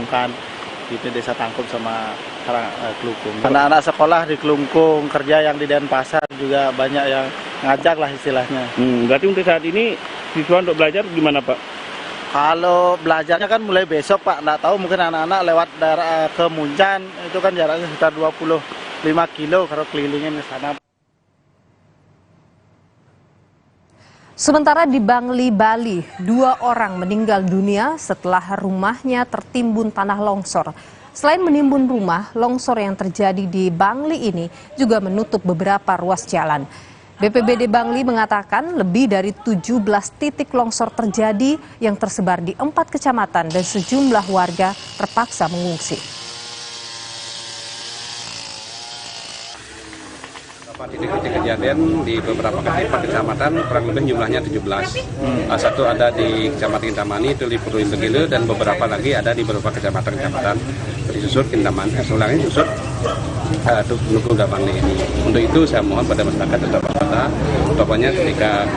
dihubungkan itu Desa Tangkup sama Kelungkung. Anak-anak sekolah di Kelungkung, kerja yang di Denpasar juga banyak yang ngajak lah istilahnya. Berarti untuk saat ini siswa untuk belajar gimana Pak? Kalau belajarnya kan mulai besok Pak, nggak tahu mungkin anak-anak lewat daerah ke Muncan, itu kan jaraknya sekitar 25 kilo kalau kelilingin ke sana. Sementara di Bangli, Bali, 2 orang meninggal dunia setelah rumahnya tertimbun tanah longsor. Selain menimbun rumah, longsor yang terjadi di Bangli ini juga menutup beberapa ruas jalan. BPBD Bangli mengatakan lebih dari 17 titik longsor terjadi yang tersebar di 4 kecamatan dan sejumlah warga terpaksa mengungsi. Titik-titik kejadian di beberapa kecamatan kurang lebih jumlahnya 17. Satu ada di Kecamatan Kintamani, itu di Purwin Begile, dan beberapa lagi ada di beberapa kecamatan di Susut, Kintamani, Susut, Nukung Bangli ini. Untuk itu saya mohon pada masyarakat tetap waspada, utamanya ketika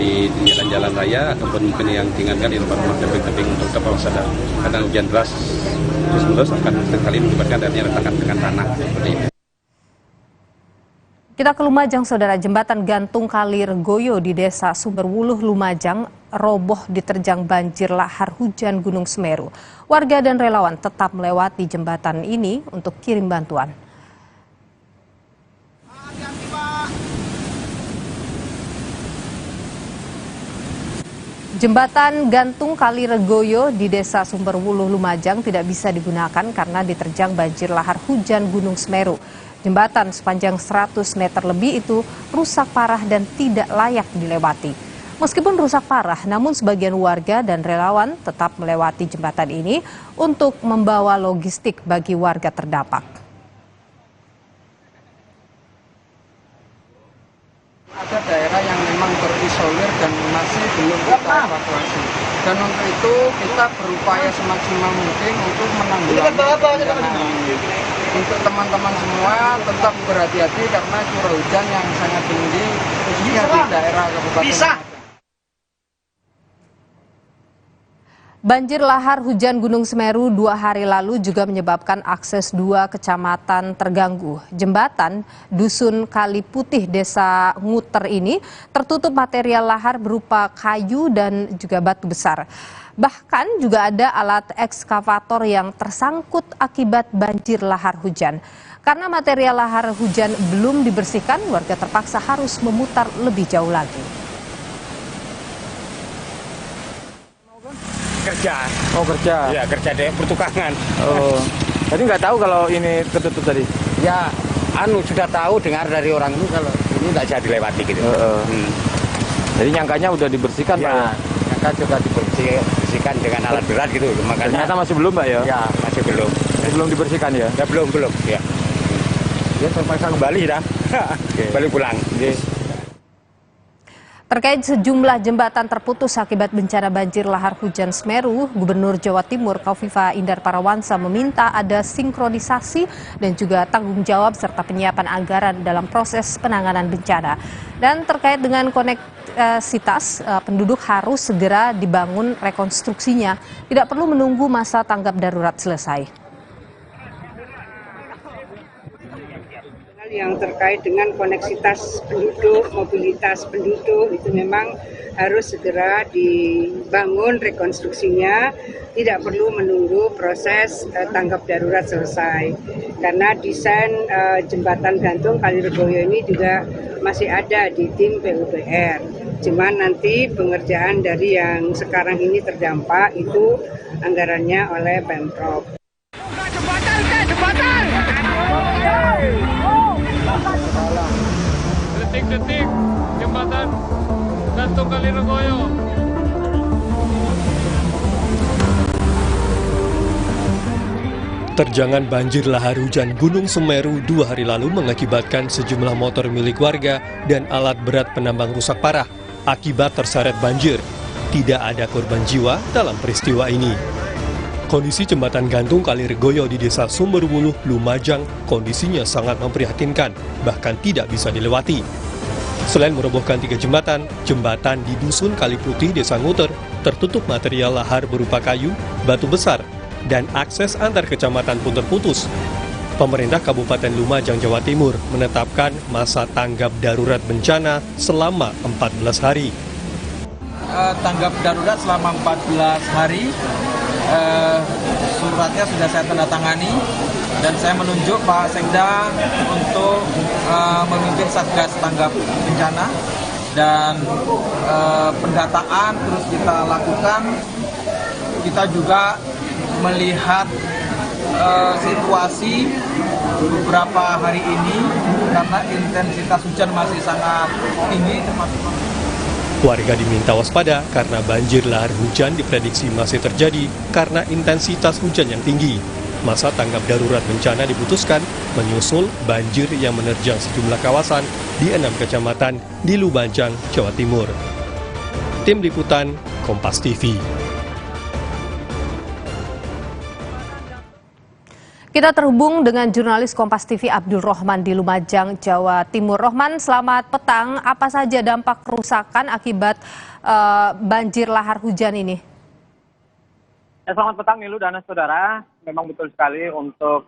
di jalan-jalan raya ataupun mungkin yang tinggalkan di rumah-rumah tebing-tebing untuk tetap waspada. Karena hujan deras terus akan sekali menyebabkan adanya retakan dengan tanah seperti itu. Kita ke Lumajang, Saudara. Jembatan gantung Kali Regoyo di Desa Sumberwuluh, Lumajang, roboh diterjang banjir lahar hujan Gunung Semeru. Warga dan relawan tetap melewati jembatan ini untuk kirim bantuan. Jembatan gantung Kali Regoyo di Desa Sumberwuluh, Lumajang tidak bisa digunakan karena diterjang banjir lahar hujan Gunung Semeru. Jembatan sepanjang 100 meter lebih itu rusak parah dan tidak layak dilewati. Meskipun rusak parah, namun sebagian warga dan relawan tetap melewati jembatan ini untuk membawa logistik bagi warga terdampak. Ada daerah yang memang terisolir dan masih belum kita evakuasi. Dan untuk itu kita berupaya semaksimal mungkin untuk menanggulangi. Untuk teman-teman semua tetap berhati-hati karena curah hujan yang sangat tinggi khususnya di daerah Kabupaten. Banjir lahar hujan Gunung Semeru 2 hari lalu juga menyebabkan akses 2 kecamatan terganggu. Jembatan Dusun Kali Putih Desa Nguter ini tertutup material lahar berupa kayu dan juga batu besar. Bahkan juga ada alat ekskavator yang tersangkut akibat banjir lahar hujan. Karena material lahar hujan belum dibersihkan, warga terpaksa harus memutar lebih jauh lagi. Kerja. Oh, kerja? Ya, kerja di pertukangan. Oh, jadi nggak tahu kalau ini ketutup tadi? Ya, sudah tahu, dengar dari orang itu kalau ini nggak bisa dilewati gitu. Jadi nyangkanya udah dibersihkan ya, Pak ya? Nyangka juga dibersihkan dengan alat berat gitu. Makanya ternyata masih belum Pak ya? Ya, masih belum. Belum dibersihkan ya? Ya, belum. Ya. Dia terpaksa kembali dah. Balik pulang. Terkait sejumlah jembatan terputus akibat bencana banjir lahar hujan Semeru, Gubernur Jawa Timur Khofifah Indar Parawansa meminta ada sinkronisasi dan juga tanggung jawab serta penyiapan anggaran dalam proses penanganan bencana. Dan terkait dengan koneksitas, penduduk harus segera dibangun rekonstruksinya, tidak perlu menunggu masa tanggap darurat selesai. Yang terkait dengan koneksitas penduduk, mobilitas penduduk itu memang harus segera dibangun rekonstruksinya, tidak perlu menunggu proses tanggap darurat selesai. Karena desain jembatan gantung Kali Regoyo ini juga masih ada di tim PUPR. Cuman nanti pengerjaan dari yang sekarang ini terdampak itu anggarannya oleh Pemprov. Detik-detik jembatan gantung Kali Regoyo. Terjangan banjir lahar hujan Gunung Semeru 2 hari lalu mengakibatkan sejumlah motor milik warga dan alat berat penambang rusak parah akibat terseret banjir. Tidak ada korban jiwa dalam peristiwa ini. Kondisi jembatan gantung Kali Regoyo di Desa Sumberwuluh, Lumajang, kondisinya sangat memprihatinkan, bahkan tidak bisa dilewati. Selain merobohkan 3 jembatan di Dusun Kali Putih, Desa Nguter, tertutup material lahar berupa kayu, batu besar, dan akses antar kecamatan pun terputus. Pemerintah Kabupaten Lumajang, Jawa Timur menetapkan masa tanggap darurat bencana selama 14 hari. Tanggap darurat selama 14 hari, suratnya sudah saya tanda tangani dan saya menunjuk Pak Sekda untuk memimpin Satgas tanggap bencana dan pendataan terus kita lakukan. Kita juga melihat situasi beberapa hari ini karena intensitas hujan masih sangat tinggi. Warga diminta waspada karena banjir lahar hujan diprediksi masih terjadi karena intensitas hujan yang tinggi. Masa tanggap darurat bencana diputuskan menyusul banjir yang menerjang sejumlah kawasan di 6 kecamatan di Lumajang, Jawa Timur. Tim Liputan Kompas TV. Kita terhubung dengan jurnalis Kompas TV Abdul Rohman di Lumajang, Jawa Timur. Rohman, selamat petang. Apa saja dampak kerusakan akibat banjir lahar hujan ini? Selamat petang Nilu dan saudara. Memang betul sekali untuk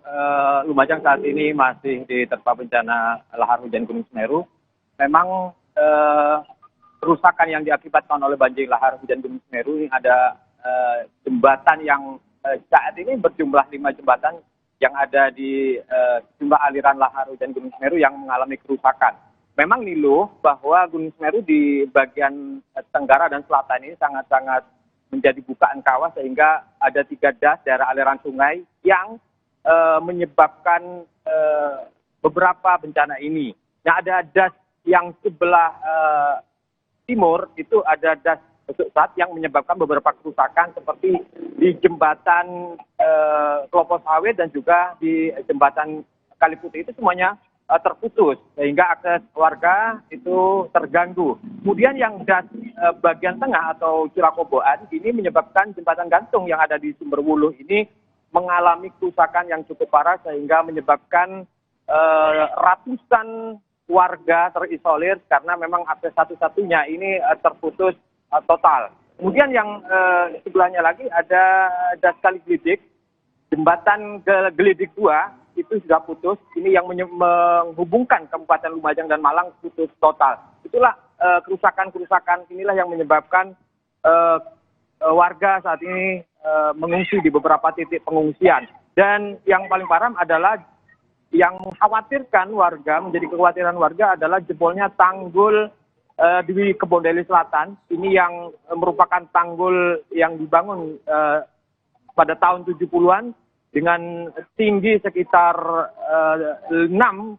Lumajang saat ini masih diterpa bencana lahar hujan Gunung Semeru. Memang kerusakan yang diakibatkan oleh banjir lahar hujan Gunung Semeru ini ada jembatan yang saat ini berjumlah 5 jembatan yang ada di sejumlah aliran lahar hujan Gunung Semeru yang mengalami kerusakan. Memang Nilu bahwa Gunung Semeru di bagian tenggara dan selatan ini sangat-sangat menjadi bukaan kawah sehingga ada 3 das daerah aliran sungai yang menyebabkan beberapa bencana ini. Nah, ada das yang sebelah timur itu ada das besar yang menyebabkan beberapa kerusakan seperti di jembatan Klopo Sawit dan juga di jembatan Kali Putih itu semuanya terputus sehingga akses warga itu terganggu. Kemudian yang das bagian tengah atau Cirakoboan ini menyebabkan jembatan gantung yang ada di Sumberwuluh ini mengalami kerusakan yang cukup parah sehingga menyebabkan ratusan warga terisolir karena memang akses satu-satunya ini terputus total. Kemudian yang sebelahnya lagi ada das Kali Gelidik, jembatan Gelidik 2 itu sudah putus. Ini yang menghubungkan Kabupaten Lumajang dan Malang putus total. Itulah kerusakan-kerusakan inilah yang menyebabkan warga saat ini mengungsi di beberapa titik pengungsian. Dan yang paling parah adalah yang mengkhawatirkan warga, menjadi kekhawatiran warga adalah jebolnya tanggul di Kebondeli Selatan. Ini yang merupakan tanggul yang dibangun pada tahun 70-an dengan tinggi sekitar 6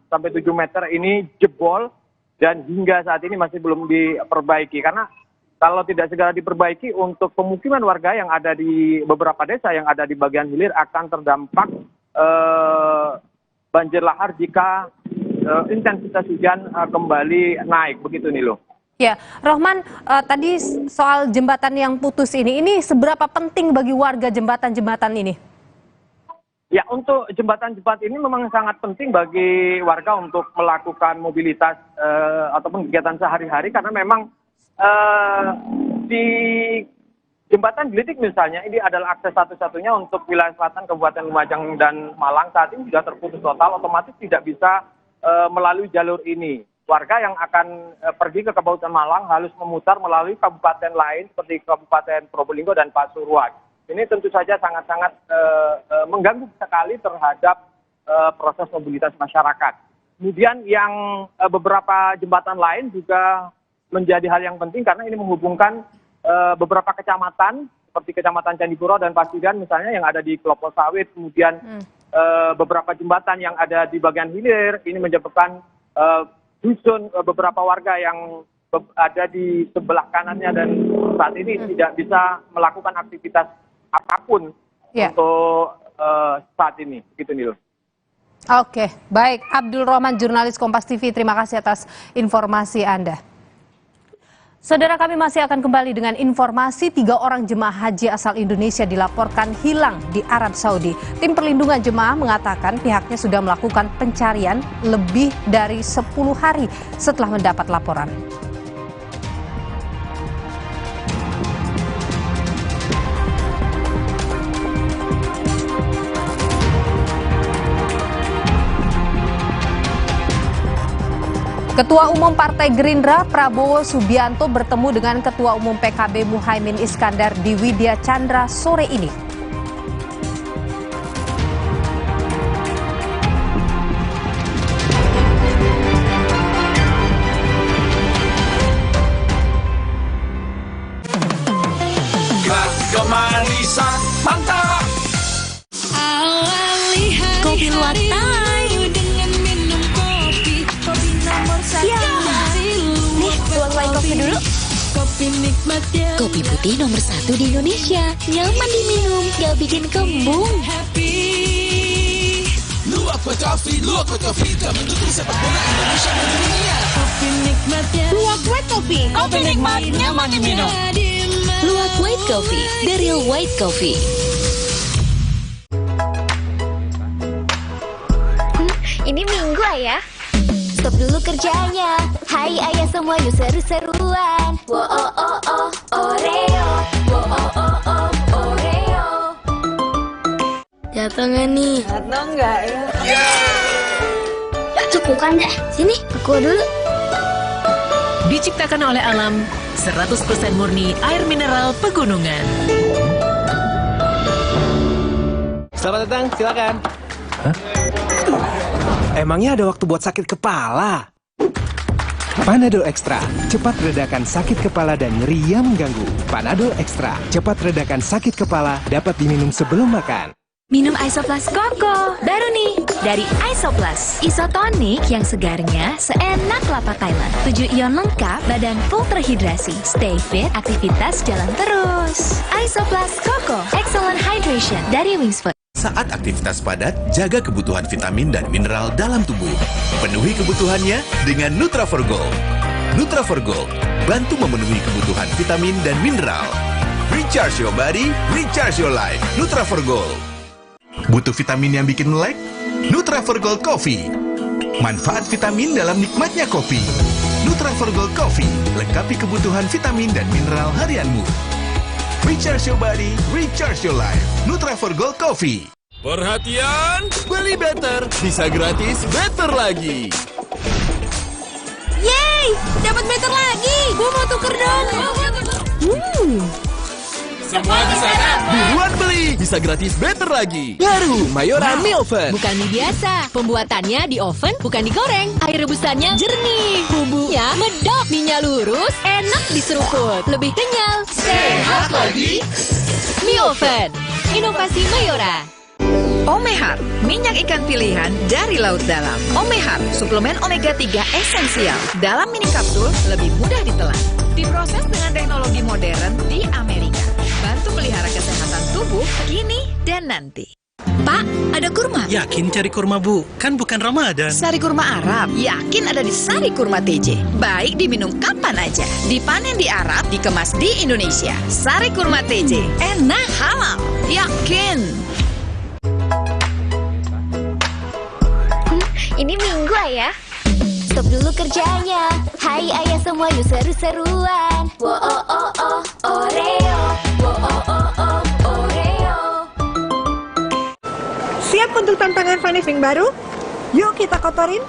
sampai 7 meter ini jebol dan hingga saat ini masih belum diperbaiki. Karena kalau tidak segera diperbaiki untuk pemukiman warga yang ada di beberapa desa yang ada di bagian hilir akan terdampak banjir lahar jika intensitas hujan kembali naik. Begitu Nilo. Ya, Rohman, tadi soal jembatan yang putus ini seberapa penting bagi warga jembatan-jembatan ini? Ya, untuk jembatan-jembatan ini memang sangat penting bagi warga untuk melakukan mobilitas ataupun kegiatan sehari-hari karena memang di jembatan Gelidik misalnya ini adalah akses satu-satunya untuk wilayah selatan Kabupaten Lumajang dan Malang saat ini sudah terputus total, otomatis tidak bisa melalui jalur ini. Warga yang akan pergi ke Kabupaten Malang harus memutar melalui kabupaten lain seperti Kabupaten Probolinggo dan Pasuruan. Ini tentu saja sangat-sangat mengganggu sekali terhadap proses mobilitas masyarakat. Kemudian yang beberapa jembatan lain juga menjadi hal yang penting karena ini menghubungkan beberapa kecamatan seperti Kecamatan Candipuro dan Pasiran misalnya yang ada di Klopo Sawit. Kemudian beberapa jembatan yang ada di bagian hilir ini menyebabkan dusun beberapa warga yang ada di sebelah kanannya dan saat ini tidak bisa melakukan aktivitas apapun untuk saat ini. Begitu Nil. Oke, baik. Abdul Rohman, jurnalis Kompas TV, terima kasih atas informasi Anda. Saudara, kami masih akan kembali dengan informasi 3 orang jemaah haji asal Indonesia dilaporkan hilang di Arab Saudi. Tim perlindungan jemaah mengatakan pihaknya sudah melakukan pencarian lebih dari 10 hari setelah mendapat laporan. Ketua Umum Partai Gerindra Prabowo Subianto bertemu dengan Ketua Umum PKB Muhaimin Iskandar di Widya Chandra sore ini. Kemanisan mantap. Kopi luwak time dengan minum kopi nomor 1. Nih, tuang white coffee dulu. Kopi nikmatnya. Kopi putih nomor 1 di Indonesia. Nyaman diminum, gak bikin kembung. Luwak white coffee tak mendukung sepak bola Indonesia mendunia. Kopi nikmatnya. Luwak white coffee. Kopi nikmat, nyaman diminum. Luwak white coffee, the real white coffee. Ini Minggu ayah. Stop dulu kerjanya. Hai ayah semua yuk seru-seruan. Wo oh oh oh Oreo. Wo oh oh oh Oreo. Jatuh nggak nih? Jatuh nggak ya? Cukupan deh. Sini, aku dulu. Diciptakan oleh alam, 100% murni air mineral pegunungan. Selamat datang, silakan. Hah? Emangnya ada waktu buat sakit kepala? Panadol Extra, cepat redakan sakit kepala dan nyeri yang mengganggu. Panadol Extra, cepat redakan sakit kepala, dapat diminum sebelum makan. Minum Isoplas Koko, baru nih, dari Isoplas. Isotonik yang segarnya seenak lapak Thailand. 7 ion lengkap, badan full terhidrasi. Stay fit, aktivitas jalan terus. Isoplas Koko, excellent hydration dari Wingsfood. Saat aktivitas padat, jaga kebutuhan vitamin dan mineral dalam tubuh. Penuhi kebutuhannya dengan Nutra4Gold. Nutra4Gold, bantu memenuhi kebutuhan vitamin dan mineral. Recharge your body, recharge your life. Nutra4Gold. Butuh vitamin yang bikin melek? Nutra4Gold Coffee. Manfaat vitamin dalam nikmatnya kopi. Nutra4Gold Coffee, lengkapi kebutuhan vitamin dan mineral harianmu. Recharge your body, recharge your life. Nutra4Gold Coffee. Perhatian, beli better bisa gratis better lagi. Yeay, dapat better lagi. Gue mau tuker dong. Semua bisa kan? Buruan beli, bisa gratis better lagi. Baru Mayora Mie Oven. Bukan mie biasa, pembuatannya di oven bukan digoreng. Air rebusannya jernih, bumbunya medok, mie-nya lurus, enak diseruput, lebih kenyal, sehat lagi. Mie Oven, inovasi Mayora. Omehar, minyak ikan pilihan dari laut dalam. Omehar, suplemen omega 3 esensial. Dalam mini kapsul, lebih mudah ditelan. Diproses dengan teknologi modern di Amerika. Bantu melihara kesehatan tubuh kini dan nanti. Pak, ada kurma? Yakin cari kurma, Bu? Kan bukan Ramadan. Sari kurma Arab, yakin ada di Sari Kurma TJ. Baik diminum kapan aja. Dipanen di Arab, dikemas di Indonesia. Sari Kurma TJ, enak halal, yakin. Ini Minggu ayah. Stop dulu kerjanya. Hai ayah semua yuk seru-seruan. Wo oh oh oh Oreo. Wo oh oh oh Oreo. Siap untuk tantangan finishing baru? Yuk kita kotorin.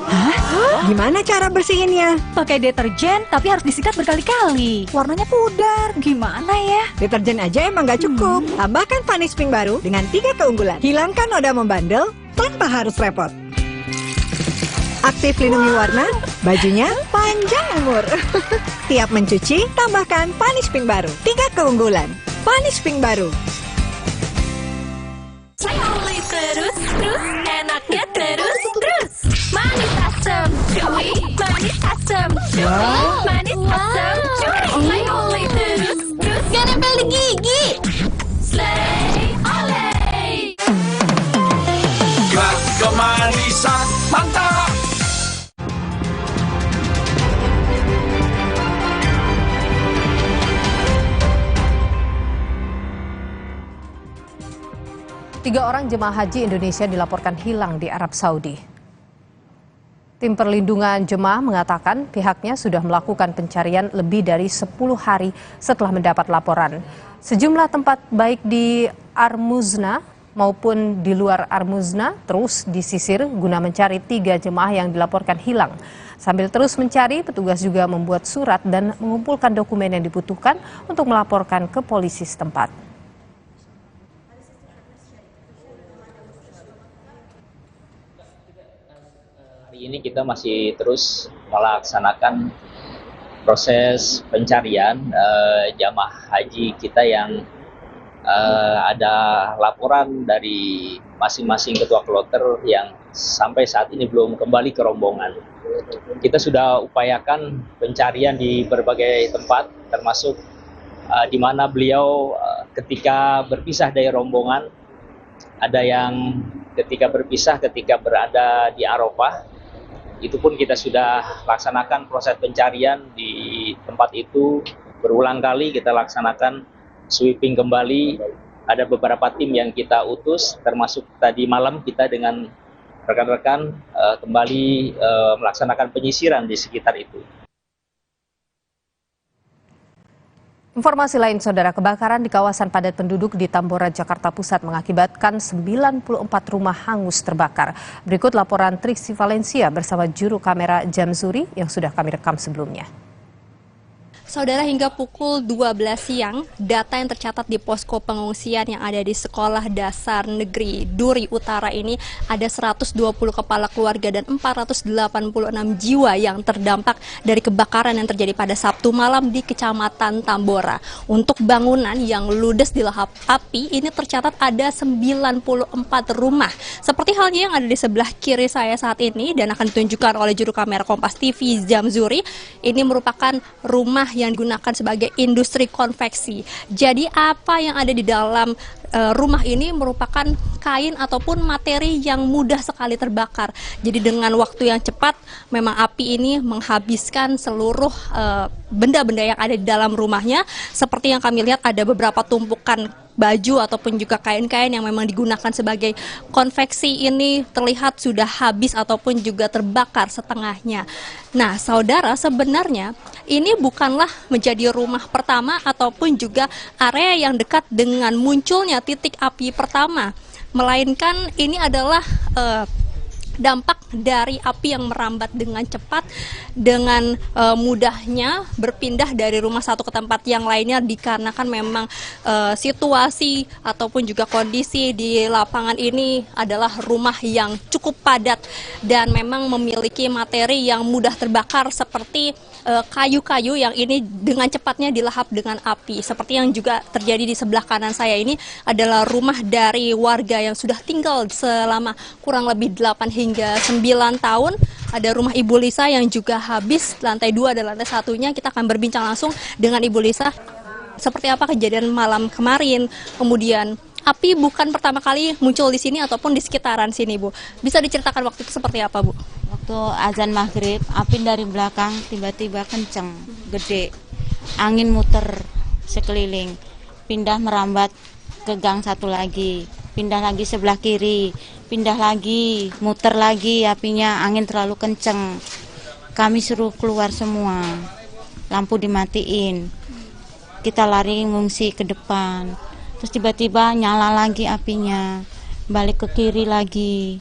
Hah? Gimana cara bersihinnya? Pakai deterjen, tapi harus disikat berkali-kali. Warnanya pudar, gimana ya? Deterjen aja emang gak cukup. Tambahkan Vanish Pink baru dengan 3 keunggulan. Hilangkan noda membandel tanpa harus repot. Aktif lindungi warna, bajunya panjang umur. Tiap mencuci, tambahkan Vanish Pink baru. 3 keunggulan. Vanish Pink baru. Terus, enaknya terus. Manis asam, cuy. Manis asam, cuy. Manis asam, cuy. Oleh terus. Gak nempel di gigi. Slay, oleh. Kemanisan mantap. Tiga orang jemaah haji Indonesia dilaporkan hilang di Arab Saudi. Tim perlindungan jemaah mengatakan pihaknya sudah melakukan pencarian lebih dari 10 hari setelah mendapat laporan. Sejumlah tempat baik di Armuzna maupun di luar Armuzna terus disisir guna mencari 3 jemaah yang dilaporkan hilang. Sambil terus mencari, petugas juga membuat surat dan mengumpulkan dokumen yang dibutuhkan untuk melaporkan ke polisi setempat. Hari ini kita masih terus melaksanakan proses pencarian jamaah haji kita yang ada laporan dari masing-masing ketua kloter yang sampai saat ini belum kembali ke rombongan. Kita sudah upayakan pencarian di berbagai tempat, termasuk di mana beliau ketika berpisah dari rombongan, ada yang ketika berpisah ketika berada di Arafah. Itu pun kita sudah laksanakan proses pencarian di tempat itu, berulang kali kita laksanakan sweeping kembali. Ada beberapa tim yang kita utus, termasuk tadi malam kita dengan rekan-rekan kembali melaksanakan penyisiran di sekitar itu. Informasi lain, Saudara, kebakaran di kawasan padat penduduk di Tambora, Jakarta Pusat mengakibatkan 94 rumah hangus terbakar. Berikut laporan Triksi Valencia bersama juru kamera Jamzuri yang sudah kami rekam sebelumnya. Saudara, hingga pukul 12 siang, data yang tercatat di posko pengungsian yang ada di Sekolah Dasar Negeri Duri Utara ini ada 120 kepala keluarga dan 486 jiwa yang terdampak dari kebakaran yang terjadi pada Sabtu malam di Kecamatan Tambora. Untuk bangunan yang ludes dilahap api ini tercatat ada 94 rumah. Seperti halnya yang ada di sebelah kiri saya saat ini dan akan ditunjukkan oleh juru kamera Kompas TV Jamzuri, ini merupakan rumah yang digunakan sebagai industri konveksi. Jadi apa yang ada di dalam rumah ini merupakan kain ataupun materi yang mudah sekali terbakar. Jadi dengan waktu yang cepat memang api ini menghabiskan seluruh benda-benda yang ada di dalam rumahnya. Seperti yang kami lihat ada beberapa tumpukan baju ataupun juga kain-kain yang memang digunakan sebagai konveksi ini terlihat sudah habis ataupun juga terbakar setengahnya. Nah, Saudara, sebenarnya ini bukanlah menjadi rumah pertama ataupun juga area yang dekat dengan munculnya titik api pertama, melainkan ini adalah dampak dari api yang merambat dengan cepat, dengan mudahnya berpindah dari rumah satu ke tempat yang lainnya dikarenakan memang situasi ataupun juga kondisi di lapangan ini adalah rumah yang cukup padat dan memang memiliki materi yang mudah terbakar seperti kayu-kayu yang ini dengan cepatnya dilahap dengan api. Seperti yang juga terjadi di sebelah kanan saya ini adalah rumah dari warga yang sudah tinggal selama kurang lebih 8 hingga 9 tahun. Ada rumah Ibu Lisa yang juga habis, lantai 2 dan lantai 1-nya. Kita akan berbincang langsung dengan Ibu Lisa. Seperti apa kejadian malam kemarin, kemudian api bukan pertama kali muncul di sini ataupun di sekitaran sini, Bu. Bisa diceritakan waktu itu seperti apa, Bu? Waktu azan maghrib, api dari belakang tiba-tiba kenceng, gede. Angin muter sekeliling, pindah merambat ke gang satu lagi, pindah lagi sebelah kiri, pindah lagi, muter lagi apinya, angin terlalu kenceng. Kami suruh keluar semua, lampu dimatiin. Kita lari ngungsi ke depan, terus tiba-tiba nyala lagi apinya, balik ke kiri lagi,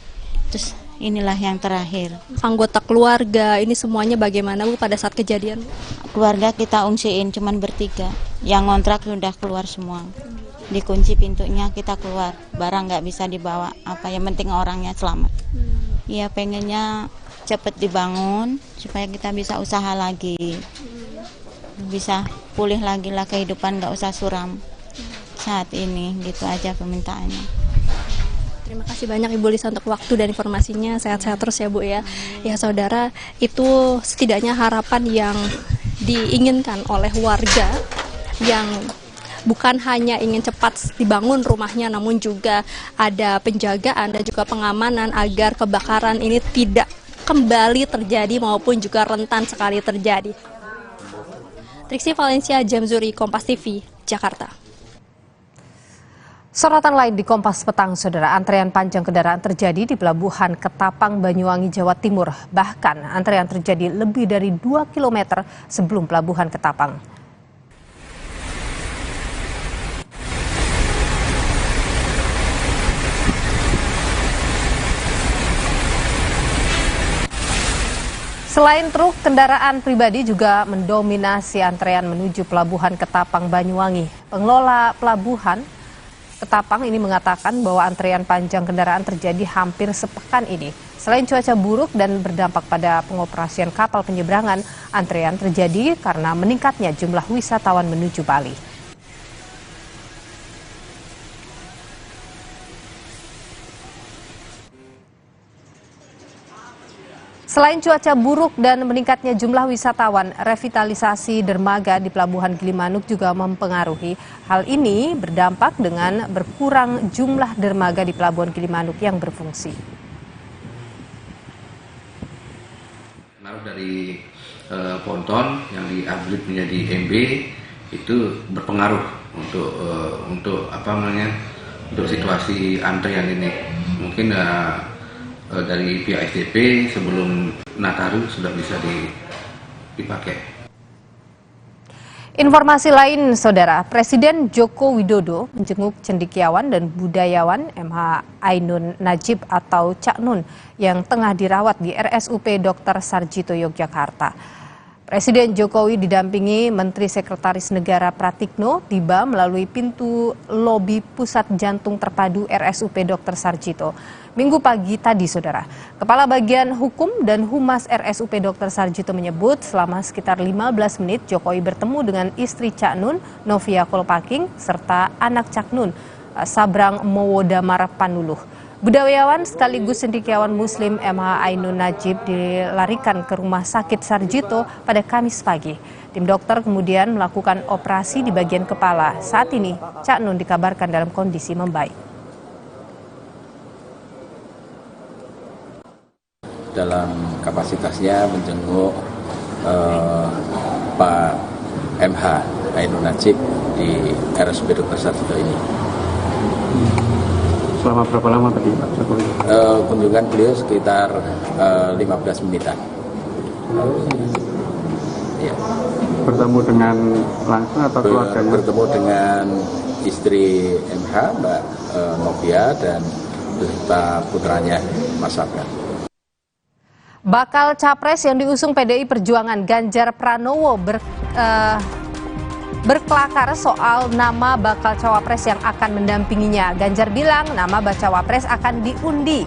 terus inilah yang terakhir. Anggota keluarga ini semuanya bagaimana, Bu, pada saat kejadian? Keluarga kita ungsiin cuman bertiga, yang ngontrak sudah keluar semua. Dikunci pintunya, kita keluar, barang nggak bisa dibawa, apa yang penting orangnya selamat. Ya pengennya cepet dibangun supaya kita bisa usaha lagi, bisa pulih lagi lah kehidupan, nggak usah suram saat ini, gitu aja permintaannya. Terima kasih banyak Ibu Lisa untuk waktu dan informasinya. Sehat-sehat terus ya, Bu ya. Ya, Saudara, itu setidaknya harapan yang diinginkan oleh warga yang bukan hanya ingin cepat dibangun rumahnya, namun juga ada penjagaan dan juga pengamanan agar kebakaran ini tidak kembali terjadi maupun juga rentan sekali terjadi. Triksi Valencia, Jamzuri, Kompas TV, Jakarta. Sorotan lain di Kompas Petang, Saudara, antrean panjang kendaraan terjadi di Pelabuhan Ketapang, Banyuwangi, Jawa Timur. Bahkan antrean terjadi lebih dari 2 km sebelum Pelabuhan Ketapang. Selain truk, kendaraan pribadi juga mendominasi antrean menuju Pelabuhan Ketapang Banyuwangi. Pengelola Pelabuhan Ketapang ini mengatakan bahwa antrean panjang kendaraan terjadi hampir sepekan ini. Selain cuaca buruk dan berdampak pada pengoperasian kapal penyeberangan, antrean terjadi karena meningkatnya jumlah wisatawan menuju Bali. Selain cuaca buruk dan meningkatnya jumlah wisatawan, revitalisasi dermaga di Pelabuhan Gilimanuk juga mempengaruhi. Hal ini berdampak dengan berkurang jumlah dermaga di Pelabuhan Gilimanuk yang berfungsi. Pengaruh dari ponton yang di-upgrade menjadi MB itu berpengaruh untuk untuk situasi antrean ini. Mungkin dari pihak SDP sebelum Nataru sudah bisa dipakai. Informasi lain, Saudara, Presiden Joko Widodo menjenguk cendekiawan dan budayawan MH Ainun Najib atau Cak Nun yang tengah dirawat di RSUP Dr. Sarjito Yogyakarta. Presiden Jokowi didampingi Menteri Sekretaris Negara Pratikno tiba melalui pintu lobi Pusat Jantung Terpadu RSUP Dr. Sarjito. Minggu pagi tadi, Saudara, Kepala Bagian Hukum dan Humas RSUP Dr. Sarjito menyebut selama sekitar 15 menit Jokowi bertemu dengan istri Cak Nun, Novia Kolpaking, serta anak Cak Nun, Sabrang Mowodamar Panuluh. Budayawan sekaligus cendekiawan Muslim MH Ainun Najib dilarikan ke Rumah Sakit Sarjito pada Kamis pagi. Tim dokter kemudian melakukan operasi di bagian kepala. Saat ini, Cak Nun dikabarkan dalam kondisi membaik. Dalam kapasitasnya menjenguk Pak MH Ainun Najib di RSUP Dr. Sarjito ini. Selama berapa lama tadi Pak Jokowi? Kunjungan beliau sekitar 15 menitan. Ya. Bertemu dengan langsung atau keluarganya? Bertemu dengan istri MH, Mbak Novia, dan beserta putranya Mas Sabrang. Bakal capres yang diusung PDI Perjuangan Ganjar Pranowo berkelakar soal nama bakal cawapres yang akan mendampinginya. Ganjar bilang nama bacawapres akan diundi.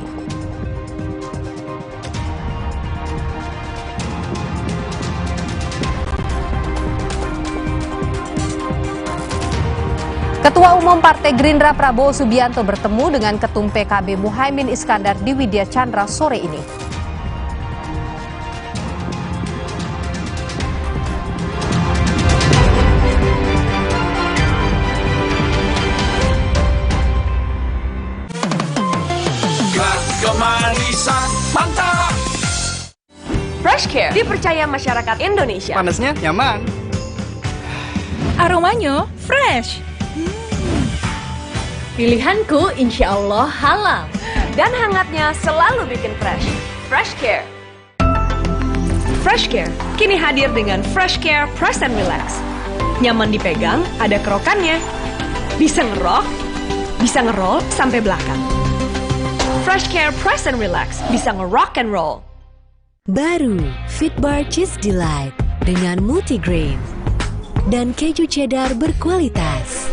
Ketua Umum Partai Gerindra Prabowo Subianto bertemu dengan Ketum PKB Muhaimin Iskandar di Widya Chandra sore ini. Kemanisan mantap. Freshcare dipercaya masyarakat Indonesia. Panasnya nyaman. Aromanya fresh. Pilihanku insya Allah halal. Dan hangatnya selalu bikin fresh. Freshcare. Freshcare kini hadir dengan Freshcare Press and Relax. Nyaman dipegang, ada kerokannya. Bisa ngerok, bisa ngerol sampai belakang. Freshcare Press and Relax bisa nge-rock and roll. Baru Fitbar Cheese Delight dengan multigrain dan keju cheddar berkualitas.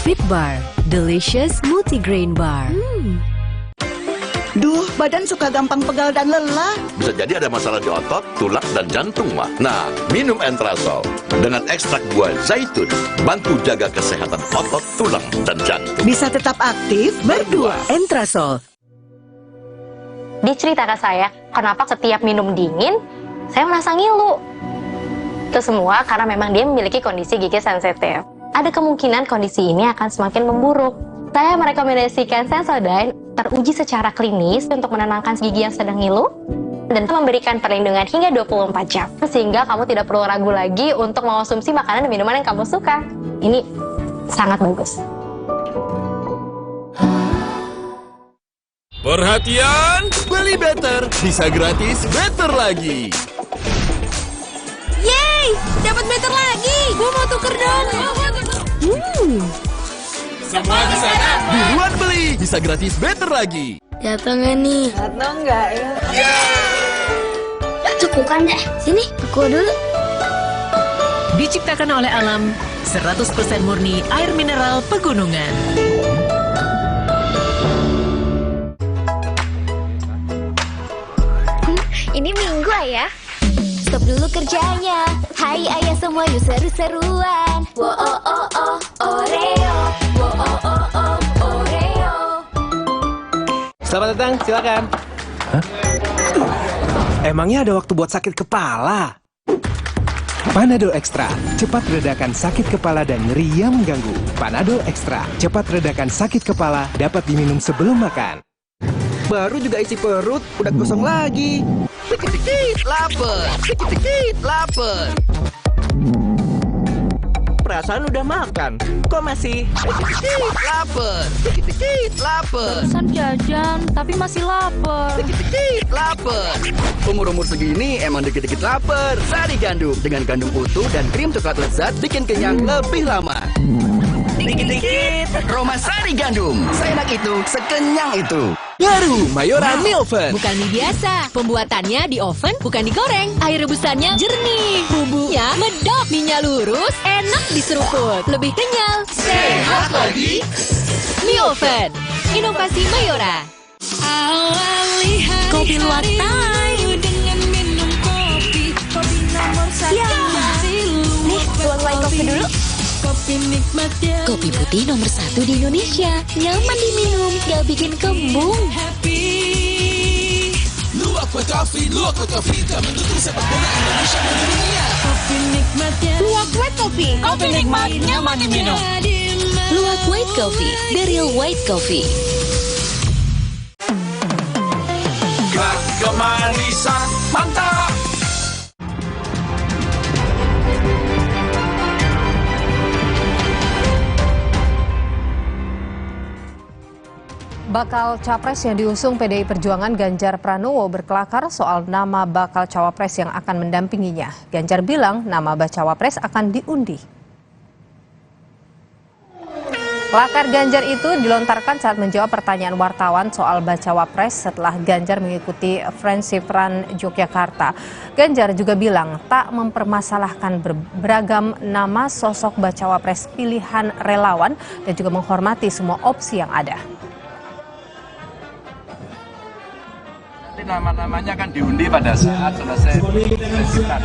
Fitbar Delicious Multigrain Bar. Duh, badan suka gampang pegal dan lelah. Bisa jadi ada masalah di otot, tulang, dan jantung, mah. Nah, minum Entrasol dengan ekstrak buah zaitun, bantu jaga kesehatan otot, tulang, dan jantung. Bisa tetap aktif berdua. Entrasol. Dia cerita ke saya, kenapa setiap minum dingin, saya merasa ngilu. Itu semua karena memang dia memiliki kondisi gigi sensitif. Ada kemungkinan kondisi ini akan semakin memburuk. Saya merekomendasikan Sensodyne teruji secara klinis untuk menenangkan gigi yang sedang ngilu dan memberikan perlindungan hingga 24 jam. Sehingga kamu tidak perlu ragu lagi untuk mengonsumsi makanan dan minuman yang kamu suka. Ini sangat bagus. Perhatian, beli better bisa gratis better lagi. Yeay, dapat better lagi. Gue mau tuker dong. Semua di sana. Buruan beli, bisa gratis better lagi. Jatuh nggak nih? Jatuh nggak ya? Cukukan deh. Sini, aku dulu. Diciptakan oleh alam, 100% murni air mineral pegunungan. Ini Minggu ayah. Stop dulu kerjanya. Hai ayah semua yuk seru-seruan. Wo oh oh oh Oreo. Wo oh oh oh Oreo. Selamat datang, silakan. Hah? Emangnya ada waktu buat sakit kepala? Panadol Extra, cepat redakan sakit kepala dan nyeri yang mengganggu. Panadol Extra, cepat redakan sakit kepala, dapat diminum sebelum makan. Baru juga isi perut, udah kosong lagi. Dikit-dikit lapar, dikit-dikit lapar. Perasaan udah makan, kok masih dikit-dikit lapar, dikit-dikit lapar. Barusan jajan, tapi masih lapar. Dikit-dikit lapar. Umur-umur segini emang dikit-dikit lapar. Sari gandum dengan gandum utuh dan krim coklat lezat bikin kenyang lebih lama. Dikit-dikit Roma Sari Gandum, seenak itu, sekenyang itu. Baru Mayora mie oven. Bukan mie biasa, pembuatannya di oven bukan digoreng. Air rebusannya jernih, bumbunya medok, minyak lurus, enak diseruput, lebih kenyal, sehat lagi. Mie oven, inovasi Mayora. Kopi luwak time. Ya. Nih, tuang white coffee dulu. Kopi putih nomor 1 di Indonesia. Nyaman diminum, gak bikin kembung. Luwak white coffee tak mendukung sepak bola Indonesia mendunia. Luwak white coffee, kopi nikmat, nyaman diminum. Luwak white coffee, the real white coffee. Kemanisan mantap. Bakal capres yang diusung PDI Perjuangan Ganjar Pranowo berkelakar soal nama bakal cawapres yang akan mendampinginya. Ganjar bilang nama bacawapres akan diundi. Kelakar Ganjar itu dilontarkan saat menjawab pertanyaan wartawan soal bacawapres setelah Ganjar mengikuti Friendship Run Yogyakarta. Ganjar juga bilang tak mempermasalahkan beragam nama sosok bacawapres pilihan relawan dan juga menghormati semua opsi yang ada. Nama-namanya kan diundi pada saat selesai pendidikan.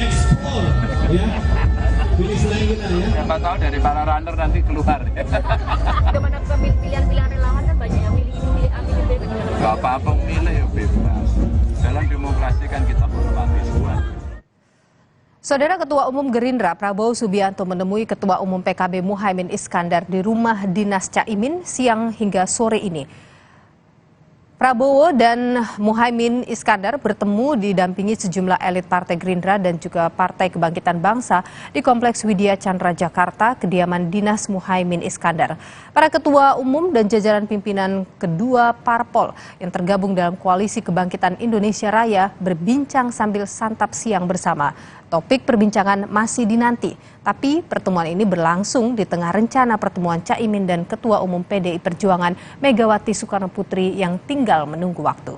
Siapa tahu dari para runner nanti keluar. Gimana pilihan-pilihan relawan kan banyak yang milih Gak apa-apa milih ya bebas. Dalam demokrasi kan kita hormati semua. Saudara Ketua Umum Gerindra Prabowo Subianto menemui Ketua Umum PKB Muhaimin Iskandar di rumah dinas Caimin siang hingga sore ini. Prabowo dan Muhaimin Iskandar bertemu didampingi sejumlah elit Partai Gerindra dan juga Partai Kebangkitan Bangsa di Kompleks Widya Chandra Jakarta, kediaman dinas Muhaimin Iskandar. Para ketua umum dan jajaran pimpinan kedua parpol yang tergabung dalam Koalisi Kebangkitan Indonesia Raya berbincang sambil santap siang bersama. Topik perbincangan masih dinanti, tapi pertemuan ini berlangsung di tengah rencana pertemuan Caimin dan Ketua Umum PDI Perjuangan Megawati Soekarno Putri yang tinggal menunggu waktu.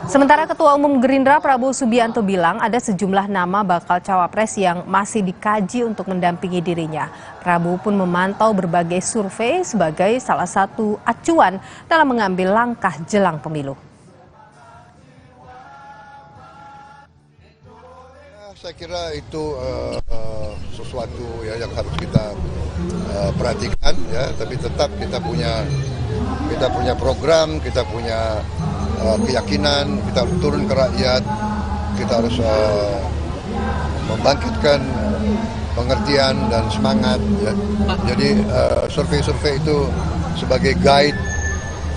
Sementara Ketua Umum Gerindra Prabowo Subianto bilang ada sejumlah nama bakal cawapres yang masih dikaji untuk mendampingi dirinya. Prabowo pun memantau berbagai survei sebagai salah satu acuan dalam mengambil langkah jelang pemilu. Saya kira itu sesuatu ya yang harus kita perhatikan ya, tapi tetap kita punya program, kita punya keyakinan, kita harus turun ke rakyat, kita harus membangkitkan pengertian dan semangat ya. Jadi survei-survei itu sebagai guide,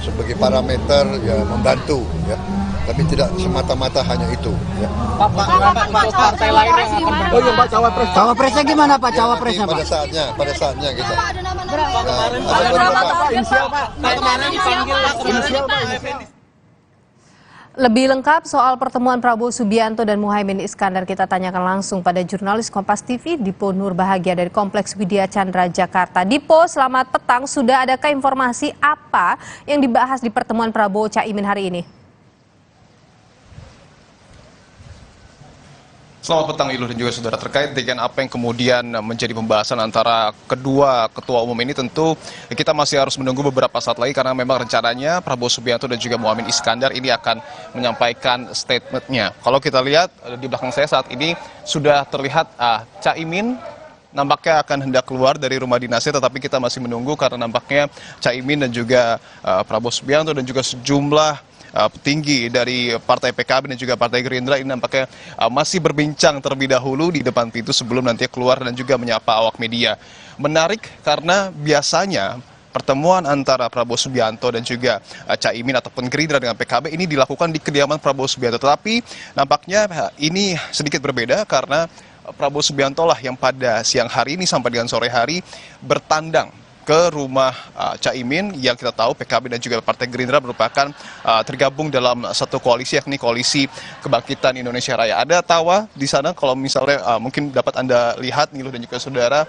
sebagai parameter ya membantu ya. Tapi tidak semata-mata hanya itu. Ya. Pak, partai lain yang akan bergabung. Oh iya Pak, cawapres. Cawapresnya gimana Pak? Cawapresnya Pak? Pada saatnya kita. Inisial Pak. Kemarin dipanggil inisial Pak. Lebih lengkap soal pertemuan Prabowo Subianto dan Muhaimin Iskandar kita tanyakan langsung pada jurnalis Kompas TV Dipo Nurbahagia dari Kompleks Widya Chandra Jakarta. Dipo, selamat petang. Sudah adakah informasi apa yang dibahas di pertemuan Prabowo Caimin hari ini? Selamat petang Ilu dan juga saudara. Terkait dengan apa yang kemudian menjadi pembahasan antara kedua ketua umum ini, tentu kita masih harus menunggu beberapa saat lagi karena memang rencananya Prabowo Subianto dan juga Muhaimin Iskandar ini akan menyampaikan statementnya. Kalau kita lihat di belakang saya saat ini sudah terlihat Caimin nampaknya akan hendak keluar dari rumah dinasnya, tetapi kita masih menunggu karena nampaknya Caimin dan juga Prabowo Subianto dan juga sejumlah petinggi dari Partai PKB dan juga Partai Gerindra ini nampaknya masih berbincang terlebih dahulu di depan pintu sebelum nanti keluar dan juga menyapa awak media. Menarik karena biasanya pertemuan antara Prabowo Subianto dan juga Caimin ataupun Gerindra dengan PKB ini dilakukan di kediaman Prabowo Subianto. Tetapi nampaknya ini sedikit berbeda karena Prabowo Subianto lah yang pada siang hari ini sampai dengan sore hari bertandang ke rumah Caimin yang kita tahu PKB dan juga Partai Gerindra merupakan tergabung dalam satu koalisi, yakni Koalisi Kebangkitan Indonesia Raya. Ada tawa di sana kalau misalnya mungkin dapat Anda lihat Niluh dan juga saudara.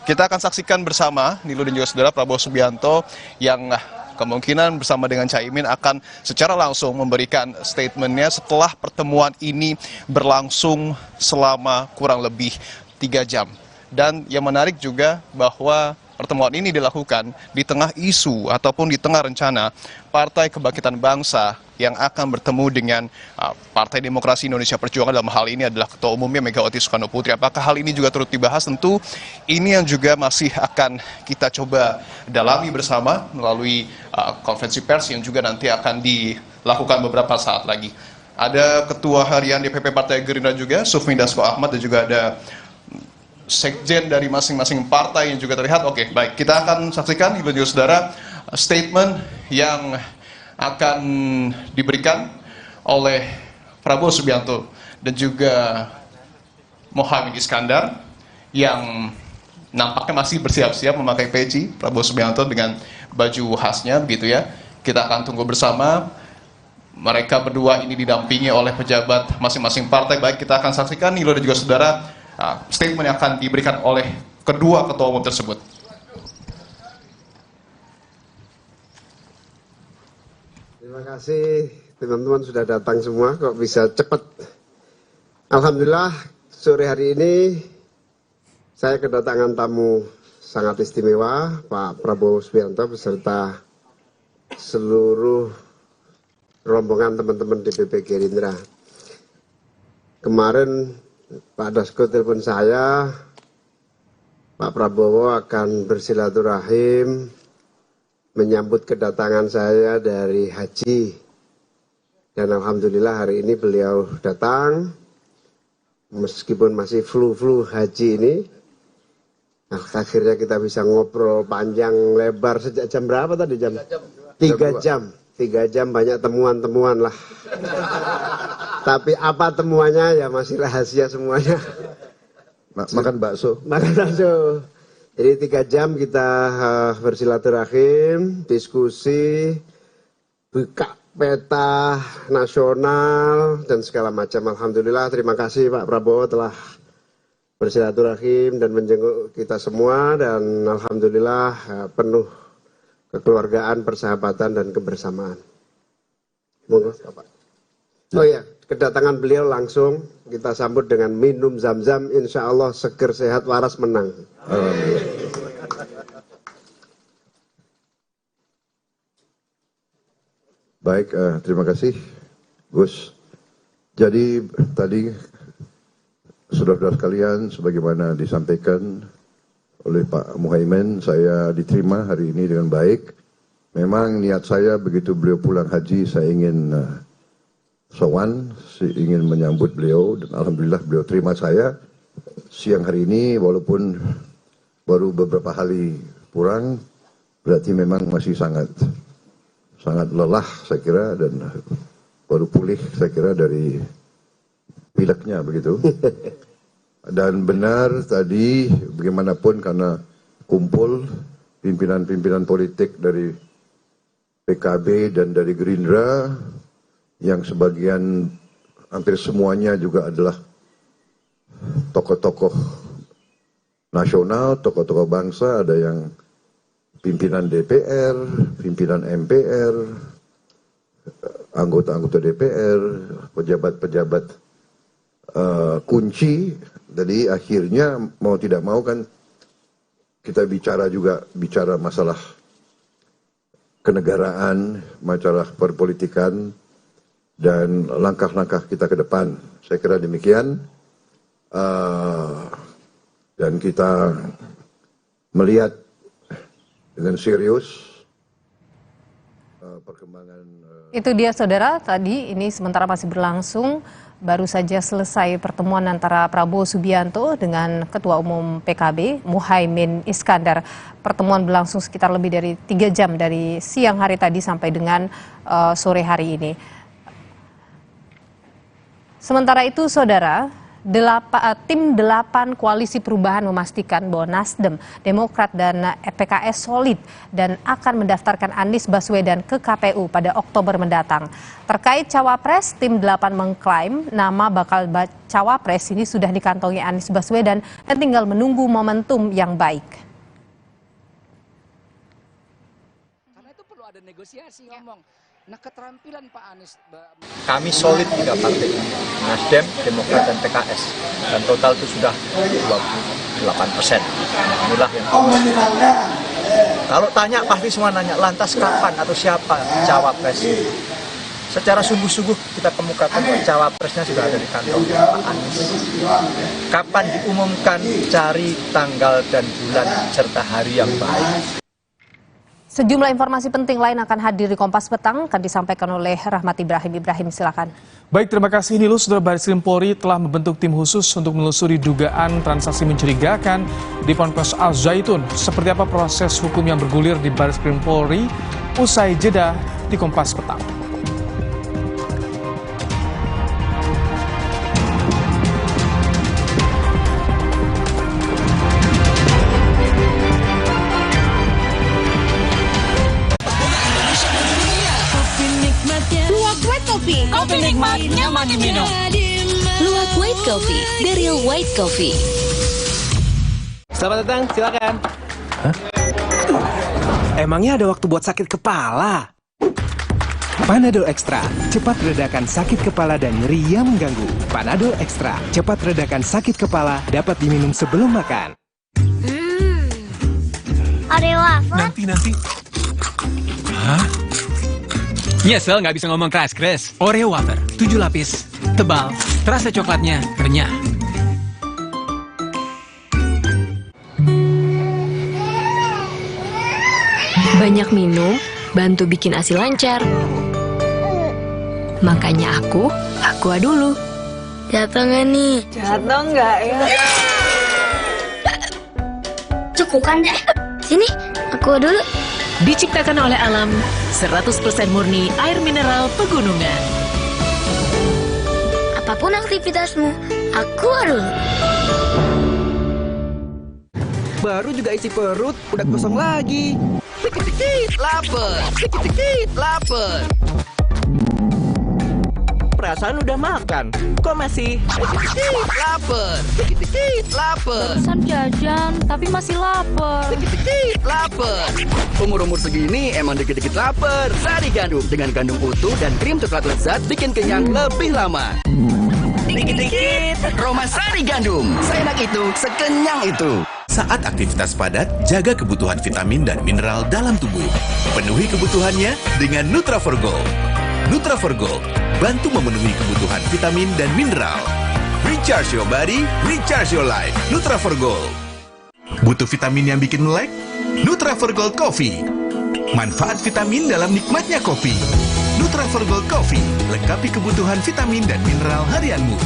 Kita akan saksikan bersama Niluh dan juga saudara Prabowo Subianto yang kemungkinan bersama dengan Caimin akan secara langsung memberikan statementnya setelah pertemuan ini berlangsung selama kurang lebih 3 jam. Dan yang menarik juga bahwa pertemuan ini dilakukan di tengah isu ataupun di tengah rencana Partai Kebangkitan Bangsa yang akan bertemu dengan Partai Demokrasi Indonesia Perjuangan, dalam hal ini adalah Ketua Umumnya Megawati Soekarno Putri. Apakah hal ini juga turut dibahas? Tentu ini yang juga masih akan kita coba dalami bersama melalui konferensi pers yang juga nanti akan dilakukan beberapa saat lagi. Ada Ketua Harian DPP Partai Gerindra juga, Sufmi Dasko Ahmad, dan juga ada sekjen dari masing-masing partai yang juga terlihat. Oke, baik. Kita akan saksikan, Ibu dan saudara, statement yang akan diberikan oleh Prabowo Subianto dan juga Muhaimin Iskandar yang nampaknya masih bersiap-siap memakai peci. Prabowo Subianto dengan baju khasnya, begitu ya. Kita akan tunggu bersama. Mereka berdua ini didampingi oleh pejabat masing-masing partai. Baik, kita akan saksikan, Ibu dan juga saudara, statement yang akan diberikan oleh kedua ketua umum tersebut. Terima kasih teman-teman sudah datang semua, kok bisa cepat. Alhamdulillah sore hari ini saya kedatangan tamu sangat istimewa, Pak Prabowo Subianto beserta seluruh rombongan teman-teman DPP Gerindra. Kemarin Pak Dasko telepon saya, Pak Prabowo akan bersilaturahim menyambut kedatangan saya dari haji. Dan alhamdulillah hari ini beliau datang, meskipun masih flu-flu haji ini. Akhirnya kita bisa ngobrol panjang lebar sejak jam berapa tadi? Jam 3 jam. 3 jam banyak temuan-temuan lah. Tapi apa temuannya ya masih rahasia semuanya. Makan bakso. Makan bakso. Jadi 3 jam kita bersilaturahim, diskusi, buka peta nasional dan segala macam. Alhamdulillah, terima kasih Pak Prabowo telah bersilaturahim dan menjenguk kita semua, dan alhamdulillah penuh kekeluargaan, persahabatan dan kebersamaan. Monggo Bapak. Oh iya, kedatangan beliau langsung kita sambut dengan minum zam-zam, insya Allah seger sehat waras menang. Baik, terima kasih Gus. Jadi tadi saudara-saudara sekalian, sebagaimana disampaikan oleh Pak Muhaimin, saya diterima hari ini dengan baik. Memang niat saya begitu beliau pulang haji, saya ingin sowan, ingin menyambut beliau, dan alhamdulillah beliau terima saya siang hari ini, walaupun baru beberapa hari pulang, berarti memang masih sangat lelah saya kira, dan baru pulih saya kira dari pileknya begitu. Dan benar tadi bagaimanapun karena kumpul pimpinan-pimpinan politik dari PKB dan dari Gerindra yang sebagian hampir semuanya juga adalah tokoh-tokoh nasional, tokoh-tokoh bangsa, ada yang pimpinan DPR, pimpinan MPR, anggota-anggota DPR, pejabat-pejabat kunci. Jadi akhirnya mau tidak mau kan kita bicara masalah kenegaraan, masalah perpolitikan, dan langkah-langkah kita ke depan. Saya kira demikian. Dan kita melihat dengan serius perkembangan. Itu dia saudara, tadi ini sementara masih berlangsung, baru saja selesai pertemuan antara Prabowo Subianto dengan Ketua Umum PKB Muhaimin Iskandar. Pertemuan berlangsung sekitar lebih dari 3 jam dari siang hari tadi sampai dengan sore hari ini. Sementara itu saudara, tim 8 Koalisi Perubahan memastikan bahwa Nasdem, Demokrat, dan PKS solid dan akan mendaftarkan Anies Baswedan ke KPU pada Oktober mendatang. Terkait Cawapres, tim 8 mengklaim nama bakal Cawapres ini sudah dikantongi Anies Baswedan dan tinggal menunggu momentum yang baik. Karena itu perlu ada negosiasi ngomong. Nah, keterampilan Pak Anies. Kami solid 3 partai, Nasdem, Demokrat, dan PKS, dan total itu sudah 28%. Inilah yang kalau tanya pasti semua nanya, lantas kapan atau siapa cawapres? Secara sungguh-sungguh kita kemukakan bahwa cawapresnya sudah ada di kantong Pak Anies. Kapan diumumkan, cari tanggal dan bulan serta hari yang baik. Sejumlah informasi penting lain akan hadir di Kompas Petang, akan disampaikan oleh Rahmat Ibrahim. Ibrahim, silakan. Baik, terima kasih Nilu. Saudara, Barreskrim Polri telah membentuk tim khusus untuk menelusuri dugaan transaksi mencurigakan di Ponpes Al Zaitun. Seperti apa proses hukum yang bergulir di Barreskrim Polri? Usai jeda di Kompas Petang. Kopi nikmat, nyaman diminum. Luwak White Coffee, The Real White Coffee. Selamat datang, silakan. Hah? Emangnya ada waktu buat sakit kepala? Panadol Extra, cepat redakan sakit kepala dan nyeri yang mengganggu. Panadol Extra, cepat redakan sakit kepala, dapat diminum sebelum makan. Oreo wafer? Nanti. Hah? Nyesel nggak bisa ngomong keras-keras. Oreo wafer, 7 lapis, tebal, terasa coklatnya renyah. Banyak minum, bantu bikin ASI lancar. Makanya aku dulu. Jatuh nggak nih? Jatuh nggak ya? Cukupan deh. Sini, aku dulu. Diciptakan oleh alam, 100% murni air mineral pegunungan. Apapun aktivitasmu, aku dulu. Baru juga isi perut, udah kosong lagi. Dikit-dikit lapar, dikit-dikit lapar. Perasaan udah makan, kok masih dikit-dikit lapar, dikit-dikit lapar. Barusan jajan, tapi masih lapar. Dikit-dikit lapar. Umur-umur segini emang dikit-dikit lapar. Sari Gandum dengan gandum utuh dan krim coklat lezat bikin kenyang lebih lama. Dikit-dikit Roma Sari Gandum, seenak itu, sekenyang itu. Saat aktivitas padat, jaga kebutuhan vitamin dan mineral dalam tubuh. Penuhi kebutuhannya dengan Nutraforgol. Nutraforgol, bantu memenuhi kebutuhan vitamin dan mineral. Recharge your body, recharge your life. Nutraforgol. Butuh vitamin yang bikin melek? Nutraforgol Coffee. Manfaat vitamin dalam nikmatnya kopi. Nutraforgol Coffee, lengkapi kebutuhan vitamin dan mineral harianmu.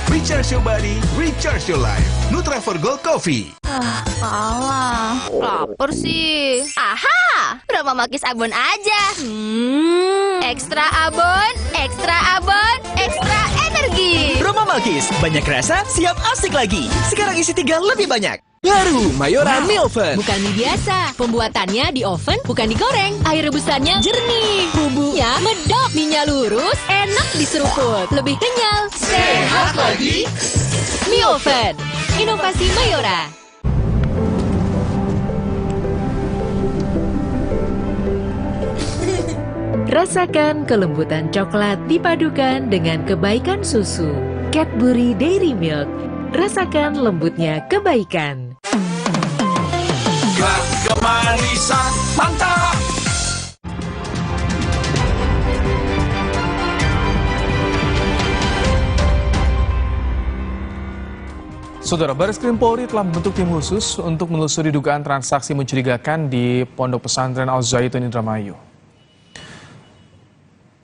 Recharge your body, recharge your life. Nutraforgol Coffee. Alah, lapar sih. Aha, berapa makis abon aja. Ekstra abon, ekstra energi. lagi. Roma Malkis, banyak rasa, siap asik lagi. Sekarang isi 3 lebih banyak. Baru Mayora Mie Oven. Bukan mie biasa. Pembuatannya di oven, bukan digoreng. Air rebusannya jernih. Bumbunya medok. Mie-nya lurus, enak diseruput. Lebih kenyal. Sehat lagi. Mie Oven. Inovasi Mayora. Rasakan kelembutan coklat dipadukan dengan kebaikan susu. Cadbury Dairy Milk. Rasakan lembutnya kebaikan. Kemanisan mantap. Saudara, Baris Krim Polri telah membentuk tim khusus untuk menelusuri dugaan transaksi mencurigakan di Pondok Pesantren Al Zaitun Indramayu.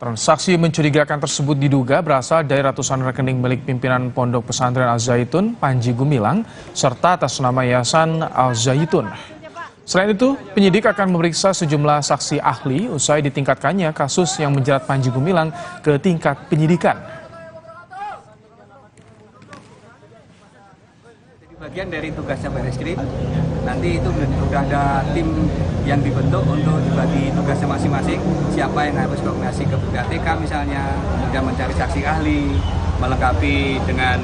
Transaksi mencurigakan tersebut diduga berasal dari ratusan rekening milik pimpinan Pondok Pesantren Al Zaitun, Panji Gumilang, serta atas nama Yayasan Al Zaitun. Selain itu, penyidik akan memeriksa sejumlah saksi ahli usai ditingkatkannya kasus yang menjerat Panji Gumilang ke tingkat penyidikan. Bagian dari tugasnya Bareskrim, nanti itu sudah ada tim yang dibentuk untuk dibagi tugasnya masing-masing, siapa yang harus koordinasi ke PPATK misalnya, kemudian mencari saksi ahli, melengkapi dengan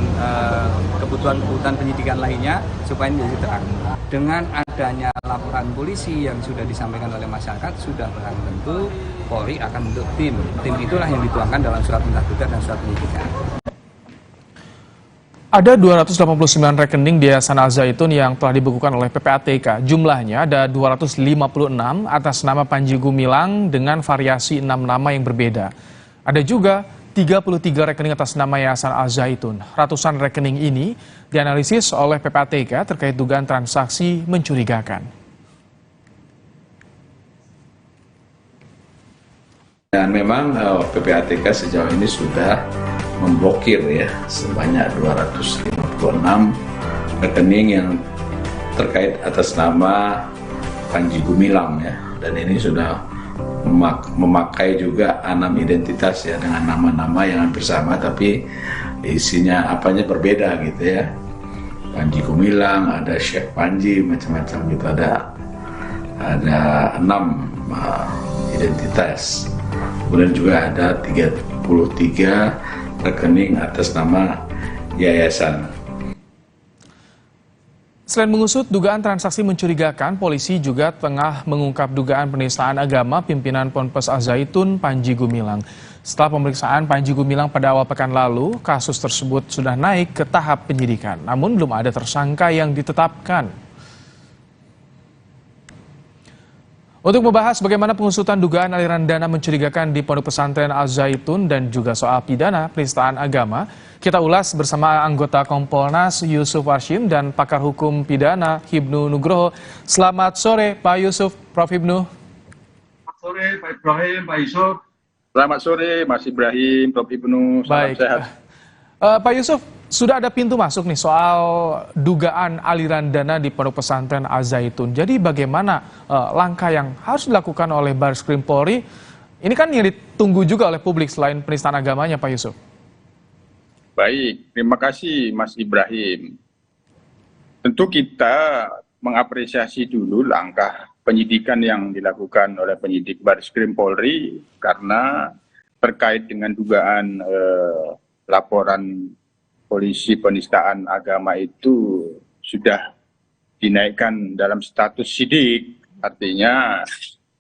kebutuhan-kebutuhan penyidikan lainnya supaya menjadi terang. Dengan adanya laporan polisi yang sudah disampaikan oleh masyarakat, sudah barang tentu Polri akan bentuk tim. Tim itulah yang dituangkan dalam surat perintah tugas dan surat penyidikan. Ada 289 rekening di Yayasan Al Zaitun yang telah dibekukan oleh PPATK. Jumlahnya ada 256 atas nama Panji Gumilang dengan variasi 6 nama yang berbeda. Ada juga 33 rekening atas nama Yayasan Al Zaitun. Ratusan rekening ini dianalisis oleh PPATK terkait dugaan transaksi mencurigakan. Dan memang PPATK sejauh ini sudah memblokir ya sebanyak 256 rekening yang terkait atas nama Panji Gumilang ya, dan ini sudah memakai juga 6 identitas ya dengan nama-nama yang hampir sama tapi isinya apanya berbeda gitu ya. Panji Gumilang, ada Syekh Panji, macam-macam gitu, ada 6 identitas. Kemudian juga ada 33 rekening atas nama yayasan. Selain mengusut dugaan transaksi mencurigakan, polisi juga tengah mengungkap dugaan penistaan agama pimpinan Ponpes Al Zaitun Panji Gumilang. Setelah pemeriksaan Panji Gumilang pada awal pekan lalu, kasus tersebut sudah naik ke tahap penyidikan, namun belum ada tersangka yang ditetapkan. Untuk membahas bagaimana pengusutan dugaan aliran dana mencurigakan di Pondok Pesantren Al Zaitun dan juga soal pidana penistaan agama, kita ulas bersama anggota Kompolnas Yusuf Warshim dan pakar hukum pidana Hibnu Nugroho. Selamat sore Pak Yusuf, Prof. Hibnu. Selamat sore Pak Ibrahim, Pak Yusuf. Selamat sore Mas Ibrahim, Prof. Hibnu. Salam sehat. Pak Yusuf, sudah ada pintu masuk nih soal dugaan aliran dana di Pondok Pesantren Al Zaitun. Jadi bagaimana langkah yang harus dilakukan oleh Baris Krim Polri? Ini kan yang ditunggu juga oleh publik selain penistaan agamanya, Pak Yusuf. Baik, terima kasih Mas Ibrahim. Tentu kita mengapresiasi dulu langkah penyidikan yang dilakukan oleh penyidik Baris Krim Polri karena terkait dengan dugaan laporan polisi penistaan agama itu sudah dinaikkan dalam status sidik, artinya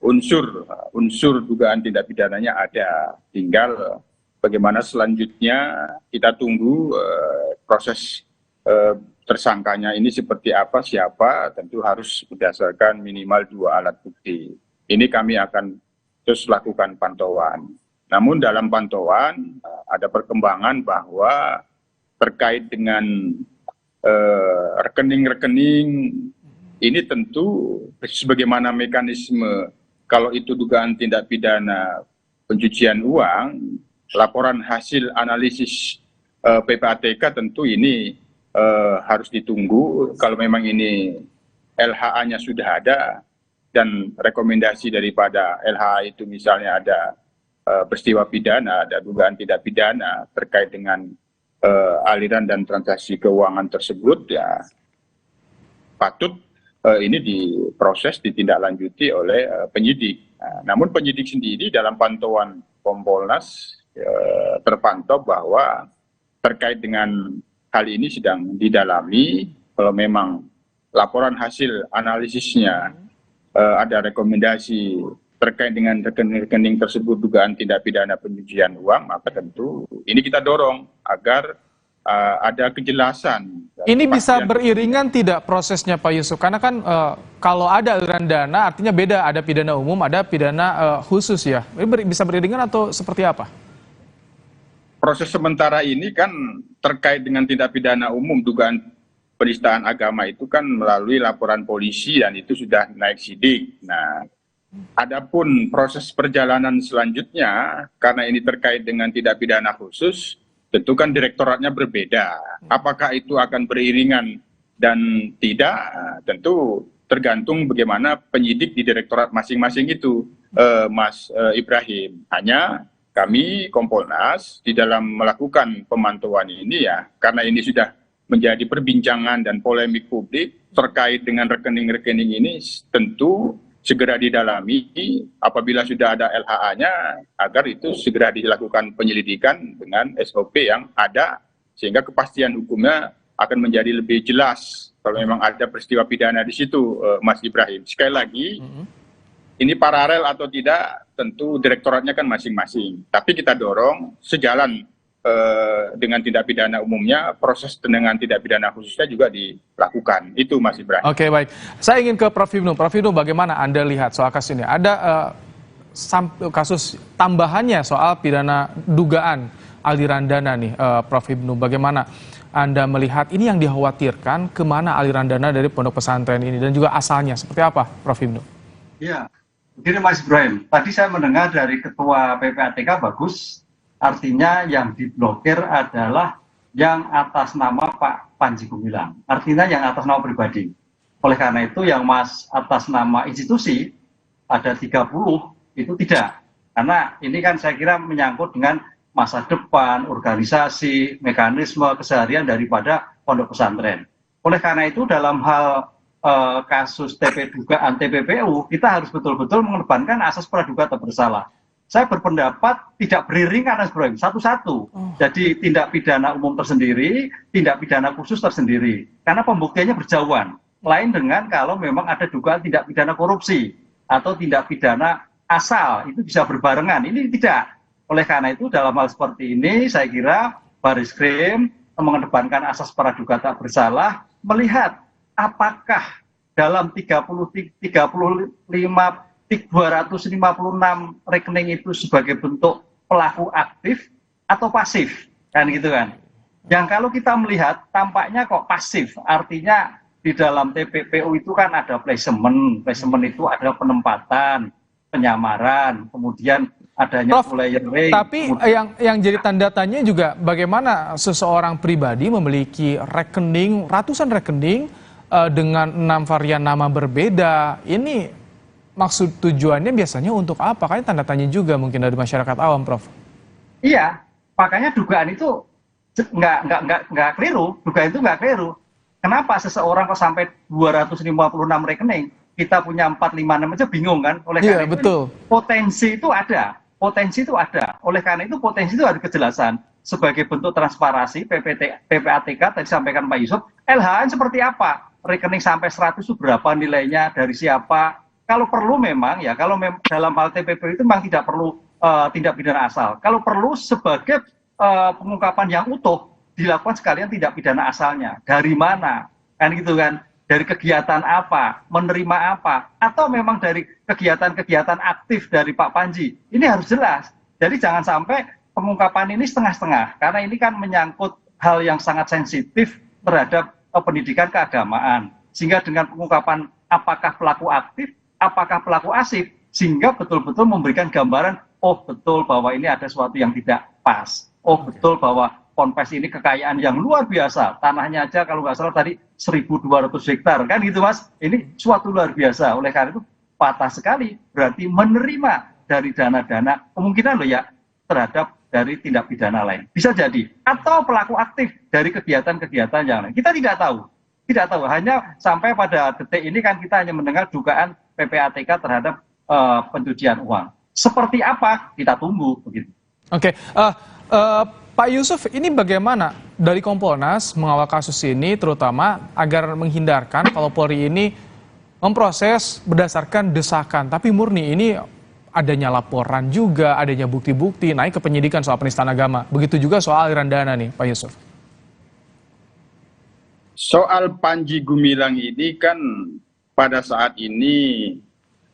unsur dugaan tindak pidananya ada, tinggal bagaimana selanjutnya kita tunggu proses tersangkanya ini seperti apa, siapa, tentu harus berdasarkan minimal 2 alat bukti. Ini kami akan terus lakukan pantauan. Namun dalam pantauan ada perkembangan bahwa terkait dengan rekening-rekening ini tentu sebagaimana mekanisme kalau itu dugaan tindak pidana pencucian uang, laporan hasil analisis PPATK tentu ini harus ditunggu. Kalau memang ini LHA-nya sudah ada dan rekomendasi daripada LHA itu misalnya ada peristiwa pidana, ada dugaan tindak pidana terkait dengan aliran dan transaksi keuangan tersebut, ya patut ini diproses, ditindaklanjuti oleh penyidik. Namun penyidik sendiri dalam pantauan Kompolnas terpantau bahwa terkait dengan hal ini sedang didalami. Kalau memang laporan hasil analisisnya ada rekomendasi terkait dengan rekening-rekening tersebut dugaan tindak pidana pencucian uang, maka tentu ini kita dorong agar ada kejelasan. Ini bisa beriringan tidak prosesnya Pak Yusuf? Karena kan kalau ada aliran dana artinya beda, ada pidana umum, ada pidana khusus ya. Ini bisa beriringan atau seperti apa? Proses sementara ini kan terkait dengan tindak pidana umum dugaan penistaan agama itu kan melalui laporan polisi dan itu sudah naik sidik. Nah, adapun proses perjalanan selanjutnya, karena ini terkait dengan tindak pidana khusus, tentu kan direktoratnya berbeda. Apakah itu akan beriringan dan tidak, tentu tergantung bagaimana penyidik di direktorat masing-masing itu, Mas Ibrahim. Hanya kami Kompolnas di dalam melakukan pemantauan ini ya, karena ini sudah menjadi perbincangan dan polemik publik terkait dengan rekening-rekening ini, tentu segera didalami apabila sudah ada LHA-nya agar itu segera dilakukan penyelidikan dengan SOP yang ada sehingga kepastian hukumnya akan menjadi lebih jelas kalau memang ada peristiwa pidana di situ, Mas Ibrahim. Sekali lagi, ini paralel atau tidak tentu direktoratnya kan masing-masing, tapi kita dorong sejalan dengan tindak pidana umumnya, proses dengan tindak pidana khususnya juga dilakukan. Itu Mas Ibrahim. Oke, baik. Saya ingin ke Prof. Ibnu. Prof. Ibnu, bagaimana Anda lihat soal kasus ini? Ada kasus tambahannya soal pidana dugaan aliran dana nih, Prof. Ibnu. Bagaimana Anda melihat ini yang dikhawatirkan, kemana aliran dana dari pondok pesantren ini dan juga asalnya? Seperti apa, Prof. Ibnu? Ya, begini Mas Ibrahim. Tadi saya mendengar dari Ketua PPATK bagus. Artinya yang diblokir adalah yang atas nama Pak Panji Gumilang. Artinya yang atas nama pribadi. Oleh karena itu yang Mas atas nama institusi ada 30 itu tidak. Karena ini kan saya kira menyangkut dengan masa depan, organisasi, mekanisme, keseharian daripada pondok pesantren. Oleh karena itu dalam hal kasus dugaan TPPU, kita harus betul-betul mengedepankan asas praduga tak bersalah. Saya berpendapat tidak beriringan satu-satu. Jadi tindak pidana umum tersendiri, tindak pidana khusus tersendiri. Karena pembuktiannya berjauhan. Lain dengan kalau memang ada dugaan tindak pidana korupsi atau tindak pidana asal, itu bisa berbarengan. Ini tidak. Oleh karena itu dalam hal seperti ini saya kira Baris-Krim mengedepankan asas praduga tak bersalah, melihat apakah dalam 256 rekening itu sebagai bentuk pelaku aktif atau pasif, kan gitu kan. Yang kalau kita melihat tampaknya kok pasif, artinya di dalam TPPU itu kan ada placement itu ada penempatan, penyamaran, kemudian adanya layering. Tapi yang jadi tanda tanya juga bagaimana seseorang pribadi memiliki rekening, ratusan rekening dengan 6 varian nama berbeda. Ini maksud tujuannya biasanya untuk apa? Kayaknya tanda tanya juga mungkin dari masyarakat awam, Prof. Iya, makanya dugaan itu nggak keliru. Dugaan itu nggak keliru. Kenapa seseorang kok sampai 256 rekening? Kita punya 456 aja bingung kan? Oleh karena itu betul. Potensi itu ada. Oleh karena itu potensi itu harus kejelasan. Sebagai bentuk transparansi PPATK tadi disampaikan Pak Yusuf, LHN seperti apa? Rekening sampai 100 itu berapa nilainya, dari siapa? Kalau perlu memang ya, kalau dalam hal TPP itu memang tidak perlu tindak pidana asal. Kalau perlu sebagai pengungkapan yang utuh dilakukan sekalian tindak pidana asalnya. Dari mana? Kan gitu kan? Dari kegiatan apa? Menerima apa? Atau memang dari kegiatan-kegiatan aktif dari Pak Panji? Ini harus jelas. Jadi jangan sampai pengungkapan ini setengah-setengah. Karena ini kan menyangkut hal yang sangat sensitif terhadap pendidikan keagamaan. Sehingga dengan pengungkapan apakah pelaku aktif, apakah pelaku asif, sehingga betul-betul memberikan gambaran, oh betul bahwa ini ada sesuatu yang tidak pas, oh betul bahwa Ponpes ini kekayaan yang luar biasa, tanahnya aja kalau nggak salah tadi 1.200 hektar, kan gitu Mas, ini suatu luar biasa. Oleh karena itu patah sekali, berarti menerima dari dana-dana, kemungkinan loh ya, terhadap dari tindak pidana lain. Bisa jadi. Atau pelaku aktif dari kegiatan-kegiatan yang lain. Kita tidak tahu. Tidak tahu. Hanya sampai pada detik ini kan kita hanya mendengar dugaan PPATK terhadap pencucian uang. Seperti apa? Kita tunggu. Begitu. Oke. Pak Yusuf, ini bagaimana dari Kompolnas mengawal kasus ini, terutama agar menghindarkan kalau Polri ini memproses berdasarkan desakan, tapi murni ini adanya laporan juga, adanya bukti-bukti, naik ke penyidikan soal penistaan agama. Begitu juga soal aliran dana nih, Pak Yusuf. Soal Panji Gumilang ini kan pada saat ini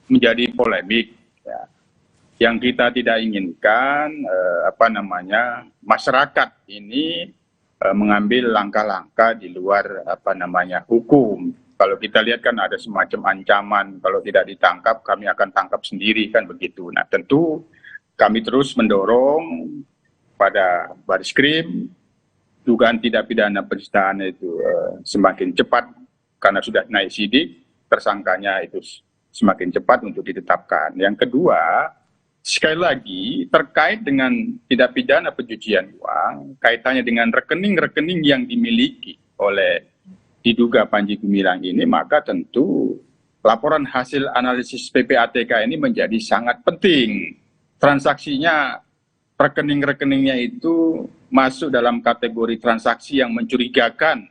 menjadi polemik. Ya. Yang kita tidak inginkan, masyarakat ini mengambil langkah-langkah di luar hukum. Kalau kita lihat kan ada semacam ancaman, kalau tidak ditangkap kami akan tangkap sendiri kan begitu. Nah tentu kami terus mendorong pada Bareskrim, dugaan tindak pidana penistaan itu semakin cepat karena sudah naik sidik, tersangkanya itu semakin cepat untuk ditetapkan. Yang kedua, sekali lagi terkait dengan tindak pidana pencucian uang, kaitannya dengan rekening-rekening yang dimiliki oleh diduga Panji Gumilang ini, maka tentu laporan hasil analisis PPATK ini menjadi sangat penting. Transaksinya, rekening-rekeningnya itu masuk dalam kategori transaksi yang mencurigakan,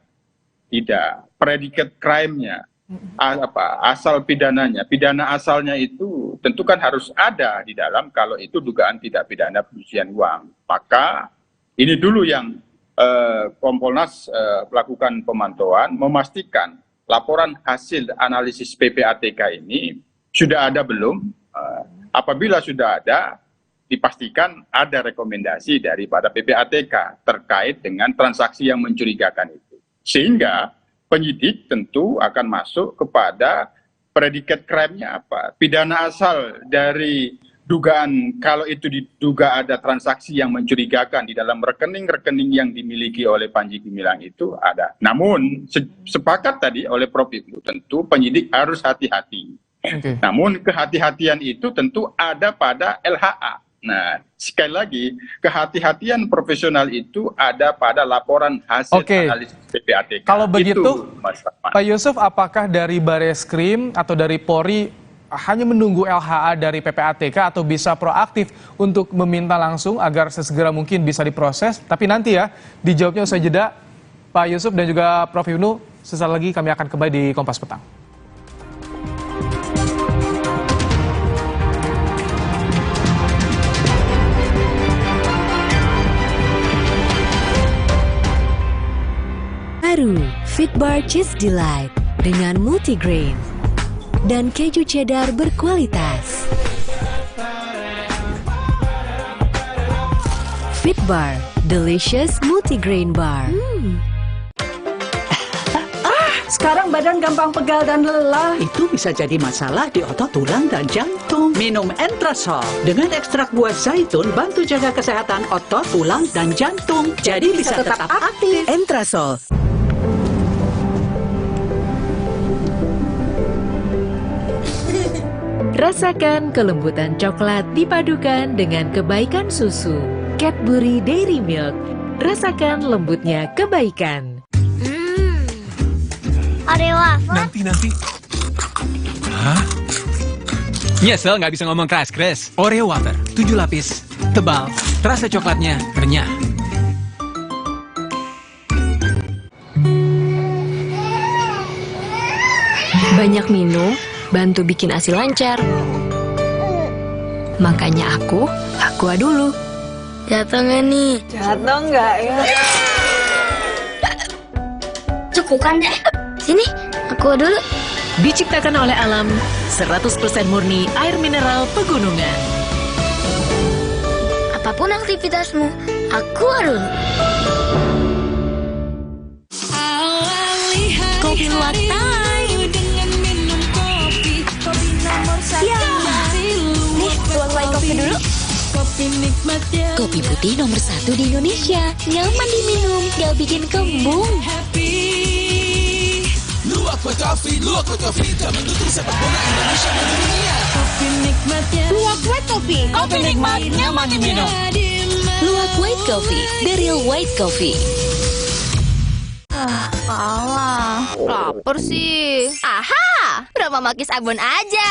tidak. Predikat crime-nya, asal pidananya, pidana asalnya itu tentu kan harus ada di dalam kalau itu dugaan tidak pidana pencucian uang. Maka ini dulu yang Kompolnas melakukan pemantauan, memastikan laporan hasil analisis PPATK ini sudah ada belum. Apabila sudah ada, dipastikan ada rekomendasi daripada PPATK terkait dengan transaksi yang mencurigakan itu. Sehingga penyidik tentu akan masuk kepada predikat crime-nya apa. Pidana asal dari dugaan kalau itu diduga ada transaksi yang mencurigakan di dalam rekening-rekening yang dimiliki oleh Panji Gumilang itu ada. Namun sepakat tadi oleh Prof. Ibnu, tentu penyidik harus hati-hati. Okay. Namun kehati-hatian itu tentu ada pada LHA. Nah, sekali lagi, kehati-hatian profesional itu ada pada laporan hasil analisis PPATK. Kalau begitu, Pak Yusuf, apakah dari Bareskrim atau dari Polri hanya menunggu LHA dari PPATK atau bisa proaktif untuk meminta langsung agar sesegera mungkin bisa diproses? Tapi nanti ya, dijawabnya usai jeda, Pak Yusuf dan juga Prof. Ibnu. Sesaat lagi kami akan kembali di Kompas Petang. Baru Fitbar Cheese Delight dengan multigrain dan keju cheddar berkualitas. Fitbar, delicious multigrain bar. Sekarang badan gampang pegal dan lelah. Itu bisa jadi masalah di otot, tulang, dan jantung. Minum Entrasol dengan ekstrak buah zaitun bantu jaga kesehatan otot, tulang, dan jantung. Jadi bisa tetap aktif. Entrasol. Rasakan kelembutan coklat dipadukan dengan kebaikan susu. Cadbury Dairy Milk. Rasakan lembutnya kebaikan. Oreo wafer? Nanti. Hah? Nyesel nggak bisa ngomong keras-keras. Oreo wafer, 7 lapis, tebal, terasa coklatnya renyah. Banyak minum, bantu bikin ASI lancar. Makanya aku dulu. Jatuh nggak nih? Jatuh nggak ya? Cekukan deh. Sini, aku dulu. Diciptakan oleh alam, 100% murni air mineral pegunungan. Apapun aktivitasmu, aku dulu. Kopi luwak Thai. Ya. Nih, tuang white coffee dulu. Kopi putih nomor 1 di Indonesia. Nyaman diminum, gak bikin kembung. Luwak white coffee tak mendukung sepak bola Indonesia mendunia. Kopi nikmatnya. Luwak white coffee. Kopi nikmat nyaman diminum. White Coffee, The Real White Coffee. Alah, lapar sih. Aha, Roma Malkis Abon aja.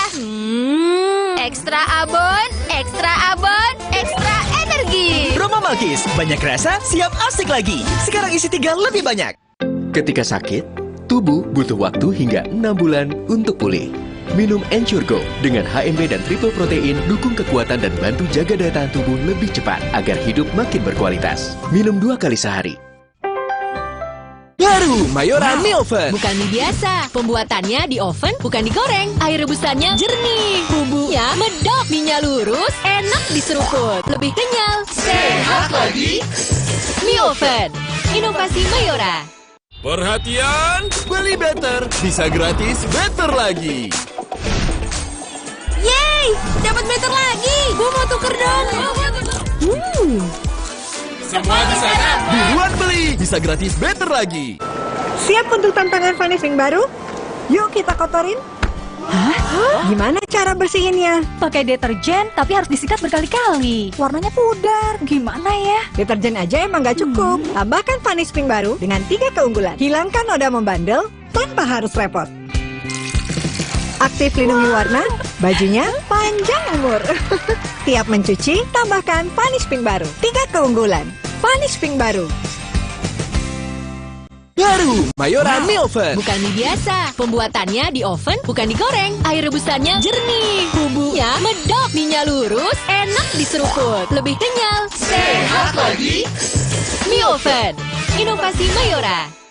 Ekstra abon, ekstra abon, ekstra energi. Roma Malkis, banyak rasa, siap asik lagi. Sekarang isi 3 lebih banyak. Ketika sakit, tubuh butuh waktu hingga 6 bulan untuk pulih. Minum Ensure Go dengan HMB dan triple protein dukung kekuatan dan bantu jaga daya tahan tubuh lebih cepat agar hidup makin berkualitas. Minum 2 kali sehari. Baru Mayora mie oven. Bukan mie biasa, pembuatannya di oven bukan digoreng. Air rebusannya jernih, bumbunya medok, minyak lurus, enak diseruput, lebih kenyal, sehat lagi. Mie oven, inovasi Mayora. Perhatian, beli better, bisa gratis better lagi. Yeay, dapat better lagi. Gue mau tuker dong. Semua di sana, buruan beli, bisa gratis better lagi. Siap untuk tantangan finishing baru? Yuk kita kotorin. Hah? Gimana cara bersihinnya? Pakai deterjen, tapi harus disikat berkali-kali. Warnanya pudar. Gimana ya? Deterjen aja emang gak cukup. Tambahkan Vanish Pink baru dengan 3 keunggulan. Hilangkan noda membandel tanpa harus repot. Aktif lindungi warna, bajunya panjang umur. Tiap mencuci, tambahkan Vanish Pink baru. 3 keunggulan. Vanish Pink baru. Baru Mayora mie oven. Bukan mie biasa, pembuatannya di oven bukan digoreng. Air rebusannya jernih, bumbunya medok, minyak lurus, enak diseruput, lebih kenyal, sehat lagi. Mie oven, inovasi Mayora.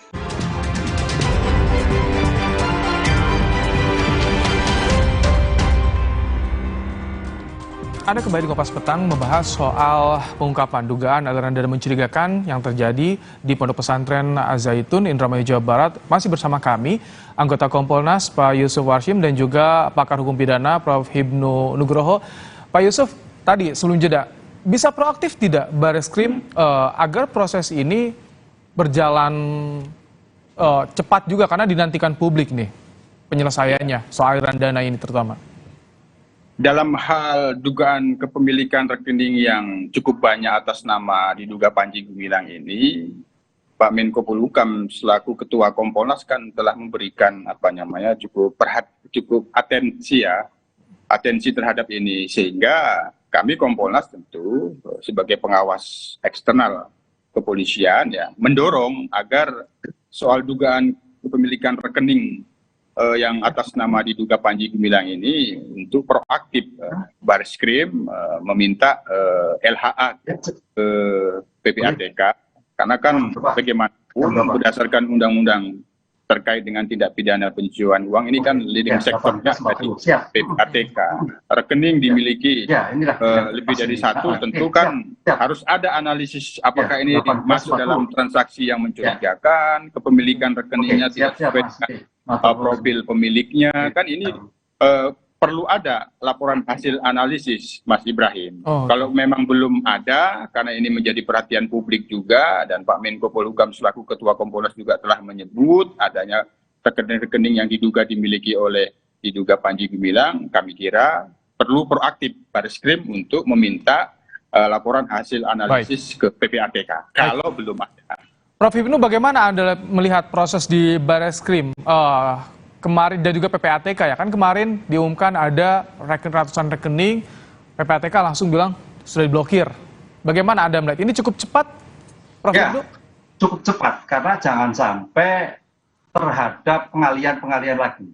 Anda kembali di Kompas Petang membahas soal pengungkapan dugaan aliran dana mencurigakan yang terjadi di Pondok Pesantren Al-Zaitun, Indramayu, Jawa Barat. Masih bersama kami, anggota Kompolnas Pak Yusuf Warshim dan juga pakar hukum pidana Prof. Hipnu Nugroho. Pak Yusuf, tadi sebelum jeda, bisa proaktif tidak Bareskrim agar proses ini berjalan cepat juga karena dinantikan publik nih penyelesaiannya soal aliran dana ini terutama? Dalam hal dugaan kepemilikan rekening yang cukup banyak atas nama diduga Panji Gumilang ini, Pak Menko Polhukam selaku Ketua Kompolnas kan telah memberikan cukup atensi terhadap ini, sehingga kami Kompolnas tentu sebagai pengawas eksternal kepolisian ya mendorong agar soal dugaan kepemilikan rekening yang atas nama diduga Panji Gumilang ini untuk proaktif Bareskrim meminta LHA ke PPATK, karena kan bagaimanapun berdasarkan undang-undang terkait dengan tindak pidana pencucian uang ini kan leading sektornya dari PPATK. Rekening dimiliki lebih dari satu, tentu kan harus ada analisis apakah ini masuk dalam transaksi yang mencurigakan, kepemilikan rekeningnya tidak sesuai dengan profil pemiliknya, kan ini perlu ada laporan hasil analisis, Mas Ibrahim. Kalau memang belum ada, karena ini menjadi perhatian publik juga, dan Pak Menko Polhukam selaku Ketua Kompolnas juga telah menyebut adanya rekening-rekening yang diduga dimiliki oleh diduga Panji Gumilang, kami kira perlu proaktif Bareskrim untuk meminta laporan hasil analisis ke PPATK, kalau belum ada. Prof. Hipnu, bagaimana Anda melihat proses di Bareskrim kemarin dan juga PPATK ya? Kan kemarin diumumkan ada ratusan rekening, PPATK langsung bilang sudah diblokir. Bagaimana Anda melihat? Ini cukup cepat, Prof. Hipnu? Cukup cepat, karena jangan sampai terhadap pengalian-pengalian lagi.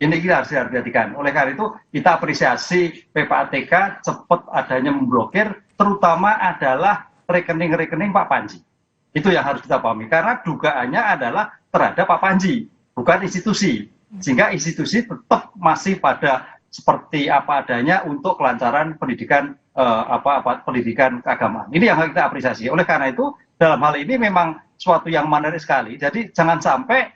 Ini kita harus diperhatikan. Oleh karena itu, kita apresiasi PPATK cepat adanya memblokir, terutama adalah rekening-rekening Pak Panji. Itu yang harus kita pahami, karena dugaannya adalah terhadap Pak Panji, bukan institusi. Sehingga institusi tetap masih pada seperti apa adanya untuk kelancaran pendidikan pendidikan keagamaan. Ini yang harus kita apresiasi. Oleh karena itu, dalam hal ini memang suatu yang menarik sekali. Jadi jangan sampai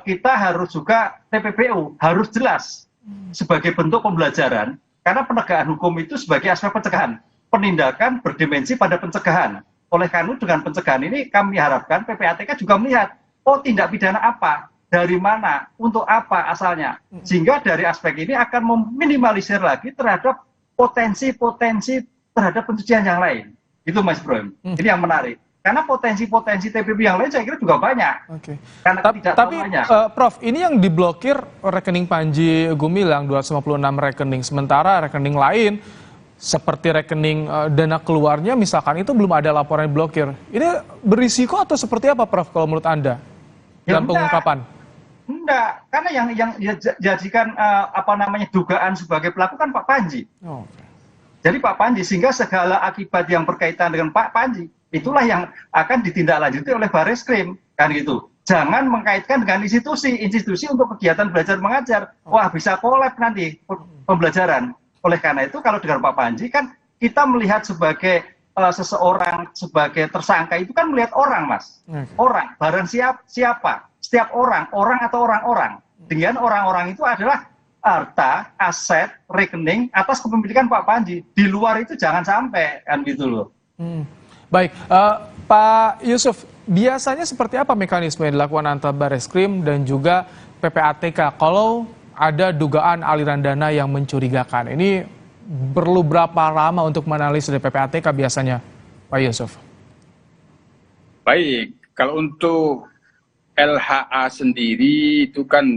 kita harus juga TPPU harus jelas sebagai bentuk pembelajaran, karena penegakan hukum itu sebagai aspek pencegahan. Penindakan berdimensi pada pencegahan. Oleh karena itu dengan pencegahan ini kami harapkan PPATK juga melihat, tindak pidana apa, dari mana, untuk apa asalnya. Sehingga dari aspek ini akan meminimalisir lagi terhadap potensi-potensi terhadap pencucian yang lain. Itu Mas Bro. Ini yang menarik. Karena potensi-potensi TPP yang lain saya kira juga banyak. Karena Tapi Prof, ini yang diblokir rekening Panji Gumilang 256 rekening, sementara rekening lain seperti rekening dana keluarnya misalkan itu belum ada laporan blokir. Ini berisiko atau seperti apa Prof kalau menurut Anda dalam pengungkapan? Enggak, karena yang jadikan dugaan sebagai pelaku kan Pak Panji. Jadi Pak Panji, sehingga segala akibat yang berkaitan dengan Pak Panji itulah yang akan ditindaklanjuti oleh Bareskrim, kan gitu. Jangan mengkaitkan dengan institusi untuk kegiatan belajar mengajar. Wah, bisa kolab nanti pembelajaran. Oleh karena itu kalau dengan Pak Panji kan kita melihat sebagai seseorang sebagai tersangka itu kan melihat orang, Mas. Orang, barang siapa? Setiap orang atau orang-orang. Dengan orang-orang itu adalah harta, aset, rekening atas kepemilikan Pak Panji. Di luar itu jangan sampai, kan gitu loh. Baik, Pak Yusuf, biasanya seperti apa mekanisme yang dilakukan antara Bareskrim dan juga PPATK kalau ada dugaan aliran dana yang mencurigakan? Ini perlu berapa lama untuk menganalisis dari PPATK biasanya, Pak Yusuf? Baik, kalau untuk LHA sendiri itu kan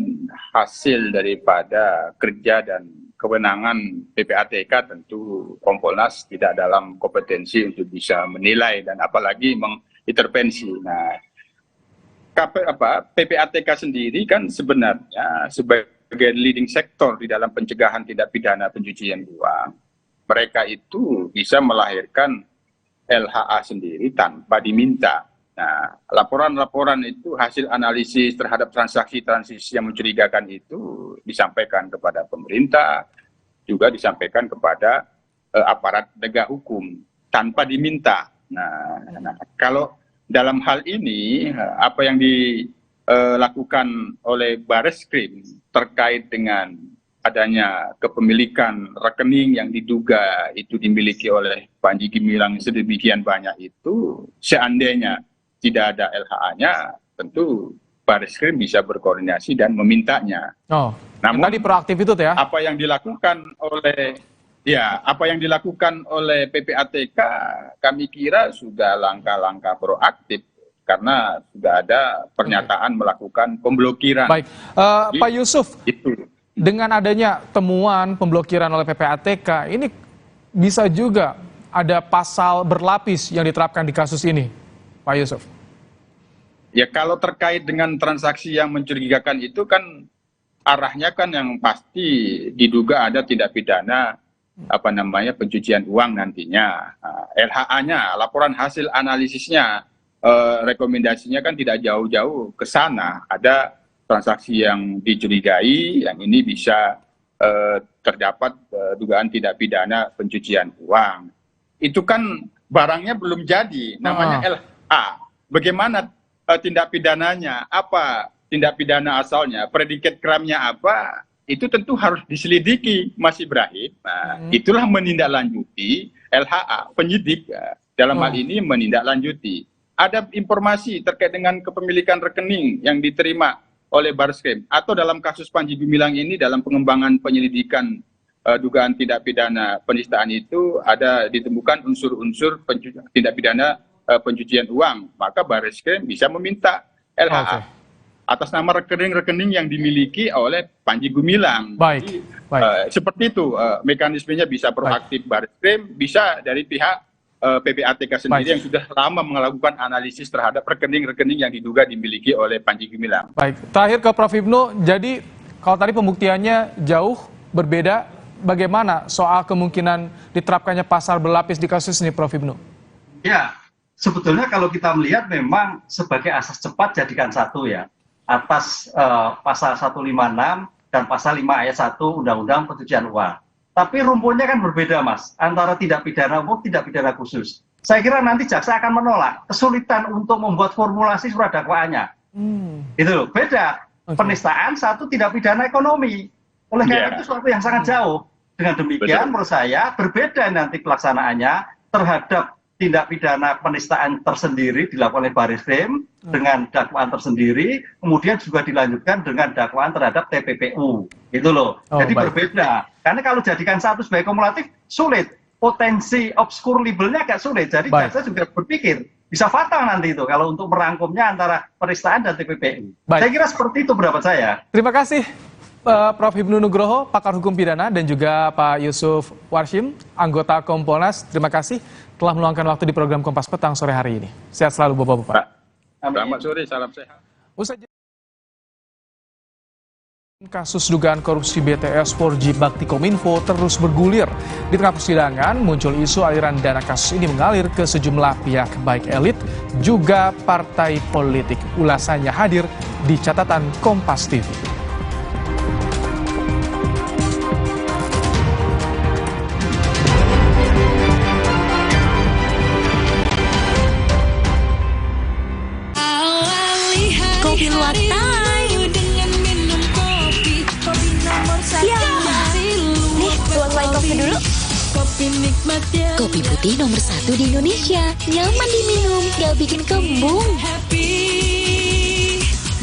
hasil daripada kerja dan kewenangan PPATK, tentu Kompolnas tidak dalam kompetensi untuk bisa menilai dan apalagi mengintervensi. Nah, PPATK sendiri kan sebenarnya sebagai leading sektor di dalam pencegahan tindak pidana pencucian uang, mereka itu bisa melahirkan LHA sendiri tanpa diminta. Nah, laporan-laporan itu hasil analisis terhadap transaksi-transaksi yang mencurigakan itu disampaikan kepada pemerintah, juga disampaikan kepada aparat penegak hukum tanpa diminta. Nah, kalau dalam hal ini apa yang dilakukan oleh Bareskrim terkait dengan adanya kepemilikan rekening yang diduga itu dimiliki oleh Panji Gumilang sedemikian banyak itu, seandainya tidak ada LHA-nya, tentu Bareskrim bisa berkoordinasi dan memintanya. Namun tadi proaktif itu ya? Apa yang dilakukan oleh PPATK, kami kira sudah langkah-langkah proaktif karena sudah ada pernyataan melakukan pemblokiran. Baik, Pak Yusuf, dengan adanya temuan pemblokiran oleh PPATK, ini bisa juga ada pasal berlapis yang diterapkan di kasus ini, Pak Yusuf? Ya, kalau terkait dengan transaksi yang mencurigakan itu kan arahnya kan yang pasti diduga ada tindak pidana pencucian uang nantinya. LHA-nya, laporan hasil analisisnya, rekomendasinya kan tidak jauh-jauh ke sana. Ada transaksi yang dicurigai, yang ini bisa terdapat dugaan tindak pidana pencucian uang. Itu kan barangnya belum jadi, namanya LHA. Bagaimana tindak pidananya, apa tindak pidana asalnya, predikat krimnya apa, itu tentu harus diselidiki, Mas Ibrahim. Nah, itulah menindaklanjuti LHA, penyidik dalam hal ini menindaklanjuti. Ada informasi terkait dengan kepemilikan rekening yang diterima oleh Bareskrim, atau dalam kasus Panji Gumilang ini dalam pengembangan penyelidikan dugaan tindak pidana penistaan itu ada ditemukan unsur-unsur tindak pidana pencucian uang, maka Bareskrim bisa meminta LHA atas nama rekening-rekening yang dimiliki oleh Panji Gumilang. Baik. Seperti itu mekanismenya, bisa proaktif Bareskrim, bisa dari pihak PPATK sendiri yang sudah lama melakukan analisis terhadap rekening-rekening yang diduga dimiliki oleh Panji Gumilang. Baik, terakhir ke Prof Ibnu, jadi kalau tadi pembuktiannya jauh berbeda, bagaimana soal kemungkinan diterapkannya pasal berlapis di kasus ini, Prof Ibnu? Ya, sebetulnya kalau kita melihat memang sebagai asas cepat jadikan satu ya, atas pasal 156 dan pasal 5 ayat 1 Undang-Undang Pencucian Uang. Tapi rumputnya kan berbeda, Mas, antara tindak pidana umum, tindak pidana khusus. Saya kira nanti jaksa akan menolak kesulitan untuk membuat formulasi surat dakwaannya. Itu loh, beda. Penistaan satu tindak pidana ekonomi. Oleh karena itu suatu yang sangat jauh. Dengan demikian menurut saya berbeda nanti pelaksanaannya terhadap tindak pidana penistaan tersendiri dilakukan oleh Bareskrim dengan dakwaan tersendiri, kemudian juga dilanjutkan dengan dakwaan terhadap TPPU. Itu loh. Jadi berbeda. Karena kalau jadikan satu sebagai kumulatif sulit. potensi obskur libelnya agak sulit. Jadi jaksa juga berpikir bisa fatal nanti itu kalau untuk merangkumnya antara penistaan dan TPPU. Saya kira seperti itu pendapat saya. Terima kasih Prof. Hipnu Nugroho, pakar hukum pidana, dan juga Pak Yusuf Warshim, anggota Kompolnas. Terima kasih telah meluangkan waktu di program Kompas Petang sore hari ini. Sehat selalu Bapak-Bapak. Selamat sore, salam sehat. Kasus dugaan korupsi BTS 4G Bakti Kominfo terus bergulir. Di tengah persidangan muncul isu aliran dana kasus ini mengalir ke sejumlah pihak baik elit juga partai politik. Ulasannya hadir di catatan Kompas TV. Kopi luwak Thai dengan minum kopi nomor 1. Nih, tuang white coffee dulu. Kopi nikmat ya. Kopi putih nomor 1 di Indonesia. Nyaman diminum, gak bikin kembung.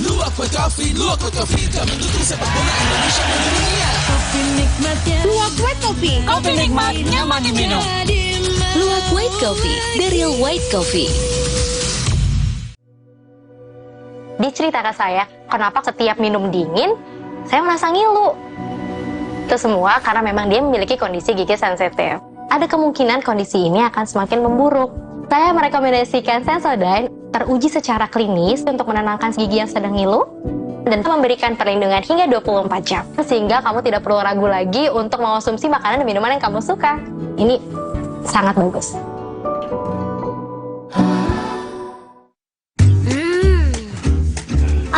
Luwak white coffee tak mendukung sepak bola Indonesia mendunia. Kopi nikmat ya. Luwak white coffee. Kopi nikmat, nyaman diminum. Luwak white coffee, the real white coffee. Dia cerita ke saya, kenapa setiap minum dingin, saya merasa ngilu. Itu semua karena memang dia memiliki kondisi gigi sensitif. Ada kemungkinan kondisi ini akan semakin memburuk. Saya merekomendasikan Sensodyne, teruji secara klinis untuk menenangkan gigi yang sedang ngilu, dan memberikan perlindungan hingga 24 jam. Sehingga kamu tidak perlu ragu lagi untuk mengonsumsi makanan dan minuman yang kamu suka. Ini sangat bagus.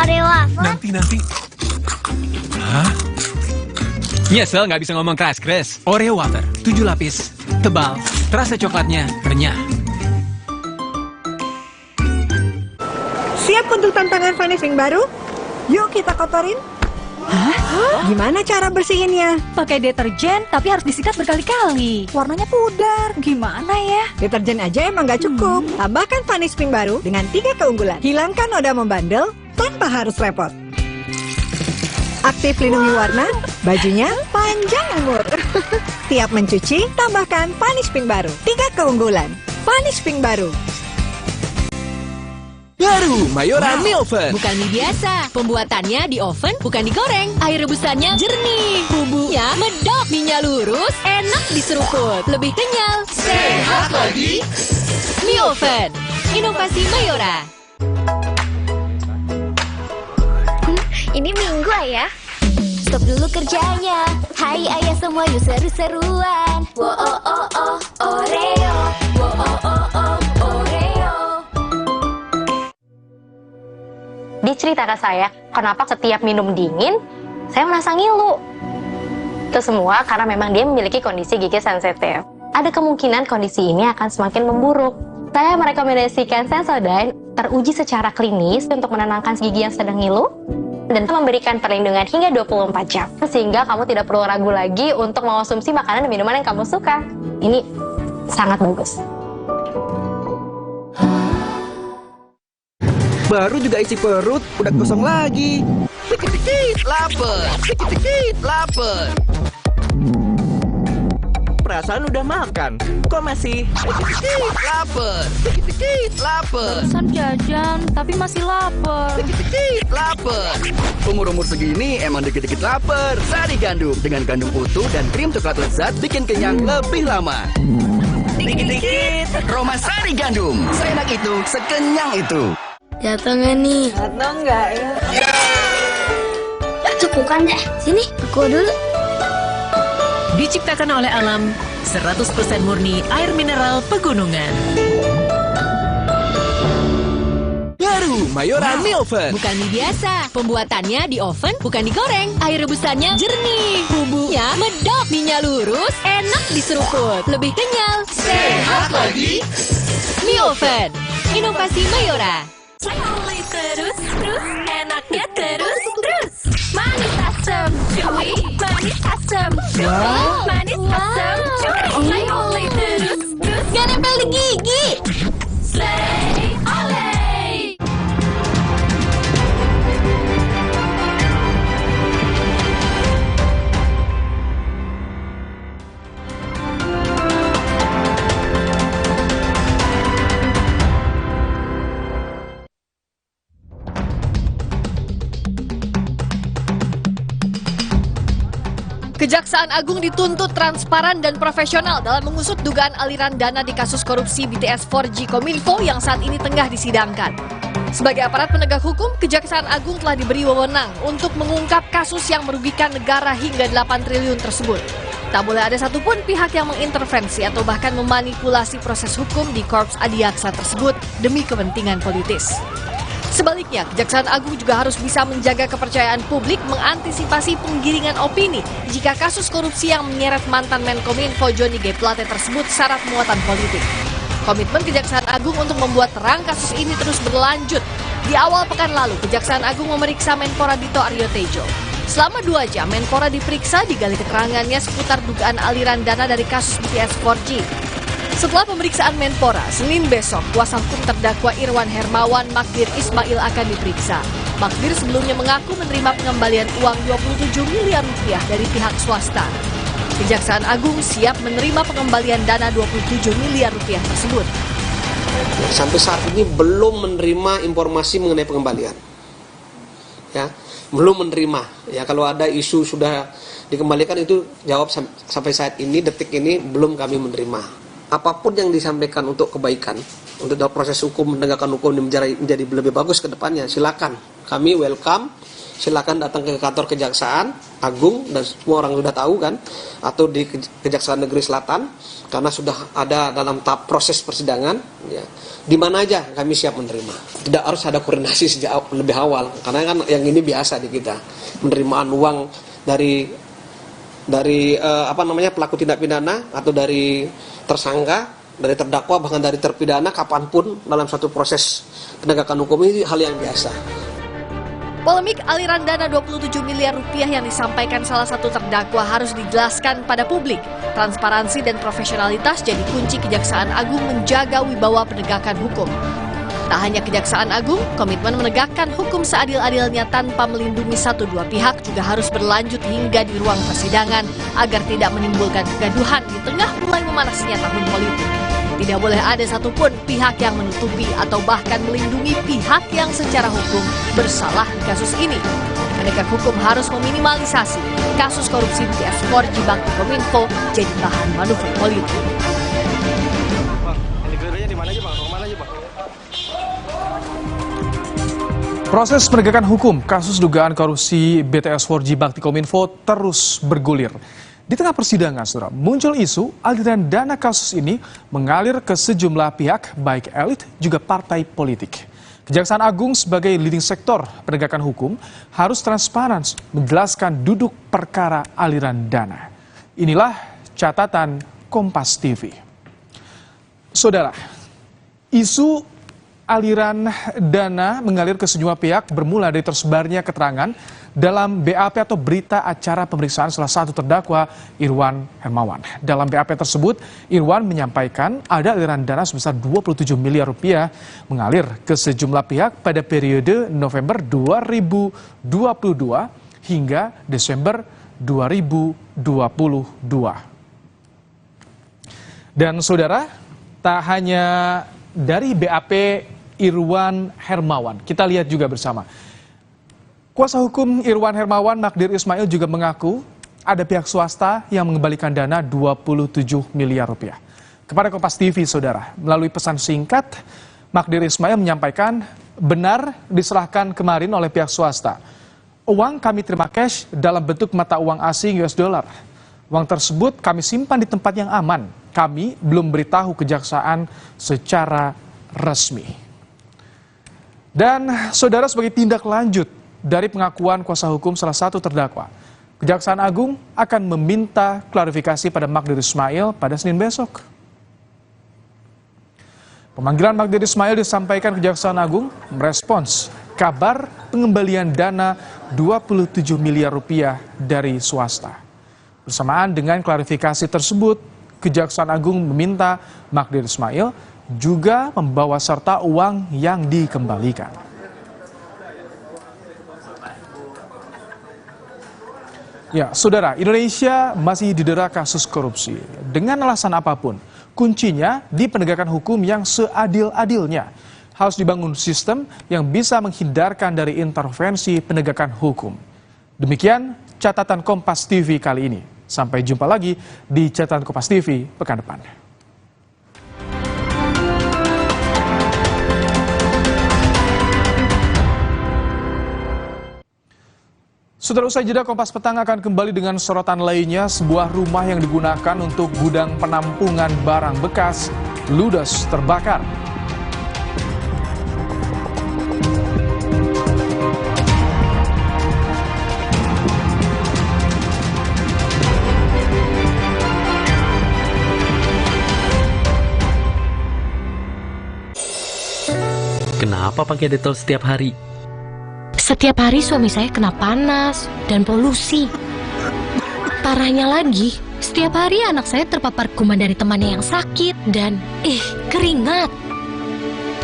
Oreo wafer? Nanti. Hah? Nyesel nggak bisa ngomong keras-keras. Oreo wafer, 7 lapis, tebal, terasa coklatnya renyah. Siap untuk tantangan finishing baru? Yuk kita kotorin. Hah? Gimana cara bersihinnya? Pakai deterjen, tapi harus disikat berkali-kali. Warnanya pudar. Gimana ya? Deterjen aja emang gak cukup. Tambahkan Vanish Pink baru dengan 3 keunggulan. Hilangkan noda membandel tanpa harus repot. Aktif lindungi warna, bajunya panjang umur. Tiap mencuci, tambahkan Vanish Pink baru. 3 keunggulan. Vanish Pink baru. Baru Mayora mie oven. Bukan mie biasa. Pembuatannya di oven, bukan digoreng. Air rebusannya jernih. Bumbunya medok. Mie-nya lurus, enak diseruput. Lebih kenyal. Sehat lagi. Mie oven. Inovasi Mayora. Ini Minggu ayah. Stop dulu kerjanya. Hai ayah semua yuk seru-seruan. Wo oh oh oh Oreo. Wo oh oh oh Oreo. Dia cerita ke saya, kenapa setiap minum dingin, saya merasa ngilu. Itu semua karena memang dia memiliki kondisi gigi sensitif. Ada kemungkinan kondisi ini akan semakin memburuk. Saya merekomendasikan Sensodyne, teruji secara klinis untuk menenangkan gigi yang sedang ngilu, dan memberikan perlindungan hingga 24 jam. Sehingga kamu tidak perlu ragu lagi untuk mengonsumsi makanan dan minuman yang kamu suka. Ini sangat bagus. Baru juga isi perut, udah kosong lagi. Dikit-dikit lapar, dikit-dikit lapar. Perasaan udah makan, kok masih dikit-dikit lapar, dikit-dikit lapar. Barusan jajan, tapi masih lapar. Dikit-dikit lapar. Umur-umur segini emang dikit-dikit lapar. Sari gandum dengan gandum utuh dan krim coklat lezat bikin kenyang lebih lama. Dikit-dikit Roma Sari gandum. Seenak itu, sekenyang itu. Jatuh nggak nih? Jatuh nggak ya? Cepukan deh. Sini, aku dulu. Diciptakan oleh alam, 100% murni air mineral pegunungan. Baru Mayora mie oven. Bukan mie biasa. Pembuatannya di oven, bukan digoreng. Air rebusannya jernih. Bumbunya medok. Mie-nya lurus, enak diseruput. Lebih kenyal. Sehat lagi. Mie oven. Inovasi Mayora. Terus, enaknya terus. Manis asam, chewy. Manis asam, chewy. Manis asam, chewy. Terus. Gak nempel di gigi. Slay, olay. Kejaksaan Agung dituntut transparan dan profesional dalam mengusut dugaan aliran dana di kasus korupsi BTS 4G Kominfo yang saat ini tengah disidangkan. Sebagai aparat penegak hukum, Kejaksaan Agung telah diberi wewenang untuk mengungkap kasus yang merugikan negara hingga 8 triliun tersebut. Tak boleh ada satupun pihak yang mengintervensi atau bahkan memanipulasi proses hukum di Korps Adiaksa tersebut demi kepentingan politis. Sebaliknya, Kejaksaan Agung juga harus bisa menjaga kepercayaan publik mengantisipasi penggiringan opini jika kasus korupsi yang menyeret mantan Menkominfo Johnny G. Plate tersebut syarat muatan politik. Komitmen Kejaksaan Agung untuk membuat terang kasus ini terus berlanjut. Di awal pekan lalu, Kejaksaan Agung memeriksa Menpora Dito Aryo Tejo. Selama 2 jam, Menpora diperiksa digali keterangannya seputar dugaan aliran dana dari kasus BTS 4G. Setelah pemeriksaan Menpora, Senin besok, kuasa hukum terdakwa Irwan Hermawan Magdir Ismail akan diperiksa. Magdir sebelumnya mengaku menerima pengembalian uang 27 miliar rupiah dari pihak swasta. Kejaksaan Agung siap menerima pengembalian dana 27 miliar rupiah tersebut. Sampai saat ini belum menerima informasi mengenai pengembalian. Ya, belum menerima. Ya, kalau ada isu sudah dikembalikan itu jawab sampai saat ini, detik ini belum kami menerima. Apapun yang disampaikan untuk kebaikan, untuk dalam proses hukum, penegakan hukum menjadi lebih bagus ke depannya, silakan. Kami welcome, silakan datang ke kantor Kejaksaan Agung, dan semua orang sudah tahu kan, atau di Kejaksaan Negeri Selatan, karena sudah ada dalam tahap proses persidangan, ya. Di mana aja kami siap menerima. Tidak harus ada koordinasi sejak lebih awal, karena kan yang ini biasa di kita, penerimaan uang dari pelaku tindak pidana atau dari tersangka, dari terdakwa, bahkan dari terpidana kapanpun dalam satu proses penegakan hukum ini hal yang biasa. Polemik aliran dana 27 miliar rupiah yang disampaikan salah satu terdakwa harus dijelaskan pada publik. Transparansi dan profesionalitas jadi kunci Kejaksaan Agung menjaga wibawa penegakan hukum. Tak hanya Kejaksaan Agung, komitmen menegakkan hukum seadil-adilnya tanpa melindungi 1-2 pihak juga harus berlanjut hingga di ruang persidangan agar tidak menimbulkan kegaduhan di tengah mulai memanasnya tahun politik. Tidak boleh ada satupun pihak yang menutupi atau bahkan melindungi pihak yang secara hukum bersalah di kasus ini. Penegak hukum harus meminimalisasi kasus korupsi BTS 4G Bakti Kominfo jadi bahan manuver politik. Proses penegakan hukum kasus dugaan korupsi BTS 4G Bakti Kominfo terus bergulir. Di tengah persidangan, saudara, muncul isu aliran dana kasus ini mengalir ke sejumlah pihak, baik elit juga partai politik. Kejaksaan Agung sebagai leading sektor penegakan hukum harus transparan menjelaskan duduk perkara aliran dana. Inilah catatan Kompas TV. Saudara, isu aliran dana mengalir ke sejumlah pihak bermula dari tersebarnya keterangan dalam BAP atau berita acara pemeriksaan salah satu terdakwa Irwan Hermawan. Dalam BAP tersebut, Irwan menyampaikan ada aliran dana sebesar 27 miliar rupiah mengalir ke sejumlah pihak pada periode November 2022 hingga Desember 2022. Dan saudara, tak hanya dari BAP Irwan Hermawan, kita lihat juga bersama. Kuasa hukum Irwan Hermawan, Magdir Ismail, juga mengaku ada pihak swasta yang mengembalikan dana 27 miliar rupiah. Kepada Kompas TV, saudara, melalui pesan singkat, Magdir Ismail menyampaikan benar diserahkan kemarin oleh pihak swasta. Uang kami terima cash dalam bentuk mata uang asing US dollar. Uang tersebut kami simpan di tempat yang aman. Kami belum beritahu kejaksaan secara resmi. Dan saudara, sebagai tindak lanjut dari pengakuan kuasa hukum salah satu terdakwa, Kejaksaan Agung akan meminta klarifikasi pada Magdir Ismail pada Senin besok. Pemanggilan Magdir Ismail disampaikan Kejaksaan Agung merespons kabar pengembalian dana 27 miliar rupiah dari swasta. Bersamaan dengan klarifikasi tersebut, Kejaksaan Agung meminta Magdir Ismail juga membawa serta uang yang dikembalikan. Ya, saudara, Indonesia masih didera kasus korupsi. Dengan alasan apapun, kuncinya di penegakan hukum yang seadil-adilnya. Harus dibangun sistem yang bisa menghindarkan dari intervensi penegakan hukum. Demikian catatan Kompas TV kali ini. Sampai jumpa lagi di catatan Kompas TV pekan depan. Saudara, usai jeda, Kompas Petang akan kembali dengan sorotan lainnya. Sebuah rumah yang digunakan untuk gudang penampungan barang bekas ludes terbakar. Kenapa pakai Dettol setiap hari? Setiap hari suami saya kena panas dan polusi. Parahnya lagi, setiap hari anak saya terpapar kuman dari temannya yang sakit dan keringat.